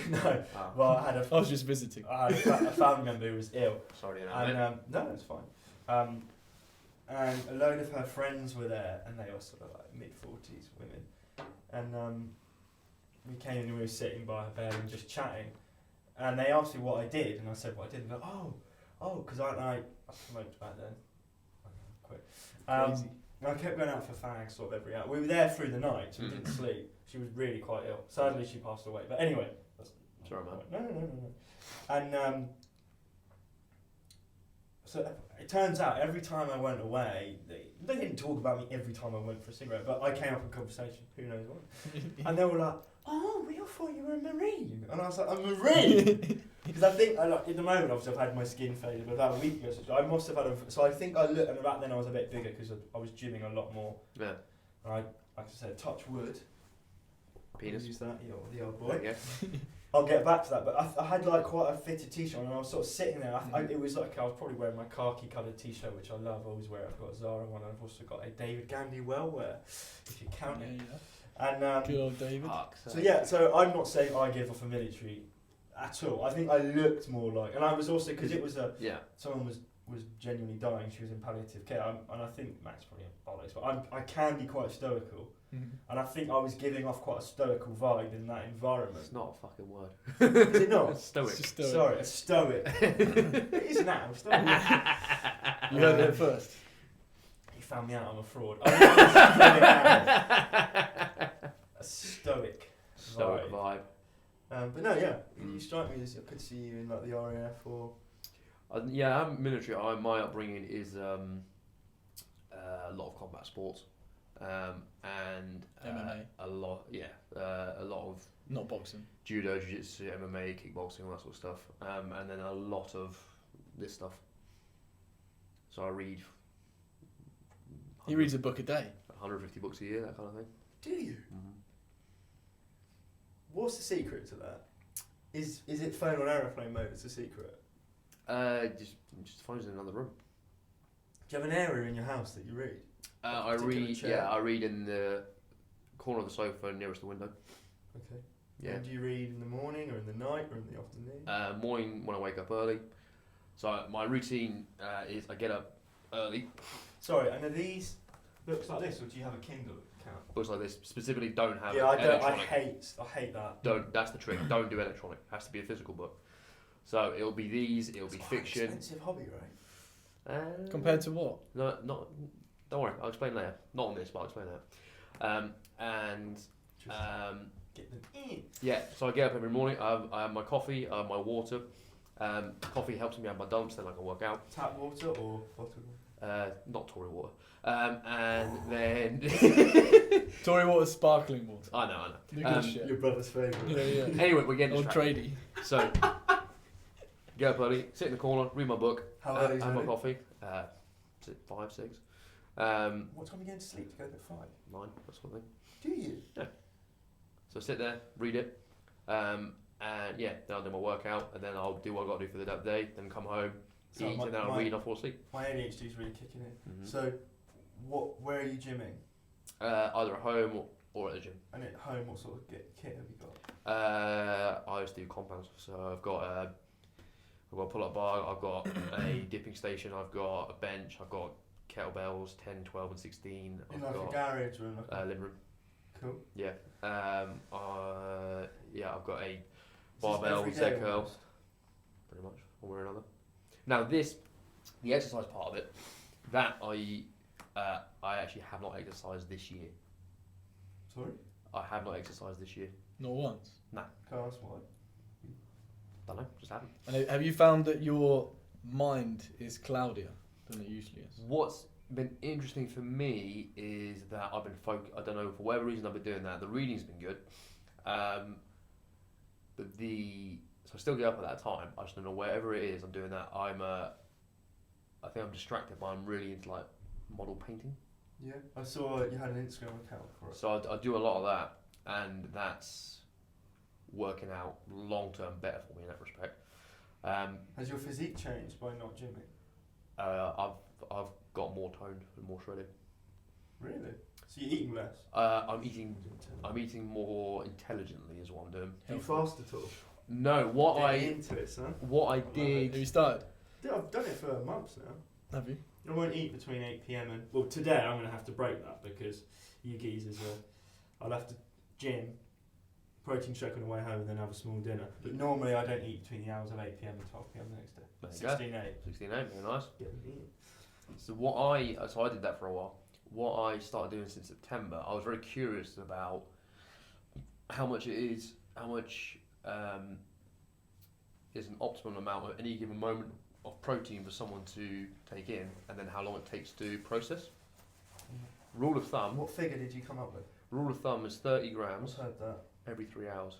Oh. well, I was just visiting. had a family member who was ill, Sorry, and no, it's fine. And a load of her friends were there, and they were sort of like mid-40s women, and we came in and we were sitting by her bed and just chatting, and they asked me what I did, and I said what I did, and they're like, oh, because I smoked back then. I quit. Crazy. I kept going out for fags sort of every hour. We were there through the night, so we didn't sleep. She was really quite ill. Sadly, she passed away. But anyway, that's Sorry, man. No. And so it turns out every time I went away, they didn't talk about me every time I went for a cigarette, but I came up in conversation. Who knows what? And they were like, "Oh, we all thought you were a Marine," and I was like, "I'm a Marine," because I think at the moment obviously I've had my skin faded, but about a week ago, so I must have had so I think I looked, and about then I was a bit bigger because I was gymming a lot more. Yeah. And like I said, touch wood. Penis. Use that, the old boy. Yeah. I'll get back to that, but I had like quite a fitted t-shirt and I was sort of sitting there. It was like I was probably wearing my khaki coloured t-shirt, which I love. I always wear it. I've got a Zara one, and I've also got a David Gandy well wear, if you count it. Yeah. And Good old David. so I'm not saying I give off a military at all. I think I looked more like, and I was also because it was someone was genuinely dying. She was in palliative care, and I think Matt's probably bollocks, but I can be quite stoical. And I think I was giving off quite a stoical vibe in that environment. It's not a fucking word. Is it not? Stoic. Stoic. Sorry, a stoic. It is now. Stoic. You heard it first. You found me out. I'm a fraud. A stoic. Stoic vibe. But no, yeah. You strike me as I could see you in like the RAF or. Yeah, I'm military. My upbringing is a lot of combat sports. And MMA. a lot of Not boxing. judo, jiu-jitsu, MMA, kickboxing, all that sort of stuff, and then a lot of this stuff. So I read. He reads a book a day. 150 books a year, that kind of thing. Do you? Mm-hmm. What's the secret to that? Is it phone on aeroplane mode? It's a secret. Just phone's in another room. Do you have an area in your house that you read? I read. chair? Yeah, I read in the corner of the sofa nearest the window. Okay. Yeah. And do you read in the morning or in the night or in the afternoon? Morning when I wake up early. So my routine is I get up early. Sorry, and are these books like this, or do you have a Kindle account? Books like this specifically don't have. Yeah, I don't. I electronic. hate that. Don't. That's the trick. Don't do electronic. It has to be a physical book. So it'll be these. It'll be fiction. Expensive hobby, right? Compared to what? No, not. Don't worry. I'll explain later. Not on this, but I'll explain later. Get them in. Yeah. So I get up every morning. I have my coffee. I have my water. Coffee helps me have my dumps, then I can work out. Tap water or bottled water? Not Tory water. And then. Tory water, sparkling water. I know. The good shit. Your brother's favourite. Yeah. Anyway, we're getting Old distracted. tradie. So, get up early, sit in the corner, read my book, How early is have my early? coffee. 5, 6. What time are you going to sleep to go to bed at 5? 9, that sort of thing. Do you? So sit there, read it, and yeah, then I'll do my workout, and then I'll do what I've got to do for the day, then come home, So eat, and then I'll read and I'll fall asleep. My ADHD is really kicking in. Mm-hmm. So, where are you gymming? Either at home or at the gym. And at home, what sort of kit have you got? I just do compounds, so I've got a pull-up bar, I've got a dipping station, I've got a bench, I've got kettlebells, 10, 12 and 16. In I've like got a garage or in like a living room. Cool. Yeah. Yeah, I've got a Is this barbell every Z day curl, almost? pretty much, one way or another. Now the exercise part of it, that I actually have not exercised this year. Sorry? I have not exercised this year. Not once. Can't ask why. Don't know, just haven't. And have you found that your mind is cloudier than it usually is? What's been interesting for me is that I've been I don't know, for whatever reason I've been doing that. The reading's been good, but so I still get up at that time. I just don't know, wherever it is I'm doing that. I think I'm distracted, but I'm really into like model painting. Yeah. I saw you had an Instagram account for it. So I do a lot of that, and that's working out long term better for me in that respect. Has your physique changed by not gymming? I've got more toned and more shredded. Really? So you're eating less? I'm eating more intelligently is what I'm doing. Do you fast at all? No, Into it, son. what I Have did. you started? Yeah, I've done it for months now. Have you? I won't eat between 8 PM and... Well, today I'm going to have to break that because you geezers I'll have to gym, protein shake on the way home and then have a small dinner. But normally I don't eat between the hours of 8 PM and 12 PM the next day. There you go. 16-8. 16, very nice. Get me eating. So I did that for a while. What I started doing since September, I was very curious about how much is an optimum amount at any given moment of protein for someone to take in, and then how long it takes to process. Rule of thumb. What figure did you come up with? Rule of thumb is 30 I've grams heard that. every 3 hours,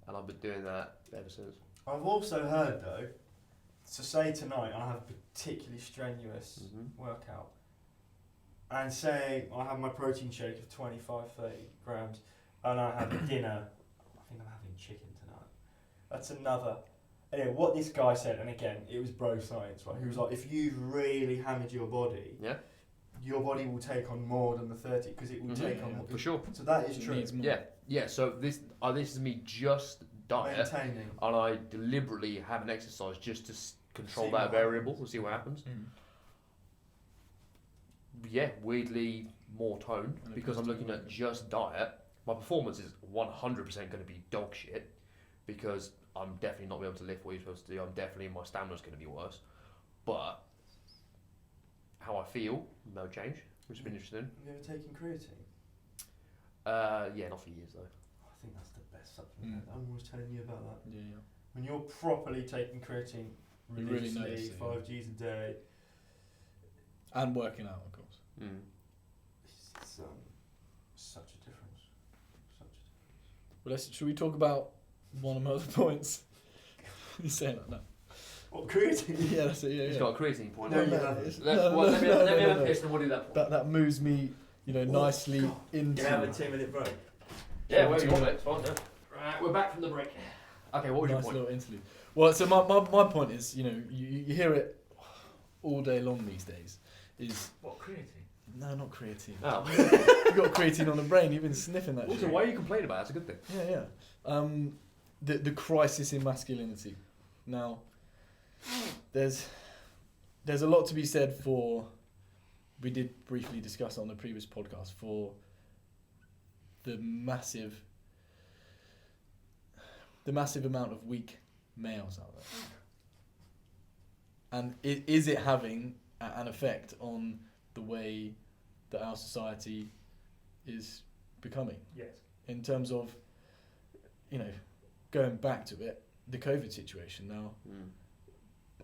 and I've been doing that ever since. I've also heard though, so say tonight I have a particularly strenuous workout, and say I have my protein shake of 25-30 grams, and I have a dinner, I think I'm having chicken tonight. That's another. Anyway, what this guy said, and again, it was bro science, right? He was like, if you've really hammered your body, Yeah, your body will take on more than the 30, because it will take on more. for sure. So that is It true. needs more. Yeah. So this is me just diet, Maintaining. and I deliberately haven't exercised just to control See that what variable happens. and see what happens. Mm. Yeah, weirdly more toned And it because goes I'm looking to- at just diet. My performance is 100% going to be dog shit because I'm definitely not going to be able to lift what you're supposed to do. My stamina's going to be worse. But how I feel, no change, which has been interesting. Have you ever taken creatine? Yeah, not for years though. I think that's the best supplement. I'm always telling you about that. Yeah. When you're properly taking creatine You really religiously, notice it, 5 Gs a day, And working out, of course. it's such a difference. Well, should we talk about one of my other points? You saying that now? What, creatine? Yeah, that's it. Yeah, He's yeah. got a creatine point. No, haven't you he? haven't. Let me have a piss and we'll do that. That moves me, nicely God. into. Can I have a 2-minute break? Yeah, where you want it? It's fine, yeah. Right, we're back from the break. Okay, what was your nice point? little interlude. Well, so my point is, you hear it all day long these days. Is What, creatine? no, not creatine. Oh. You've got creatine on the brain. You've been sniffing that Also, shit. why are you complaining about it? That's a good thing. Yeah. The crisis in masculinity. Now, there's a lot to be said for. We did briefly discuss it on the previous podcast for the massive amount of weak males out there, and is it having an effect on the way that our society is becoming? Yes. In terms of, going back to it, the COVID situation now,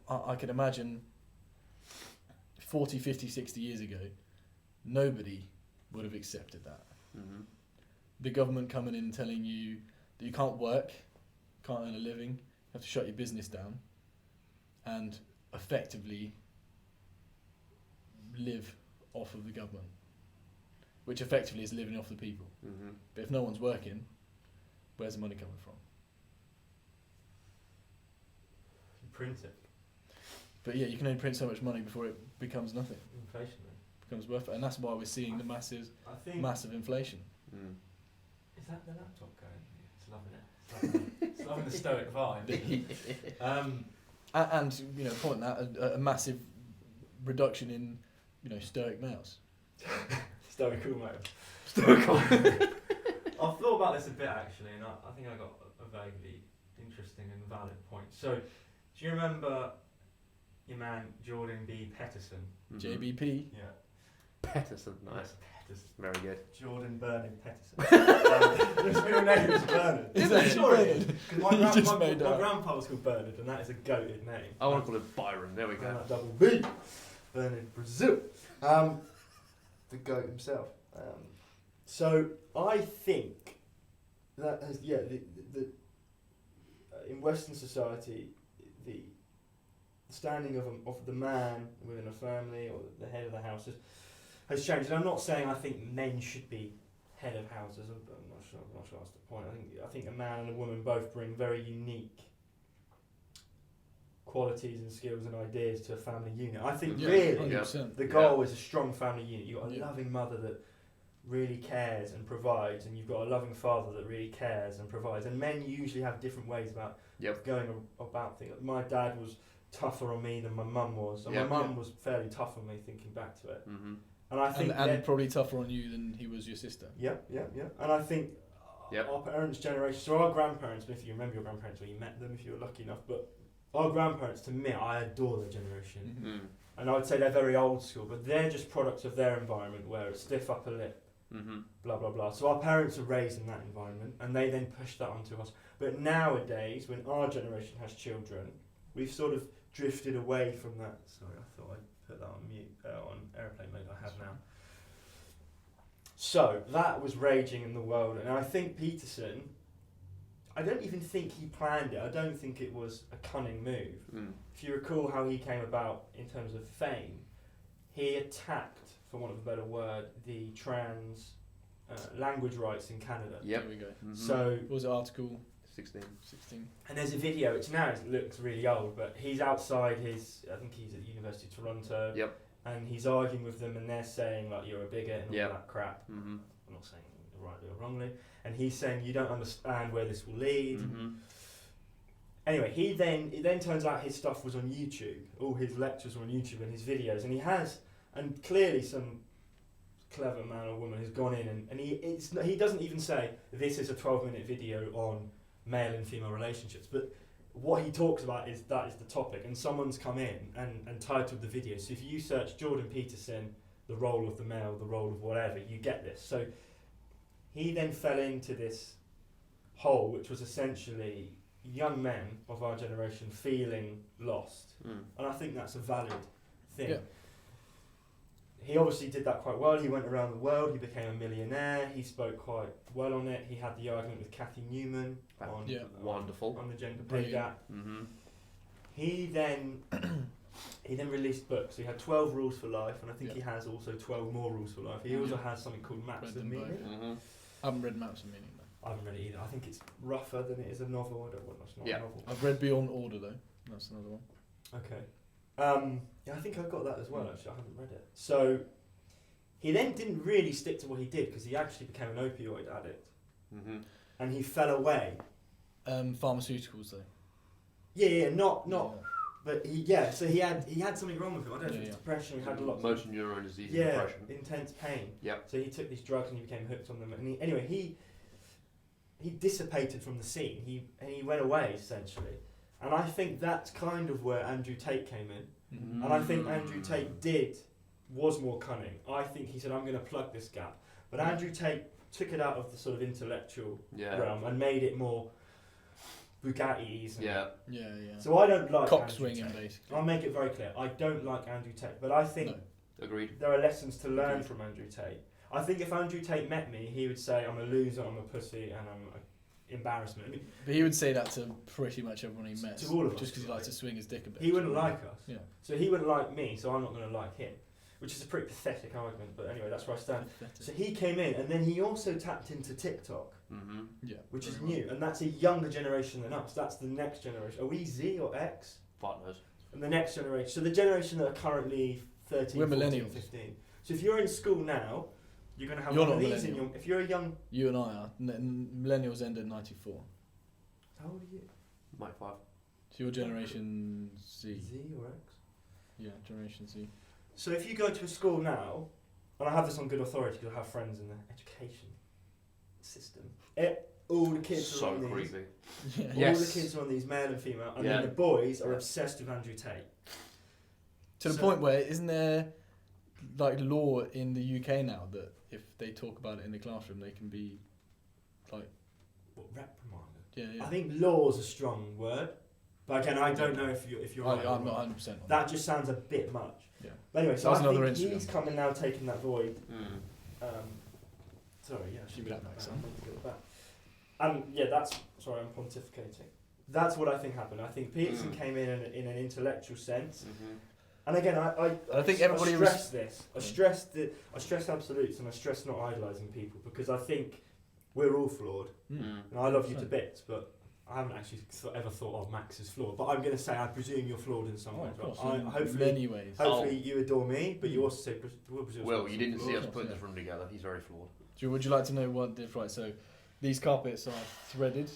I can imagine 40, 50, 60 years ago, nobody would have accepted that. Mm-hmm. The government coming in and telling you that you can't work, can't earn a living, you have to shut your business down, and effectively live off of the government, which effectively is living off the people. Mm-hmm. But if no one's working, where's the money coming from? You print it. But yeah, you can only print so much money before it becomes nothing, Inflation, becomes worth it, and that's why we're seeing the massive inflation. Mm. Is that the laptop going? It's loving it. It's loving the stoic vibe. And point that a massive reduction in stoic males. Stoical, mate. Stoical. I've thought about this a bit actually, and I think I got a vaguely interesting and valid point. So, do you remember your man Jordan B. Peterson? JBP. Yeah. Peterson, nice. Peterson. Very good. Jordan Bernard Peterson. His real name is Bernard. Is Isn't that it? actually Sure it is. Bernard? 'Cause my, You gran- just my, made my up. grandpa was called Bernard, and that is a goated name. I want to call it Byron. There we go. Double B. Bernard Brazil. The goat himself. So I think that has, the in Western society, the standing of the man within a family or the head of the house has changed. And I'm not saying I think men should be head of houses. I'm not sure that's the point. I think a man and a woman both bring very unique qualities and skills and ideas to a family unit. I think really 100%. the goal is a strong family unit. You've got a Yeah. loving mother that really cares and provides, and you've got a loving father that really cares and provides. And men usually have different ways about going about things. My dad was tougher on me than my mum was, and my mum was fairly tough on me, thinking back to it. Mm-hmm. And I think and probably tougher on you than he was your sister. Yeah. And I think our parents' generation, so our grandparents, if you remember your grandparents or you met them, if you were lucky enough, but our grandparents, to me, I adore their generation. Mm-hmm. And I would say they're very old school, but they're just products of their environment where it's stiff upper lip, blah, blah, blah. So our parents are raised in that environment, and they then push that onto us. But nowadays, when our generation has children, we've sort of drifted away from that. Sorry, I thought I'd put that on mute, on airplane mode. I have now. So that was raging in the world, and I think Peterson, I don't even think he planned it. I don't think it was a cunning move. If you recall how he came about in terms of fame, he attacked, for want of a better word, the trans language rights in Canada. Yep. There we go. Mm-hmm. So What was it, Article 16. 16? And there's a video, it looks really old, but he's outside I think he's at the University of Toronto. Yep. And he's arguing with them, and they're saying, like, you're a bigot and all that crap. Mm-hmm. I'm not saying rightly or wrongly. And he's saying, you don't understand where this will lead. Mm-hmm. Anyway, it then turns out his stuff was on YouTube. All his lectures were on YouTube and his videos. And clearly some clever man or woman has gone in and he doesn't even say, this is a 12-minute video on male and female relationships. But what he talks about is that is the topic. And someone's come in and titled the video. So if you search Jordan Peterson, the role of the male, the role of whatever, you get this. So he then fell into this hole, which was essentially young men of our generation feeling lost. And I think that's a valid thing. Yeah. He obviously did that quite well. He went around the world. He became a millionaire. He spoke quite well on it. He had the argument with Kathy Newman Wonderful. on the gender pay gap. Mm-hmm. He then released books. He had 12 Rules for Life, and I think he has also 12 more Rules for Life. He also has something called Maps of Meaning. Mm-hmm. I haven't read Maps of Meaning though. I haven't read it either. I think it's rougher than it is a novel. I don't want that's not a novel. I've read Beyond Order though. That's another one. Okay. I think I've got that as well, actually. I haven't read it. So, he then didn't really stick to what he did, because he actually became an opioid addict. Mm-hmm. And he fell away. Pharmaceuticals though. But so he had something wrong with him. I don't know if it's depression, he had a lot motor neurone disease and depression. Intense pain. Yep. So he took these drugs and he became hooked on them. And he dissipated from the scene. He went away, essentially. And I think that's kind of where Andrew Tate came in. Mm-hmm. And I think Andrew Tate was more cunning. I think he said, I'm going to plug this gap. But Andrew Tate took it out of the sort of intellectual realm and made it more Bugattis. So I don't like Cock swinging, basically. I'll make it very clear. I don't like Andrew Tate. But I think Agreed. there are lessons to learn from Andrew Tate. I think if Andrew Tate met me, he would say, I'm a loser, I'm a pussy, and I'm an embarrassment. I mean, but he would say that to pretty much everyone he met. To all of us. Just because he likes to swing his dick a bit. He wouldn't like us. Yeah. So he wouldn't like me, so I'm not going to like him. Which is a pretty pathetic argument, but anyway, that's where I stand. So he came in, and then he also tapped into TikTok, which is new, and that's a younger generation than us. That's the next generation. Are we Z or X? Partners. And the next generation. So the generation that are currently 13, We're 14, millennials. 15. So if you're in school now, you're going to have You're one of not these in your... millennial. If you're a young... You and I are. Millennials end at 94. How old are you? Mike 5. So your generation Z. Z or X? Yeah, generation Z. So if you go to a school now, and I have this on good authority because I have friends in the education system. All the kids are So on these. creepy. Yeah. All Yes. the kids are on these, male and female, and Yeah. then the boys are Yeah. obsessed with Andrew Tate. To the So- point where isn't there like law in the UK now that if they talk about it in the classroom, they can be like What, reprimanded? yeah. I think law's a strong word, but again, I don't know if you're right. or I'm not wrong. 100% on That just sounds a bit much. Yeah. But anyway, so That's I another think he's Instagram. coming now, taking that void. Mm. Sorry, yeah, I should Give me get that back, back. son. I meant to get it back. And yeah, that's sorry, I'm pontificating. That's what I think happened. I think Peterson came in an intellectual sense, Mm-hmm. and again, I think everybody I was- stress this. I Yeah. stress absolutes, and I stress not idolising people because I think we're all flawed. Mm. And I love you to 100%. bits, but I haven't actually ever thought of Max as flawed. But I'm going to say I presume you're flawed in some Oh, way. of course, I, in hopefully, many ways. hopefully you adore me, but you Mm. also say Well, you didn't see us flawed. putting Yeah. this room together. He's very flawed. Would you like to know what did right? So these carpets are threaded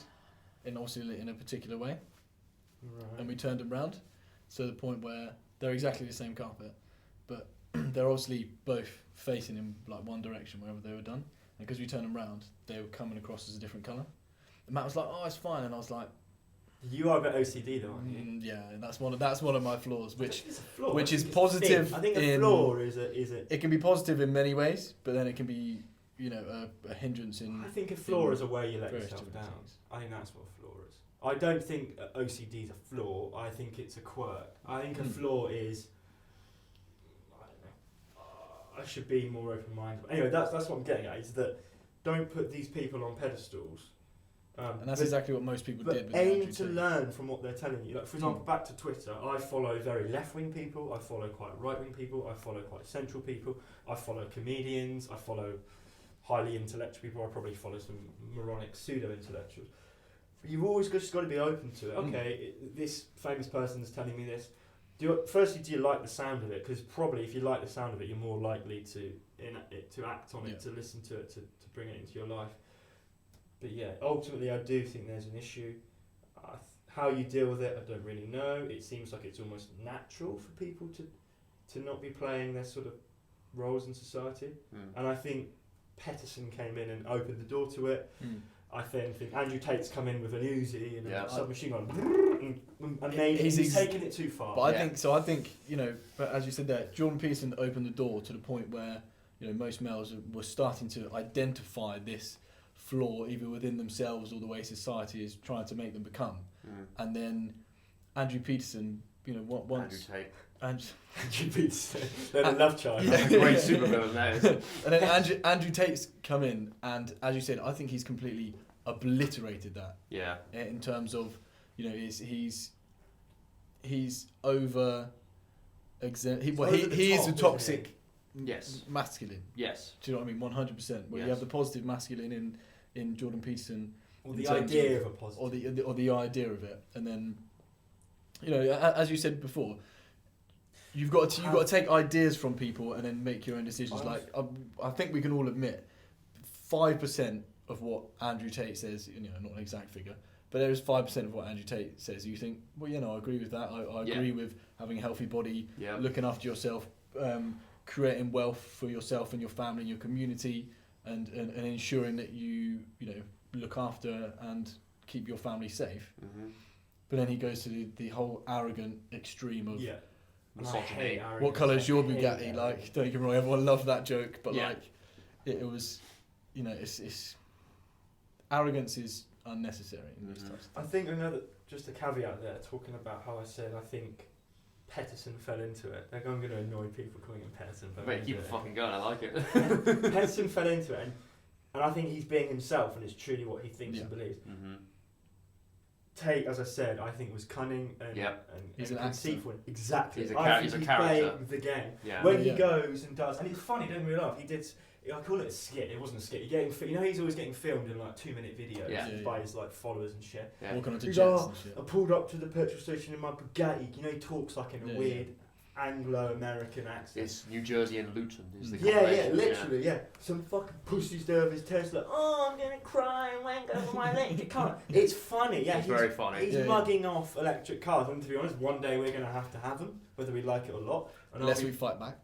in obviously in a particular way, and we turned them round to the point where they're exactly the same carpet, but they're obviously both facing in like one direction wherever they were done. And because we turned them round, they were coming across as a different colour. And Matt was like, "Oh, it's fine," and I was like, You are a bit OCD though, aren't you? "Yeah, that's one of my flaws." I Which think it's a flaw. which I is think it's a positive thing. I think a in- flaw is a. it can be positive in many ways, but then it can be a hindrance in. I think a flaw in is a way you let various yourself different down. things. I think that's what a flaw is. I don't think OCD is a flaw. I think it's a quirk. I think a Hmm. flaw is. I don't know. I should be more open-minded. Anyway, that's what I'm getting at. Is that don't put these people on pedestals. And that's but- exactly what most people But did with aim Andrew to Tate. learn from what they're telling you. Like, for example, back to Twitter, I follow very left-wing people, I follow quite right-wing people, I follow quite central people, I follow comedians, I follow highly intellectual people, I probably follow some moronic pseudo-intellectuals. You've always just got to be open to it. Okay, this famous person is telling me this. Firstly, do you like the sound of it? Because probably if you like the sound of it, you're more likely to act on it, Yeah. to listen to it, to bring it into your life. But yeah, ultimately I do think there's an issue. How you deal with it, I don't really know. It seems like it's almost natural for people to not be playing their sort of roles in society. And I think Peterson came in and opened the door to it. Mm. I then think Andrew Tate's come in with an Uzi and Yeah. a submachine gun and made he's taken it too far. But I think but as you said there, Jordan Peterson opened the door to the point where most males were starting to identify this flaw either within themselves or the way society is trying to make them become. And then Andrew Peterson, once Andrew Tate. Andrew Peterson, they're the love child. Yeah. That's a great supervillain, that is. and then Andrew Tate's come in, and as you said, I think he's completely obliterated that. Yeah. In terms of, he's over. He over the is top, a isn't toxic Yes. masculine. Yes. Do you know what I mean? 100%. Where you Yes. have the positive masculine in Jordan Peterson, Or in the terms idea of a positive. or the idea of it, and then, as you said before, you've got to take ideas from people and then make your own decisions. Like I think we can all admit, 5% of what Andrew Tate says, not an exact figure, but there is 5% of what Andrew Tate says. You think, well, I agree with that. I agree with having a healthy body, Yeah. looking after yourself, creating wealth for yourself and your family and your community, and ensuring that you look after and keep your family safe. Mm-hmm. But then he goes to the whole arrogant extreme of Yeah. And I Misogyny. hate arrogance. what colour is your I hate Bugatti? arrogance. Like, don't get me wrong, everyone loved that joke, but Yeah. it was, it's arrogance is unnecessary in these Mhm. types of I think just a caveat there, talking about how I said I think Peterson fell into it. Like, I'm going to annoy people calling him Peterson. But Mate, keep it fucking going, I like it. Peterson fell into it, and I think he's being himself, and it's truly what he thinks and believes. Mm-hmm. Tate, as I said, I think was cunning and, Yep. He's and an actor. conceitful. Exactly. He's a I char- think he's a he's character. playing the game. Yeah. When Yeah. he goes and does, and it's funny, don't get me laugh. He did. I call it a skit. It wasn't a skit. He's always getting filmed in like 2-minute videos Yeah. Yeah, by yeah. his like followers and shit. Yeah. walking onto He's jets all- and shit. I pulled up to the petrol station in my Bugatti. He talks like in a Yeah, weird Anglo-American accent. It's New Jersey and Luton is the Yeah, combination, literally, yeah. Some fucking pussies there with his Tesla. Oh, I'm gonna cry and wank over my electric car. It's funny, yeah. It's very funny. He's Yeah, yeah. mugging off electric cars, and to be honest, one day we're gonna have them, whether we like it or not. And Unless we fight back.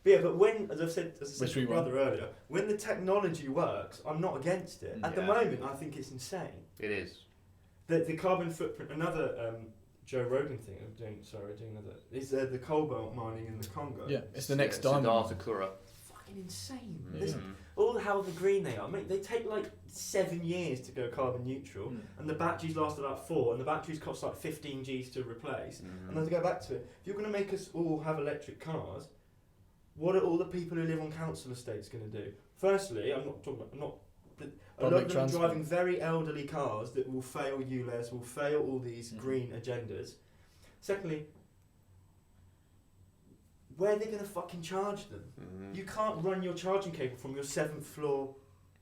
But yeah, but when, as I said to Which my we won. brother earlier, when the technology works, I'm not against it. At the Yeah. moment, I think it's insane. It is. The carbon footprint, another Joe Rogan thing, doing another, is the cobalt mining in the Congo. Yeah, it's the next Cedar diamond. Sakura. Fucking insane. Mm. There's all how the green they are. Mate, they take like 7 years to go carbon neutral, and the batteries last about 4, and the batteries cost like 15 Gs to replace. And then to go back to it, if you're going to make us all have electric cars, what are all the people who live on council estates going to do? Firstly, a lot of them transport. driving very elderly cars that will fail ULEZ, will fail all these green agendas. Secondly, where are they going to fucking charge them? You can't run your charging cable from your 7th floor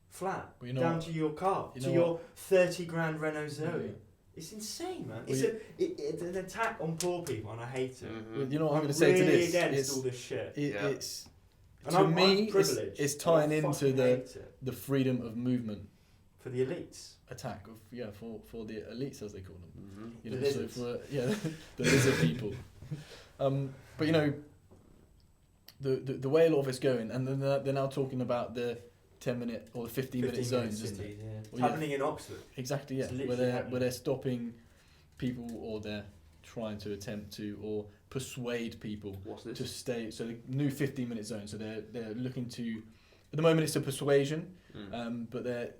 flat Well, you know down what? to your car, You to know your 30 grand Renault Zoe. Yeah. It's insane, man. Well, It's an attack on poor people, and I hate it. Well, you know what I'm I'm going to say to really this? against all this shit. It's And to I'm me, it's, privileged, it's and tying I into fucking the hate it. the freedom of movement For the elites. attack of for the elites as they call them. You The know, so lizards. for the lizard people. But you know, the way a lot of it's going, and then they're now talking about the 10-minute or the 15-minute zones, isn't it? cities, yeah. It's Well, yeah. happening in Oxford. Exactly, yeah. It's Where literally they're happening. stopping people, or they're trying to attempt to, or persuade people What's this? to stay. So the new 15-minute zone. So they're looking to. At the moment, it's a persuasion, but are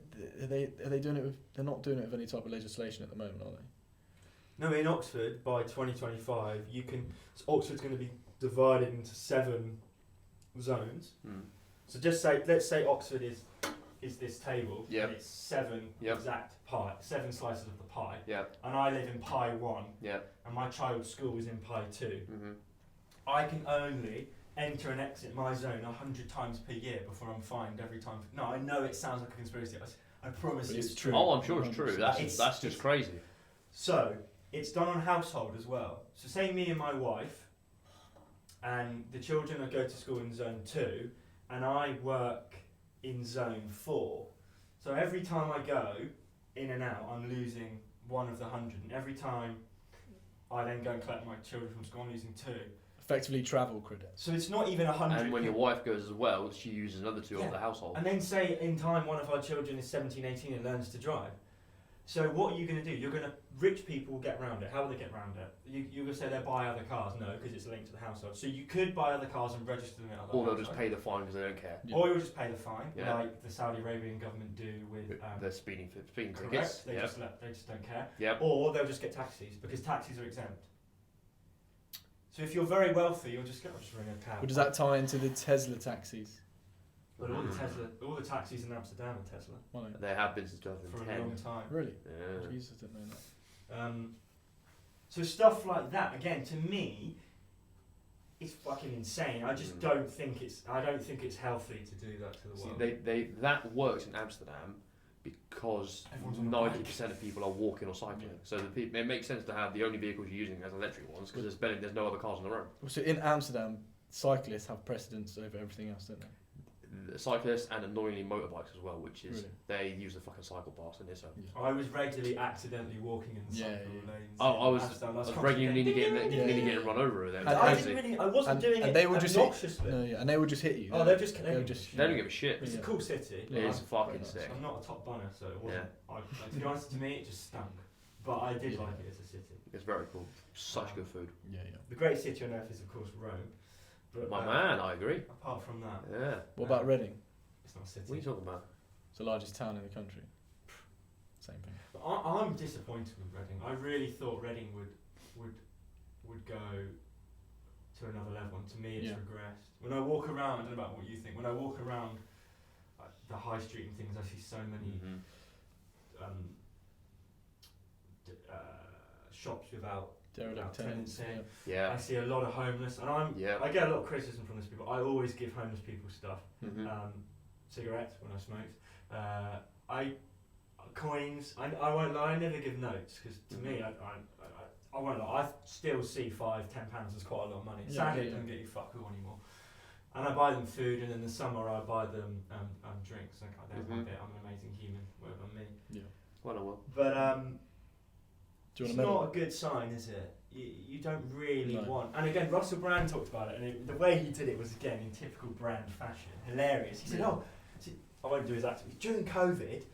they doing it with? They're not doing it with any type of legislation at the moment, are they? No, in Oxford, by 2025, Oxford's going to be divided into 7 zones. So let's say Oxford is this table. Yep. And it's 7 Yep. exact pie, 7 slices of the pie. Yeah. And I live in pie 1. Yeah. And my child's school is in pie 2. Mm-hmm. I can only enter and exit my zone 100 times per year before I'm fined every time. No, I know it sounds like a conspiracy. I promise But you it's it's true. true. Oh, I'm sure it's true. It's- That's just crazy. So, it's done on household as well. So say me and my wife, and the children go to school in zone 2, and I work in zone 4. So every time I go in and out, I'm losing 1 of the 100. And every time I then go and collect my children from school, I'm losing 2. Effectively, travel credits. So it's not even 100. And when your wife goes as well, she uses another 2 Yeah. of the household. And then say in time one of our children is 17, 18 and learns to drive. So what are you going to do? You're going to, rich people will get around it. How will they get around it? You're going to say they buy other cars. No, because it's linked to the household. So you could buy other cars and register them in other Or they'll just households. pay the fine because they don't care. Yeah. Or you'll just pay the fine, Yeah. like the Saudi Arabian government do with... They're speeding tickets. correct, they Yep. they just don't care. Yep. Or they'll just get taxis, because taxis are exempt. So if you're very wealthy, you'll just ring a cab. But does that tie into the Tesla taxis? But all the taxis in Amsterdam are Tesla Well, no. They have been since for a 2010. long time. Really? Yeah. Jesus, I didn't know that. So stuff like that, again, to me, it's fucking insane. I just don't think it's healthy to do that to the See, world. that works in Amsterdam because Everyone's on a 90% of people are walking or cycling. So it makes sense to have the only vehicles you're using as electric ones because there's no other cars on the road. So in Amsterdam, cyclists have precedence over everything else, don't they? The cyclists and annoyingly motorbikes as well, which is Really? they use the fucking cycle pass in this. I was regularly accidentally walking in the cycle lanes. Oh, I in was Amsterdam. regularly nearly getting run over with them. I wasn't doing it they will just hit, obnoxiously. no, yeah, and they will just hit you. Oh, they'll just They don't give a shit. It's a cool city. It is fucking Very nice. sick. I'm not a top bunner, so it wasn't. To be honest, to me, it just stunk. But I did like it as a city. It's very cool. Such good food. Yeah. The greatest city on earth is, of course, Rome. But My man, I agree. apart from that, Yeah. What about Reading? it's not a city. What are you talking about? It's the largest town in the country. Same thing. But I'm disappointed with Reading. I really thought Reading would go to another level, and to me it's Yeah. regressed. When I walk around, I don't know about what you think, when I walk around the high street and things, I see so many shops without Derelict tenants. tenants Yeah. I see a lot of homeless, and I get a lot of criticism from those people. I always give homeless people stuff. Mhm. Cigarettes when I smoked. Coins. I won't lie. I never give notes because to me, I won't lie. I still see £5, £10 as quite a lot of money. Yeah, Sadly, yeah, it doesn't yeah. get you fuck all anymore. And I buy them food, and in the summer I buy them drinks. Like, there's my Mhm. bit. I'm an amazing human. Whatever me. Yeah. Well, I will. But Do you It's want a medal? not a good sign, is it? You don't really No. want. And again, Russell Brand talked about it, and the way he did it was again in typical Brand fashion, hilarious. He said, Yeah. I won't do his accent. During COVID, it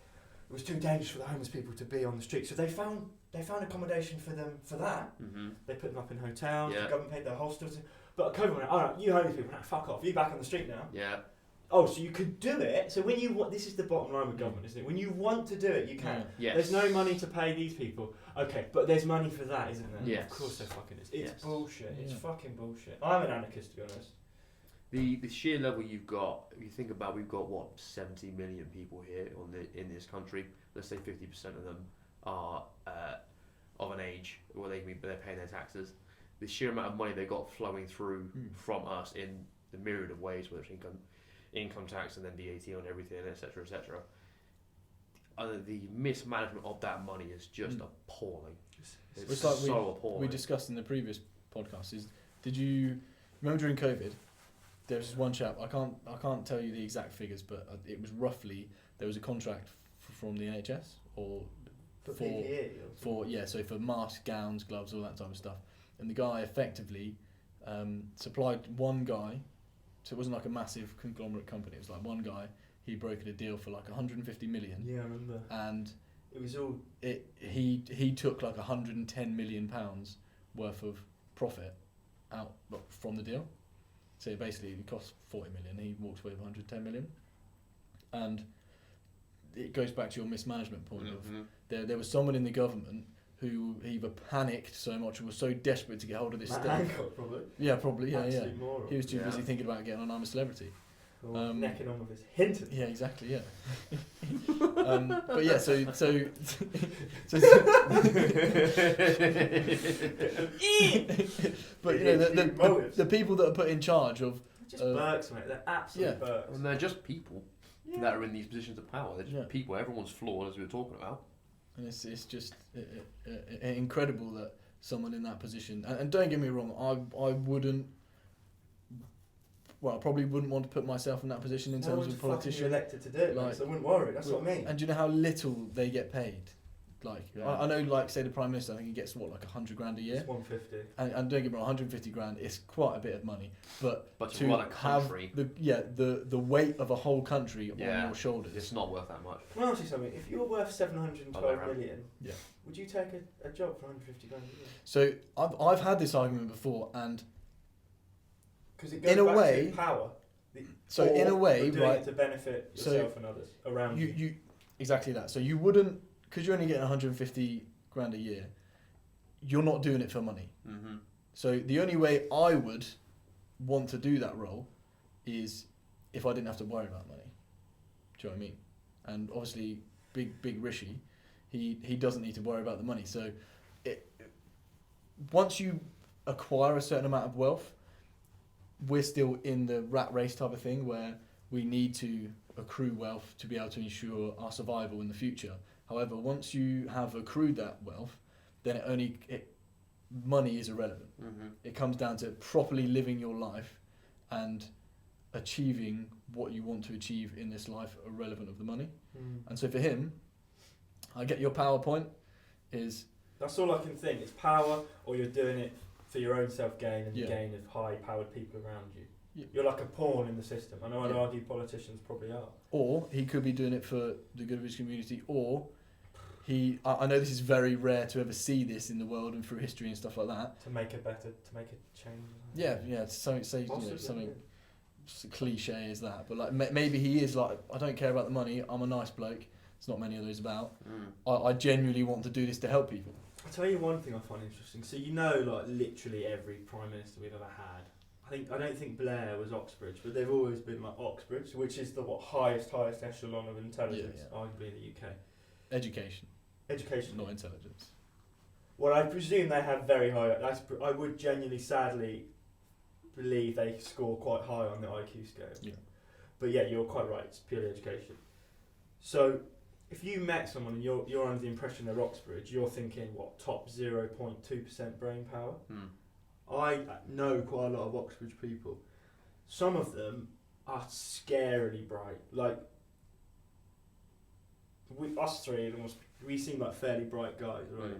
was too dangerous for the homeless people to be on the street, so they found accommodation for them for that. Mm-hmm. They put them up in hotels. Yeah. The government paid their hostels. But COVID went, all right, you homeless people, now fuck off. You back on the street now. Yeah. Oh, so you could do it. So when you want, this is the bottom line with government, isn't it? When you want to do it, you can. Yes. There's no money to pay these people. Okay, but there's money for that, isn't there? Yes. Of course there fucking is. It's Yes. bullshit. It's Yeah. fucking bullshit. I'm an anarchist, to be honest. The sheer level you've got, if you think about, we've got 70 million people here in this country. Let's say 50% of them are of an age where they're paying their taxes. The sheer amount of money they got flowing through from us in the myriad of ways, whether it's income tax and then VAT on everything, etc., etc. The mismanagement of that money is just appalling. It's It's like so appalling. we discussed in the previous podcast. Did you remember during COVID? There was this one chap. I can't tell you the exact figures, but it was roughly there was a contract from the NHS or For PPE. so for masks, gowns, gloves, all that type of stuff. And the guy effectively supplied one guy, so it wasn't like a massive conglomerate company. It was like one guy. He brokered a deal for like 150 million. Yeah, I remember. And It was all. he took like 110 million pounds worth of profit out from the deal. So basically it cost 40 million. He walked away with 110 million. And it goes back to your mismanagement point of there was someone in the government who either panicked so much or was so desperate to get hold of this Matt stuff. Hancock, probably. Yeah, probably. Yeah, Absolute moron. He was too Yeah. busy thinking about getting on I'm a Celebrity. Or necking on with his Hinton. Yeah, exactly. Yeah. But yeah, so but you know the people that are put in charge of Just Burks, mate. They're absolute Burks. And they're just people that are in these positions of power. They're just people. Everyone's flawed, as we were talking about. And it's just incredible that someone in that position. And don't get me wrong, I wouldn't. Well, I probably wouldn't want to put myself in that position in terms of politician. Elected to do it, Like, so I wouldn't worry. That's what I mean. And do you know how little they get paid? Like I know, like say the Prime Minister, I think he gets what, like 100 grand a year. It's 150. And don't get me wrong, 150 grand is quite a bit of money, but to run a country, have the weight of a whole country on your shoulders, it's not worth that much. Can I ask you something? If you're worth 712 million, yeah, would you take a job for 150 grand a year? So I've had this argument before, and because it goes in a back way, to power. So in a way, you're doing right, it to benefit yourself and others around you. You exactly that. So you wouldn't, because you're only getting 150 grand a year, you're not doing it for money. Mm-hmm. So the only way I would want to do that role is if I didn't have to worry about money. Do you know what I mean? And obviously, big Rishi, he doesn't need to worry about the money. So once you acquire a certain amount of wealth, we're still in the rat race type of thing where we need to accrue wealth to be able to ensure our survival in the future. However, once you have accrued that wealth, then money is irrelevant. Mm-hmm. It comes down to properly living your life and achieving what you want to achieve in this life, irrelevant of the money. And so for him, I get your PowerPoint is... That's all I can think. It's power, or you're doing it for your own self-gain and the gain of high-powered people around you. Yeah. You're like a pawn in the system. I know I'd argue politicians probably are. Or he could be doing it for the good of his community, or I know this is very rare to ever see this in the world and through history and stuff like that. To make a change. Yeah, something cliche as that. But like maybe he is like, I don't care about the money, I'm a nice bloke. There's not many of those about. I genuinely want to do this to help people. I'll tell you one thing I find interesting. So like literally every Prime Minister we've ever had. I don't think Blair was Oxbridge, but they've always been like Oxbridge, which is the highest echelon of intelligence, arguably in the UK. Education, not intelligence. Well, I presume they have very high. I would genuinely, sadly, believe they score quite high on the IQ scale. Yeah. But yeah, you're quite right. It's purely education. So, if you met someone and you're under the impression they're Oxbridge, you're thinking what, top 0.2% brain power. I know quite a lot of Oxbridge people. Some of them are scarily bright. Like, us three, we seem like fairly bright guys, right?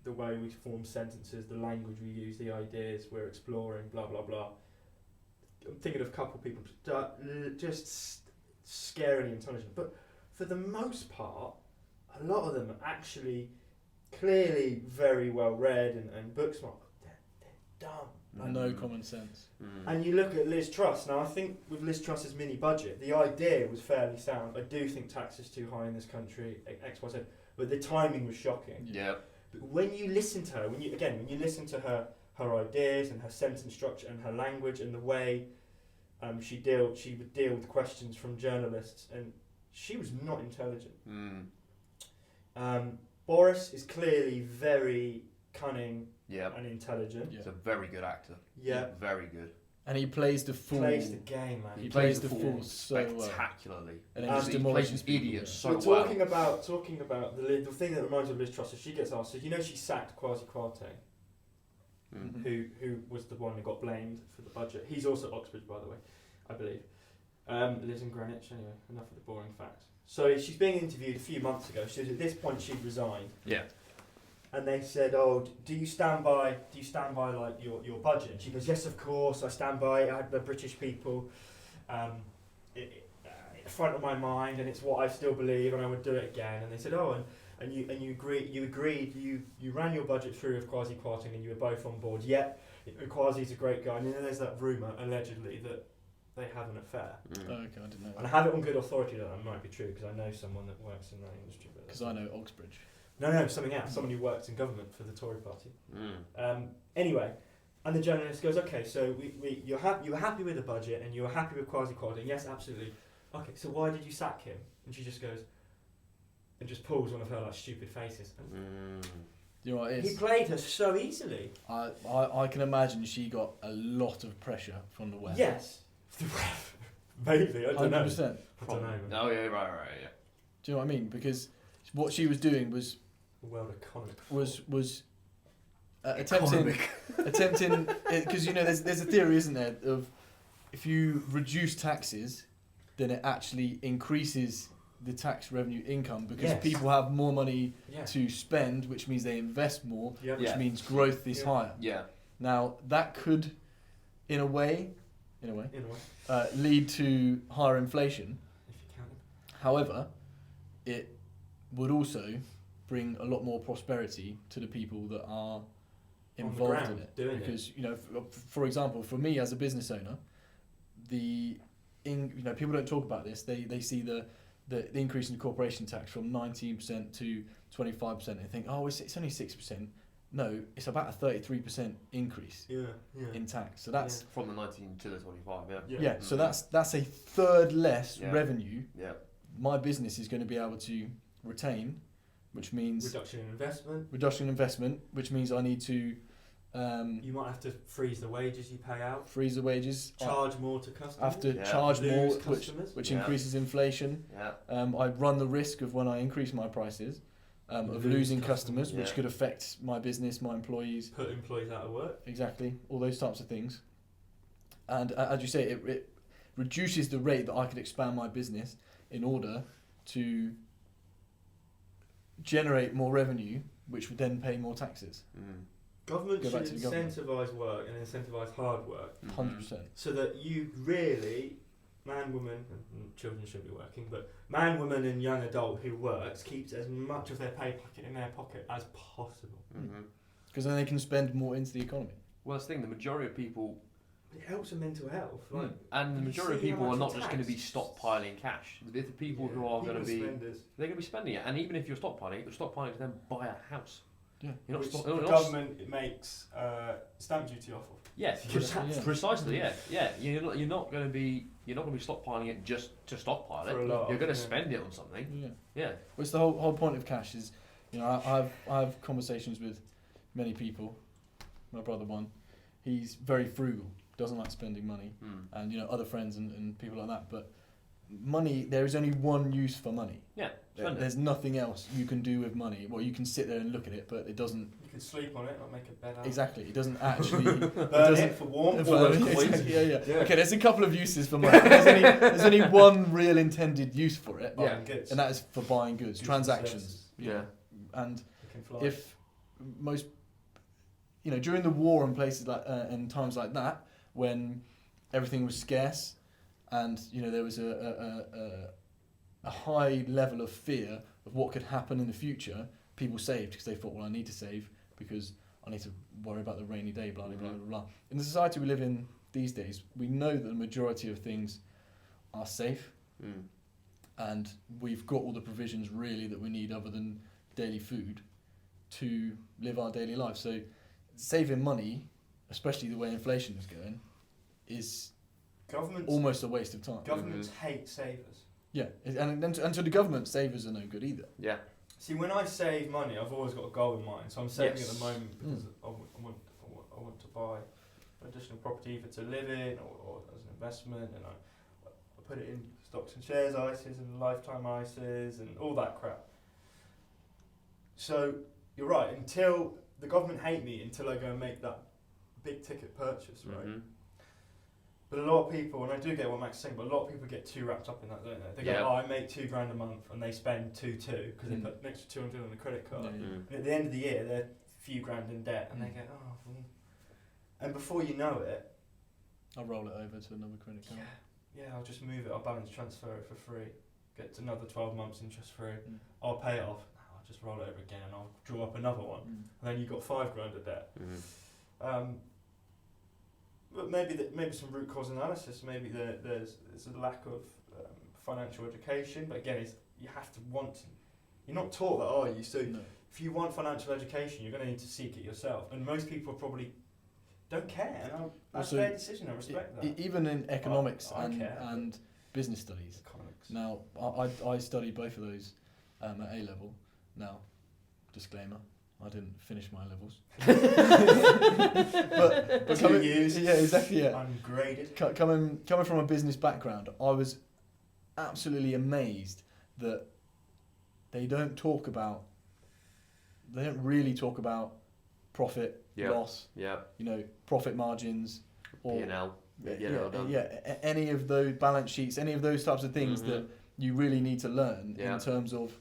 the way we form sentences, the language we use, the ideas we're exploring, blah blah blah. I'm thinking of a couple of people just scarily intelligent, but for the most part, a lot of them are actually clearly very well read and book smart. They're dumb. No common sense. And you look at Liz Truss. Now, I think with Liz Truss's mini budget, the idea was fairly sound. I do think tax is too high in this country, X, Y, Z, but the timing was shocking. Yeah. But when you listen to her, when you listen to her ideas and her sentence structure and her language and the way she would deal with questions from journalists, and she was not intelligent. Boris is clearly very cunning and intelligent. He's a very good actor. Yeah. Very good. And he plays the fool. Plays the game, man. He plays the fool so well. Spectacularly. And then just he demolishes plays people. idiots so We're well. talking about the thing that reminds me of Liz Truss is she gets asked. So she sacked Kwasi Kwarteng, who was the one who got blamed for the budget. He's also at Oxbridge, by the way, I believe. Lives in Greenwich. Anyway, enough of the boring facts. So she's being interviewed a few months ago. She was at this point she'd resigned. Yeah. And they said, "Oh, do you stand by like your budget?" And she goes, "Yes, of course, I stand by it. I had the British people in front of my mind, and it's what I still believe, and I would do it again." And they said, "Oh, and you agreed, you ran your budget through with Kwasi Kwarteng, and you were both on board. Yet Kwasi's a great guy." And then there's that rumour, allegedly, that they had an affair. Oh, okay, I didn't know. And I have it on good authority that might be true because I know someone that works in that industry. Because I know Oxbridge. No, something else. Someone who works in government for the Tory party. Anyway, and the journalist goes, "Okay, so you were happy with the budget and you were happy with Kwasi Kwarteng." "Yes, absolutely." "Okay, so why did you sack him?" And she just goes, and just pulls one of her like stupid faces. You know what it is? He played her so easily. I can imagine she got a lot of pressure from the West. Yes. Maybe, I don't know. 100%. I don't know. Man. Oh yeah, right, yeah. Do you know what I mean? Because what she was doing was World economic. was attempting because there's a theory, isn't there, of if you reduce taxes, then it actually increases the tax revenue income because people have more money to spend, which means they invest more, which means growth is higher. Yeah. Now that could, in a way, lead to higher inflation. If you can. However, it would also bring a lot more prosperity to the people that are involved in it. Because for example, for me as a business owner, people don't talk about this. They see the increase in the corporation tax from 19% to 25%. And they think, oh, it's only 6%. No, it's about a 33% increase in tax. So that's from the 19 to the 25. Yeah. So that's a third less revenue. Yeah. My business is going to be able to retain, which means reduction in investment, which means I need to. You might have to freeze the wages you pay out. Freeze the wages. Charge more to customers. I have to charge more, customers. which increases inflation. Yeah. I run the risk of when I increase my prices, of losing customers, which could affect my business, my employees. Put employees out of work. Exactly, all those types of things. And as you say, it reduces the rate that I could expand my business in order to generate more revenue, which would then pay more taxes. Government should incentivise work and incentivise hard work. 100%. So that you really, man, woman, and children should be working, but man, woman and young adult who works keeps as much of their pay packet in their pocket as possible. Because then they can spend more into the economy. Well, that's the thing, the majority of people... It helps with mental health. And the majority of people are not just going to be stockpiling cash. The people who are going to be... Spenders. They're going to be spending it. And even if you're stockpiling to then buy a house. Yeah. You're Which not the government makes stamp duty off of. Yes, precisely. Yeah. You're not going to be stockpiling it just to stockpile it. You're going to spend it on something. Yeah. Well, it's the whole point of cash is, I have conversations with many people. My brother one, he's very frugal, doesn't like spending money, and other friends and people like that. But money, there is only one use for money. Yeah. There's nothing else you can do with money. Well, you can sit there and look at it, but it doesn't. You can sleep on it or make a bed out. Exactly, it doesn't actually burn it for warmth. Yeah. Okay, there's a couple of uses for money. There's only one real intended use for it. Buying goods. And that is for buying goods, transactions. Yeah. And if most, during the war and places like and times like that, when everything was scarce, and there was a high level of fear of what could happen in the future, people saved because they thought, well, I need to save because I need to worry about the rainy day, blah, blah, blah, blah, blah. In the society we live in these days, we know that the majority of things are safe, and we've got all the provisions really that we need other than daily food to live our daily life. So saving money, especially the way inflation is going, is almost a waste of time. Governments hate savers. Yeah, and so the government savers are no good either. Yeah. See, when I save money, I've always got a goal in mind. So I'm saving Yes. at the moment because I want to buy additional property either to live in or as an investment, and I put it in stocks and shares ISAs and lifetime ISAs and all that crap. So you're right. Until the government hate me until I go and make that big ticket purchase, right? Mm-hmm. But a lot of people, and I do get what Max is saying, but a lot of people get too wrapped up in that, don't they? They go, I make $2,000 a month, and they spend two because they put an extra 200 on the credit card. Yeah. And at the end of the year, they're a few grand in debt, and they go, and before you know it, I'll roll it over to another credit card. Yeah, I'll just move it, I'll balance transfer it for free, get to another 12 months interest free, I'll pay it off, I'll just roll it over again, and I'll draw up another one, and then you've got $5,000 of debt. But maybe some root cause analysis. Maybe there's a lack of financial education. But again, you have to want. You're not taught that, are you? So if you want financial education, you're going to need to seek it yourself. And most people probably don't care. And that's their decision. I respect that. Even in economics and business studies. Economics. Now, I studied both of those at A level. Now, disclaimer. I didn't finish my levels. but 2 years. Yeah, exactly. Yeah. Ungraded. Coming from a business background, I was absolutely amazed that they don't really talk about profit, loss, profit margins, or P&L. Any of those balance sheets, any of those types of things that you really need to learn in terms of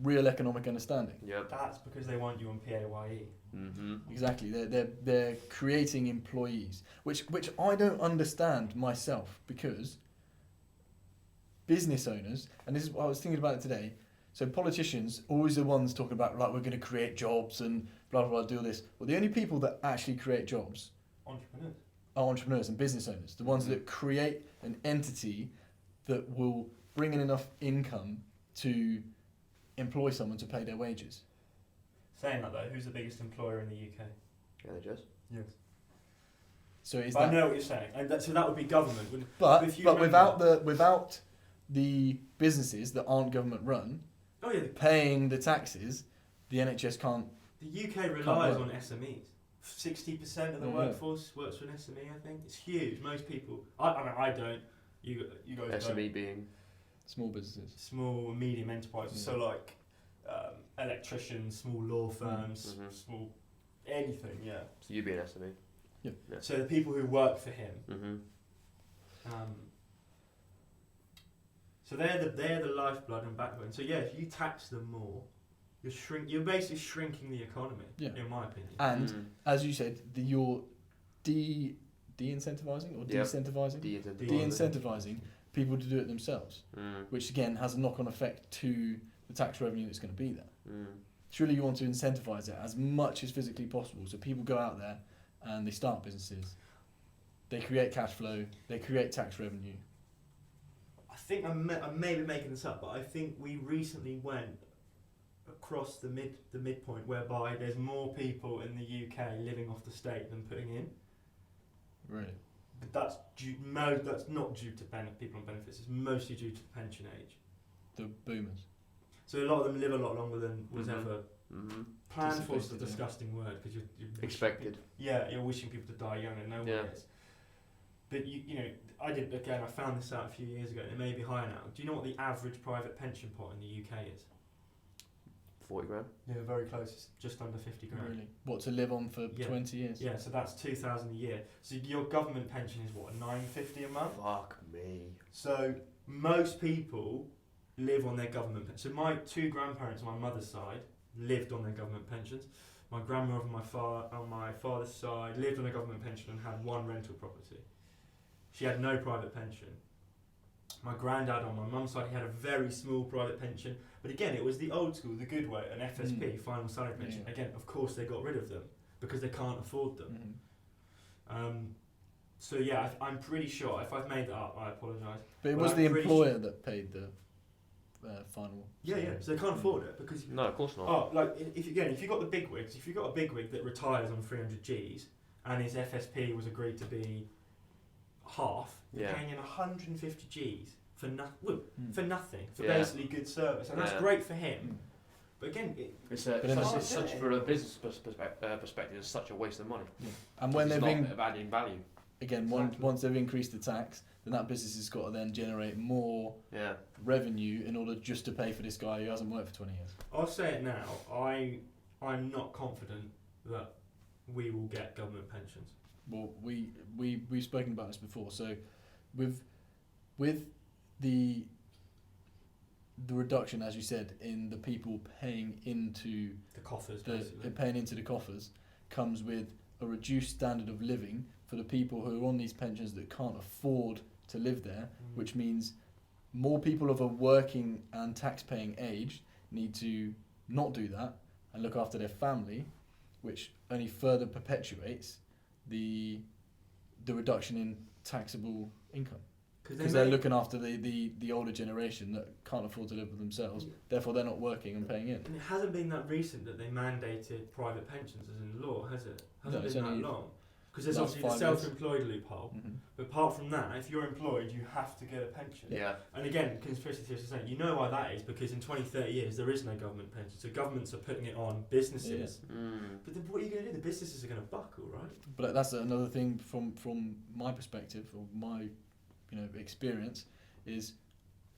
real economic understanding. Yep. That's because they want you on PAYE. Exactly. They're creating employees, which I don't understand myself, because business owners, and this is what I was thinking about it today. So politicians always the ones talking about, like, we're going to create jobs and blah blah blah, do all this. Well, the only people that actually create jobs are entrepreneurs and business owners. The ones that create an entity that will bring in enough income to employ someone to pay their wages. Saying that though, who's the biggest employer in the UK? NHS. Yes. So is I know what you're saying, and so that would be government. But without the businesses that aren't government run, paying the taxes, the NHS can't. The UK relies on SMEs. 60% of the workforce works for an SME. I think it's huge. Most people. I don't. You guys SME don't. being small businesses, small and medium enterprises. So like electricians, small law firms, small anything. Yeah. So you be an SME. Yeah. So the people who work for him. So they're the lifeblood and backbone. So yeah, if you tax them more, you're basically shrinking the economy. Yeah. In my opinion. And as you said, you're de-incentivizing or de-incentivizing? De-incentivizing people to do it themselves, which again has a knock-on effect to the tax revenue that's going to be there. Surely you want to incentivize it as much as physically possible, so people go out there and they start businesses, they create cash flow, they create tax revenue. I think I may be making this up, but I think we recently went across the midpoint whereby there's more people in the UK living off the state than putting in. Really? But that's not due to people on benefits. It's mostly due to the pension age. The boomers. So a lot of them live a lot longer than was ever planned for. Is a disgusting word because you're expected. You're wishing people to die young, and no one is. But you know, I found this out a few years ago, and it may be higher now. Do you know what the average private pension pot in the UK is? 40 grand. Yeah, very close. It's just under 50 grand. Really? What, to live on for 20 years? Yeah, so that's 2,000 a year. So your government pension is what, $9.50 a month? Fuck me. So most people live on their government pension. So my two grandparents on my mother's side lived on their government pensions. My grandma on my father's side lived on a government pension and had one rental property. She had no private pension. My granddad on my mum's side, he had a very small private pension. But again, it was the old school, the good way, an FSP, final salary pension. Yeah. Again, of course, they got rid of them because they can't afford them. So yeah, I'm pretty sure. If I've made that up, I apologise. But it But was I'm the pretty employer that paid the final. Yeah, yeah. So they can't afford it because No, of course not. oh, like if you got the bigwigs, if you got a bigwig that retires on 300 Gs and his FSP was agreed to be half, you're Yeah. paying him 150 Gs for for nothing, for Yeah. basically good service, and that's Yeah. great for him. But again, It's But such for a business perspective, it's such a waste of money. And when It's they've not adding value. again once they've increased the tax, then that business has got to then generate more Yeah. revenue in order just to pay for this guy who hasn't worked for 20 years. I'll say it now. I'm not confident that we will get government pensions. Well, we've spoken about this before. So, with the reduction, as you said, in the people paying into The coffers, basically. paying into the coffers, comes with a reduced standard of living for the people who are on these pensions that can't afford to live there, which means more people of a working and tax-paying age need to not do that and look after their family, which only further perpetuates the reduction in taxable income. Because they're looking after the older generation that can't afford to live with themselves, therefore they're not working and paying in. And it hasn't been that recent that they mandated private pensions as in law, has it? No, Hasn't it's been only that long. Because there's last obviously the 5 years. self-employed loophole. Mm-hmm. But apart from that, if you're employed, you have to get a pension. Yeah. And again, conspiracy theorists are saying, you know why that is, because in 20, 30 years there is no government pension. So governments are putting it on businesses. But then what are you going to do? The businesses are going to buckle, right? But that's another thing from my perspective or my experience is,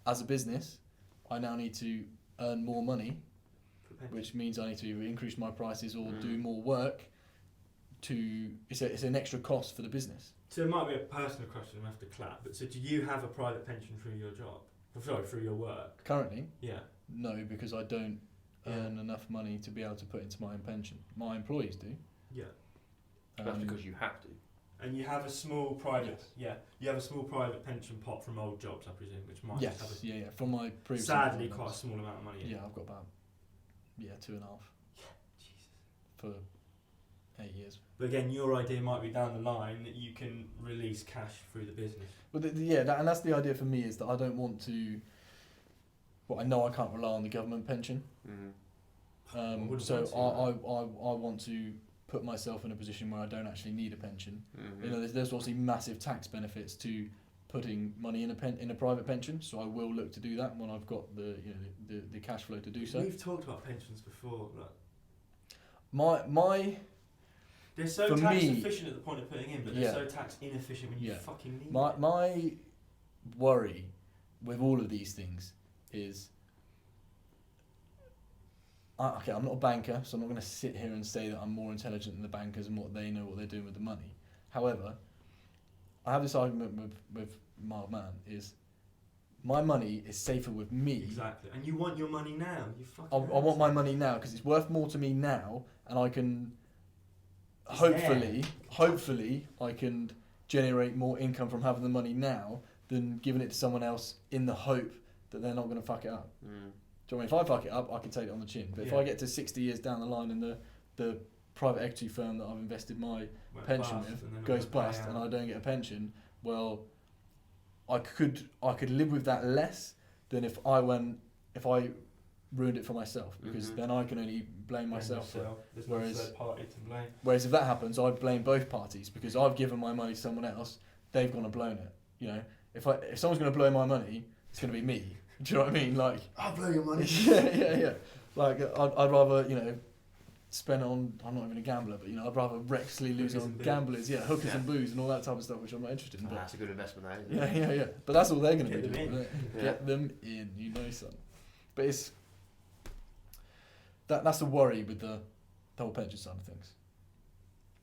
as a business, I now need to earn more money, For pension. which means I need to either increase my prices or do more work. It's an extra cost for the business. So it might be a personal question, we have to clap. But so do you have a private pension through your job? Sorry, through your work? Currently, Yeah. no, because I don't earn enough money to be able to put into my own pension. My employees do. Yeah. That's because you have to. And you have a small private, you have a small private pension pot from old jobs, I presume, which might Yes, have a, yeah. From my previous sadly employment. quite a small amount of money. In. Yeah, I've got about 2.5 Jesus. for 8 years. But again, your idea might be down the line that you can release cash through the business. But and that's the idea for me, is that I don't want to. Well, I know I can't rely on the government pension. wouldn't So fancy I want to put myself in a position where I don't actually need a pension. Mm-hmm. You know, there's obviously massive tax benefits to putting money in a private pension. So I will look to do that when I've got the cash flow to do so. We've talked about pensions before. My They're so For tax me- efficient at the point of putting in, but they're so tax inefficient when you fucking need it. my worry with all of these things is, I'm not a banker, so I'm not going to sit here and say that I'm more intelligent than the bankers and what they know what they're doing with the money. However, I have this argument with Mild Man, is my money is safer with me. Exactly. And you want your money now. You fucking I want my money now because it's worth more to me now, and I can It's hopefully I can generate more income from having the money now than giving it to someone else in the hope that they're not going to fuck it up. Do you know what I mean? If I fuck it up, I can take it on the chin. But if I get to 60 years down the line and the private equity firm that I've invested my pension with goes bust and I don't get a pension, well, I could live with that less than if I ruined it for myself, because then I can only blame myself for it. There's Whereas- no third party to blame. Whereas if that happens, I blame both parties, because I've given my money to someone else, they've gone and blown it. You know, if someone's going to blow my money, it's going to be me. Do you know what I mean? Like, I'll blow your money. yeah. Like, I'd rather spend it on. I'm not even a gambler, but I'd rather recklessly lose Hookers on and booze. gamblers, hookers and booze and all that type of stuff, which I'm not interested in. But That's a good investment, that isn't it? yeah. But that's all they're going to Get be them doing. in. Isn't it? Get them in, son. But it's that's a worry with the whole pension side of things.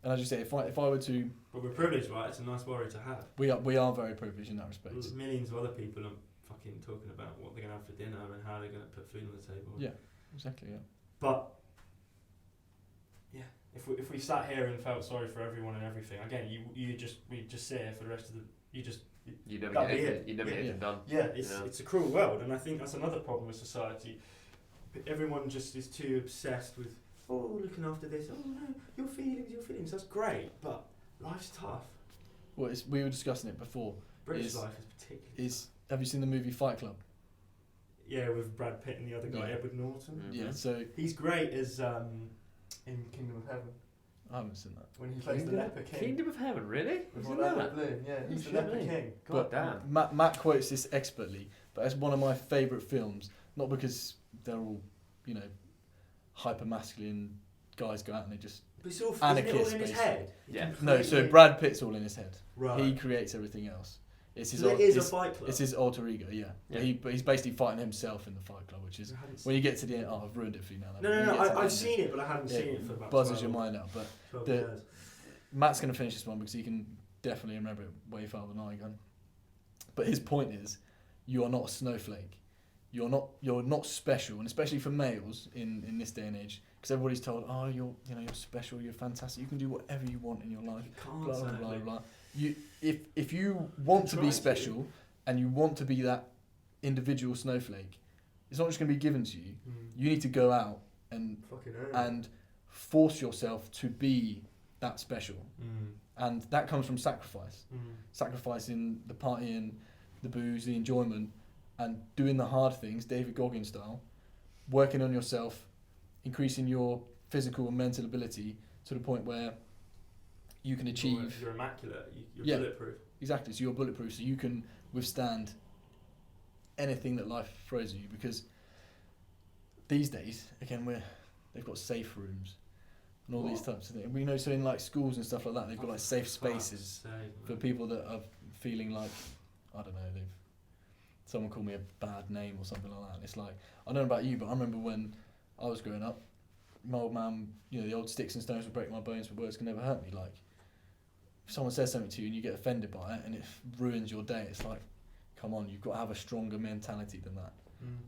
And as you say, if I were to, But we're privileged, right? It's a nice worry to have. we are very privileged in that respect. Millions of other people are fucking talking about what they're going to have for dinner and how they're going to put food on the table. Yeah, exactly. Yeah. But if we sat here and felt sorry for everyone and everything, again, we'd just sit here for the rest of the. You never that'd get be anything. You never get anything done. Yeah, it's a cruel world, and I think that's another problem with society. Everyone just is too obsessed with looking after this. Oh no, your feelings. That's great, but life's tough. Well, we were discussing it before. British life is particularly. Have you seen the movie Fight Club? Yeah, with Brad Pitt and the other guy, Yeah. Edward Norton. Mm. Yeah, so He's great as in Kingdom of Heaven I haven't seen that. when he plays the leper king. Kingdom of Heaven, really? With Is it Orlando that? Bloom, yeah, he's the shit leper me. king. God damn. Matt quotes this expertly, but it's one of my favourite films. Not because they're all, hyper masculine guys go out and they just. But it's all, Anarchist, isn't it all in his basically. head? Yeah. No, so Brad Pitt's all in his head. Right. He creates everything else. It's his. So it is a Fight Club. It's his alter ego, yeah. Yeah. But he's basically fighting himself in the Fight Club, which is I haven't when you get to the end. Oh, I've ruined it for you now. No, I've seen it, but I haven't seen it for about buzzes 12, your mind out. But 12 the- years. Matt's going to finish this one because he can definitely remember it way farther than I can. But his point is, you are not a snowflake. You're not special, and especially for males in this day and age, because everybody's told, oh, you're special, you're fantastic, you can do whatever you want in your life. You can't, Blah blah blah sadly. blah. If you want to Try be to. special and you want to be that individual snowflake, it's not just going to be given to you. You need to go out and Fucking hell. and force yourself to be that special. Mm. And that comes from sacrifice. Mm. Sacrificing the partying, the booze, the enjoyment, and doing the hard things, David Goggins style, working on yourself, increasing your physical and mental ability to the point where you can achieve... You're immaculate. You're Yeah. bulletproof. Exactly, so you're bulletproof, so you can withstand anything that life throws at you, because these days, again, they've got safe rooms and all these types of things. We know, so in like schools and stuff like that, they've got like safe spaces for people that are feeling like, I don't know, someone called me a bad name or something like that. And it's like, I don't know about you, but I remember when I was growing up, my old man, the old sticks and stones will break my bones, but words can never hurt me. Like, if someone says something to you and you get offended by it and it ruins your day, it's like, come on, you've got to have a stronger mentality than that.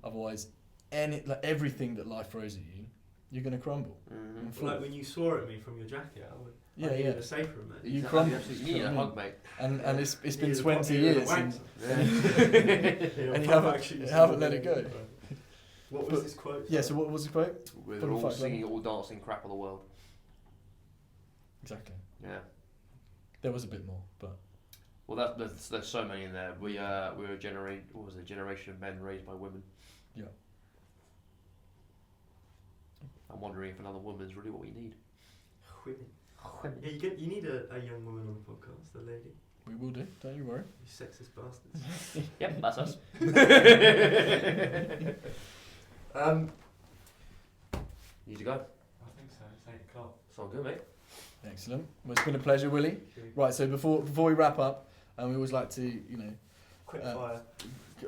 Otherwise, everything that life throws at you, you're going to crumble. Mm-hmm. And fall. Like when you swore at me from your jacket, I needed a safe room, mate. You Exactly, crumble. absolutely. You need a hug, mate. And it's been Needed a 20 fucking years wank. and you haven't let it go. What was this quote? Yeah, so what was the quote? We're From all Fight Club. singing, all dancing, crap of the world. Exactly. Yeah. There was a bit more, but Well, there's so many in there. We're a generation of men raised by women. Yeah. I'm wondering if another woman is really what we need. Women. Yeah, you need a young woman on the podcast, a lady. we will do. Don't you worry. You sexist bastards. Yep, that's us. Need to go. I think so. It's 8 o'clock. Sound good, mate? Excellent. Well, it's been a pleasure, Willie. Right, so before we wrap up, we always like to, Quick Uh, fire.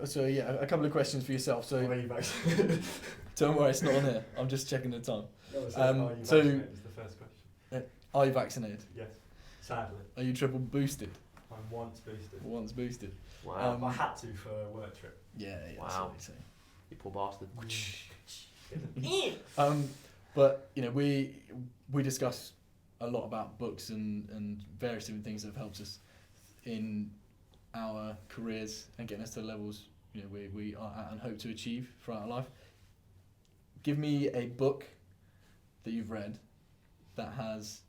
so yeah, a couple of questions for yourself. So Are you back? don't worry, it's not on here. I'm just checking the time. Are you so- vaccinated is the first question. Are you vaccinated? Yes. Sadly. Are you triple boosted? I'm once boosted. Once boosted? Wow. I had to for a work trip. Yeah. Wow. So. You poor bastard. But we discuss a lot about books and various different things that have helped us in our careers and getting us to the levels we are at and hope to achieve throughout our life. Give me a book that you've read that has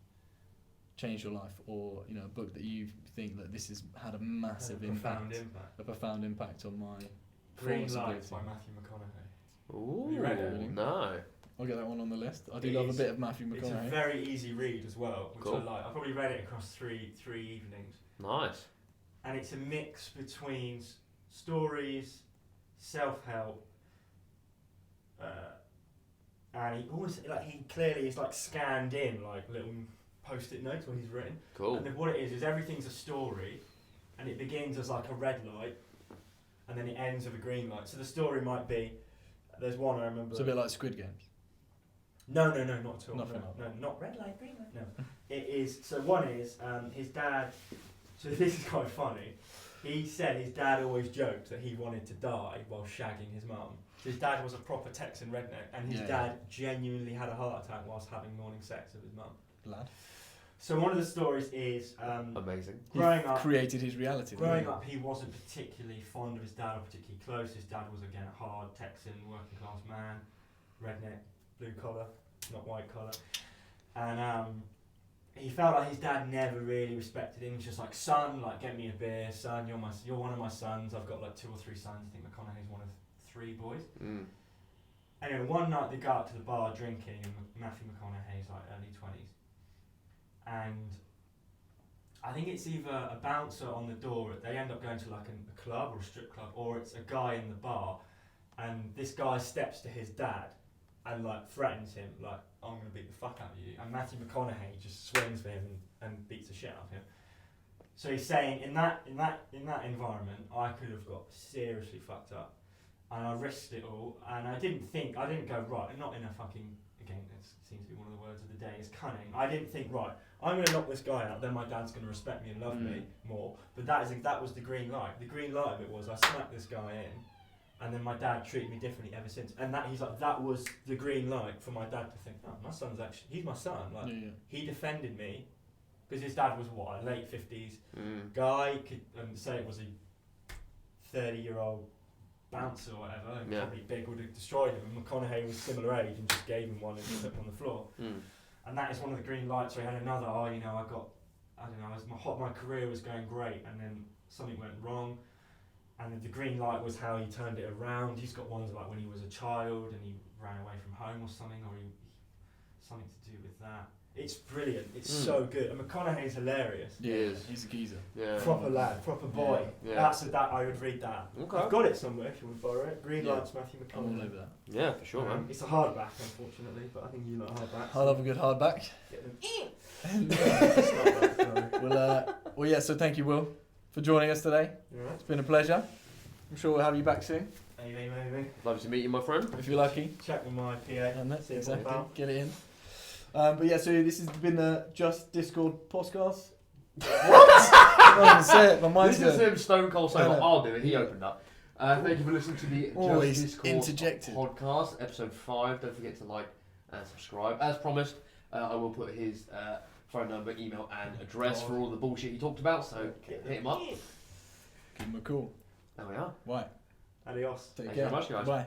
changed your life, or a book that you think that this has had a massive Profound impact, impact. a profound impact on my Green performance Lights ability. by Matthew McConaughey. Ooh, you read it, really? No. I'll get that one on the list. I do It love a is- bit of Matthew It's a McConaughey. very easy read as well, which Cool. I like. I probably read it across three evenings, Nice. and it's a mix between stories, self-help, and he almost he clearly is scanned in little post-it notes what he's written. Cool. And then what it is everything's a story, and it begins as a red light, and then it ends with a green light. So the story might be, there's one I remember. It's a bit like Squid Games. No, not at all. Nothing No, like no, not red light, green light. No, it is. So one is his dad. So this is quite funny. He said his dad always joked that he wanted to die while shagging his mum. His dad was a proper Texan redneck, and his Yeah, dad genuinely had a heart attack whilst having morning sex with his mum. lad. So one of the stories is Amazing. growing He up. created his reality. didn't Growing he? up, he wasn't particularly fond of his dad or particularly close. His dad was, again, a hard Texan, working class man, redneck, blue collar, not white collar. And he felt like his dad never really respected him. He was just like, son, like, get me a beer, son, you're one of my sons. I've got like 2 or 3 sons. I think McConaughey's one of 3 boys. Mm. Anyway, one night they go out to the bar drinking, and Matthew McConaughey's like early 20s. And I think it's either a bouncer on the door, they end up going to like a club or a strip club, or it's a guy in the bar, and this guy steps to his dad and like threatens him, like, I'm going to beat the fuck out of you. And Matthew McConaughey just swings for him and beats the shit out of him. So he's saying, in that environment, I could have got seriously fucked up. And I risked it all, and I didn't go, right, not in a fucking, again, it seems to be one of the words of the day, is cunning. I didn't think, right, I'm going to knock this guy out, then my dad's going to respect me and love me more. But that was the green light. The green light of it was I smacked this guy in, and then my dad treated me differently ever since. And he's like, that was the green light for my dad to think, oh, my son's actually, he's my son. Like, he defended me, because his dad was what, a late 50s guy, and say it was a 30-year-old bouncer or whatever, and probably big, would have destroyed him. And McConaughey was similar age and just gave him one and put him on the floor. And that is one of the green lights. So he had another, my career was going great, and then something went wrong. And then the green light was how he turned it around. He's got ones like when he was a child and he ran away from home or something, or something to do with that. It's brilliant. It's so good. And McConaughey's hilarious. He is. He's a geezer. Yeah. Proper lad, proper boy. Yeah. I would read that. Okay. I've got it somewhere if you want to borrow it. Green Lights, Matthew I'm all McConaughey. over that. Yeah, for sure, man. It's a hardback, unfortunately, but I think you like hardbacks. I love a good hardback. Well, yeah. So thank you, Will, for joining us today. Alright. It's been a pleasure. I'm sure we'll have you back soon Maybe. Lovely to meet you, my friend. if you're lucky. Check with my PA. And that's See what exactly. about. Get it in. But yeah, so this has been the Just Discourse Podcast. What? I can't even say it. My mind's This is going. him stone cold saying, I know. I'll do it. He opened up. Thank you for listening to the Always Just Discourse interjected. Podcast, episode 5. Don't forget to like and subscribe. As promised, I will put his phone number, email, and address for all the bullshit he talked about. So hit him up. Give him a call. There we are. Right. Adios. Take Thank care. you very much, guys. Bye.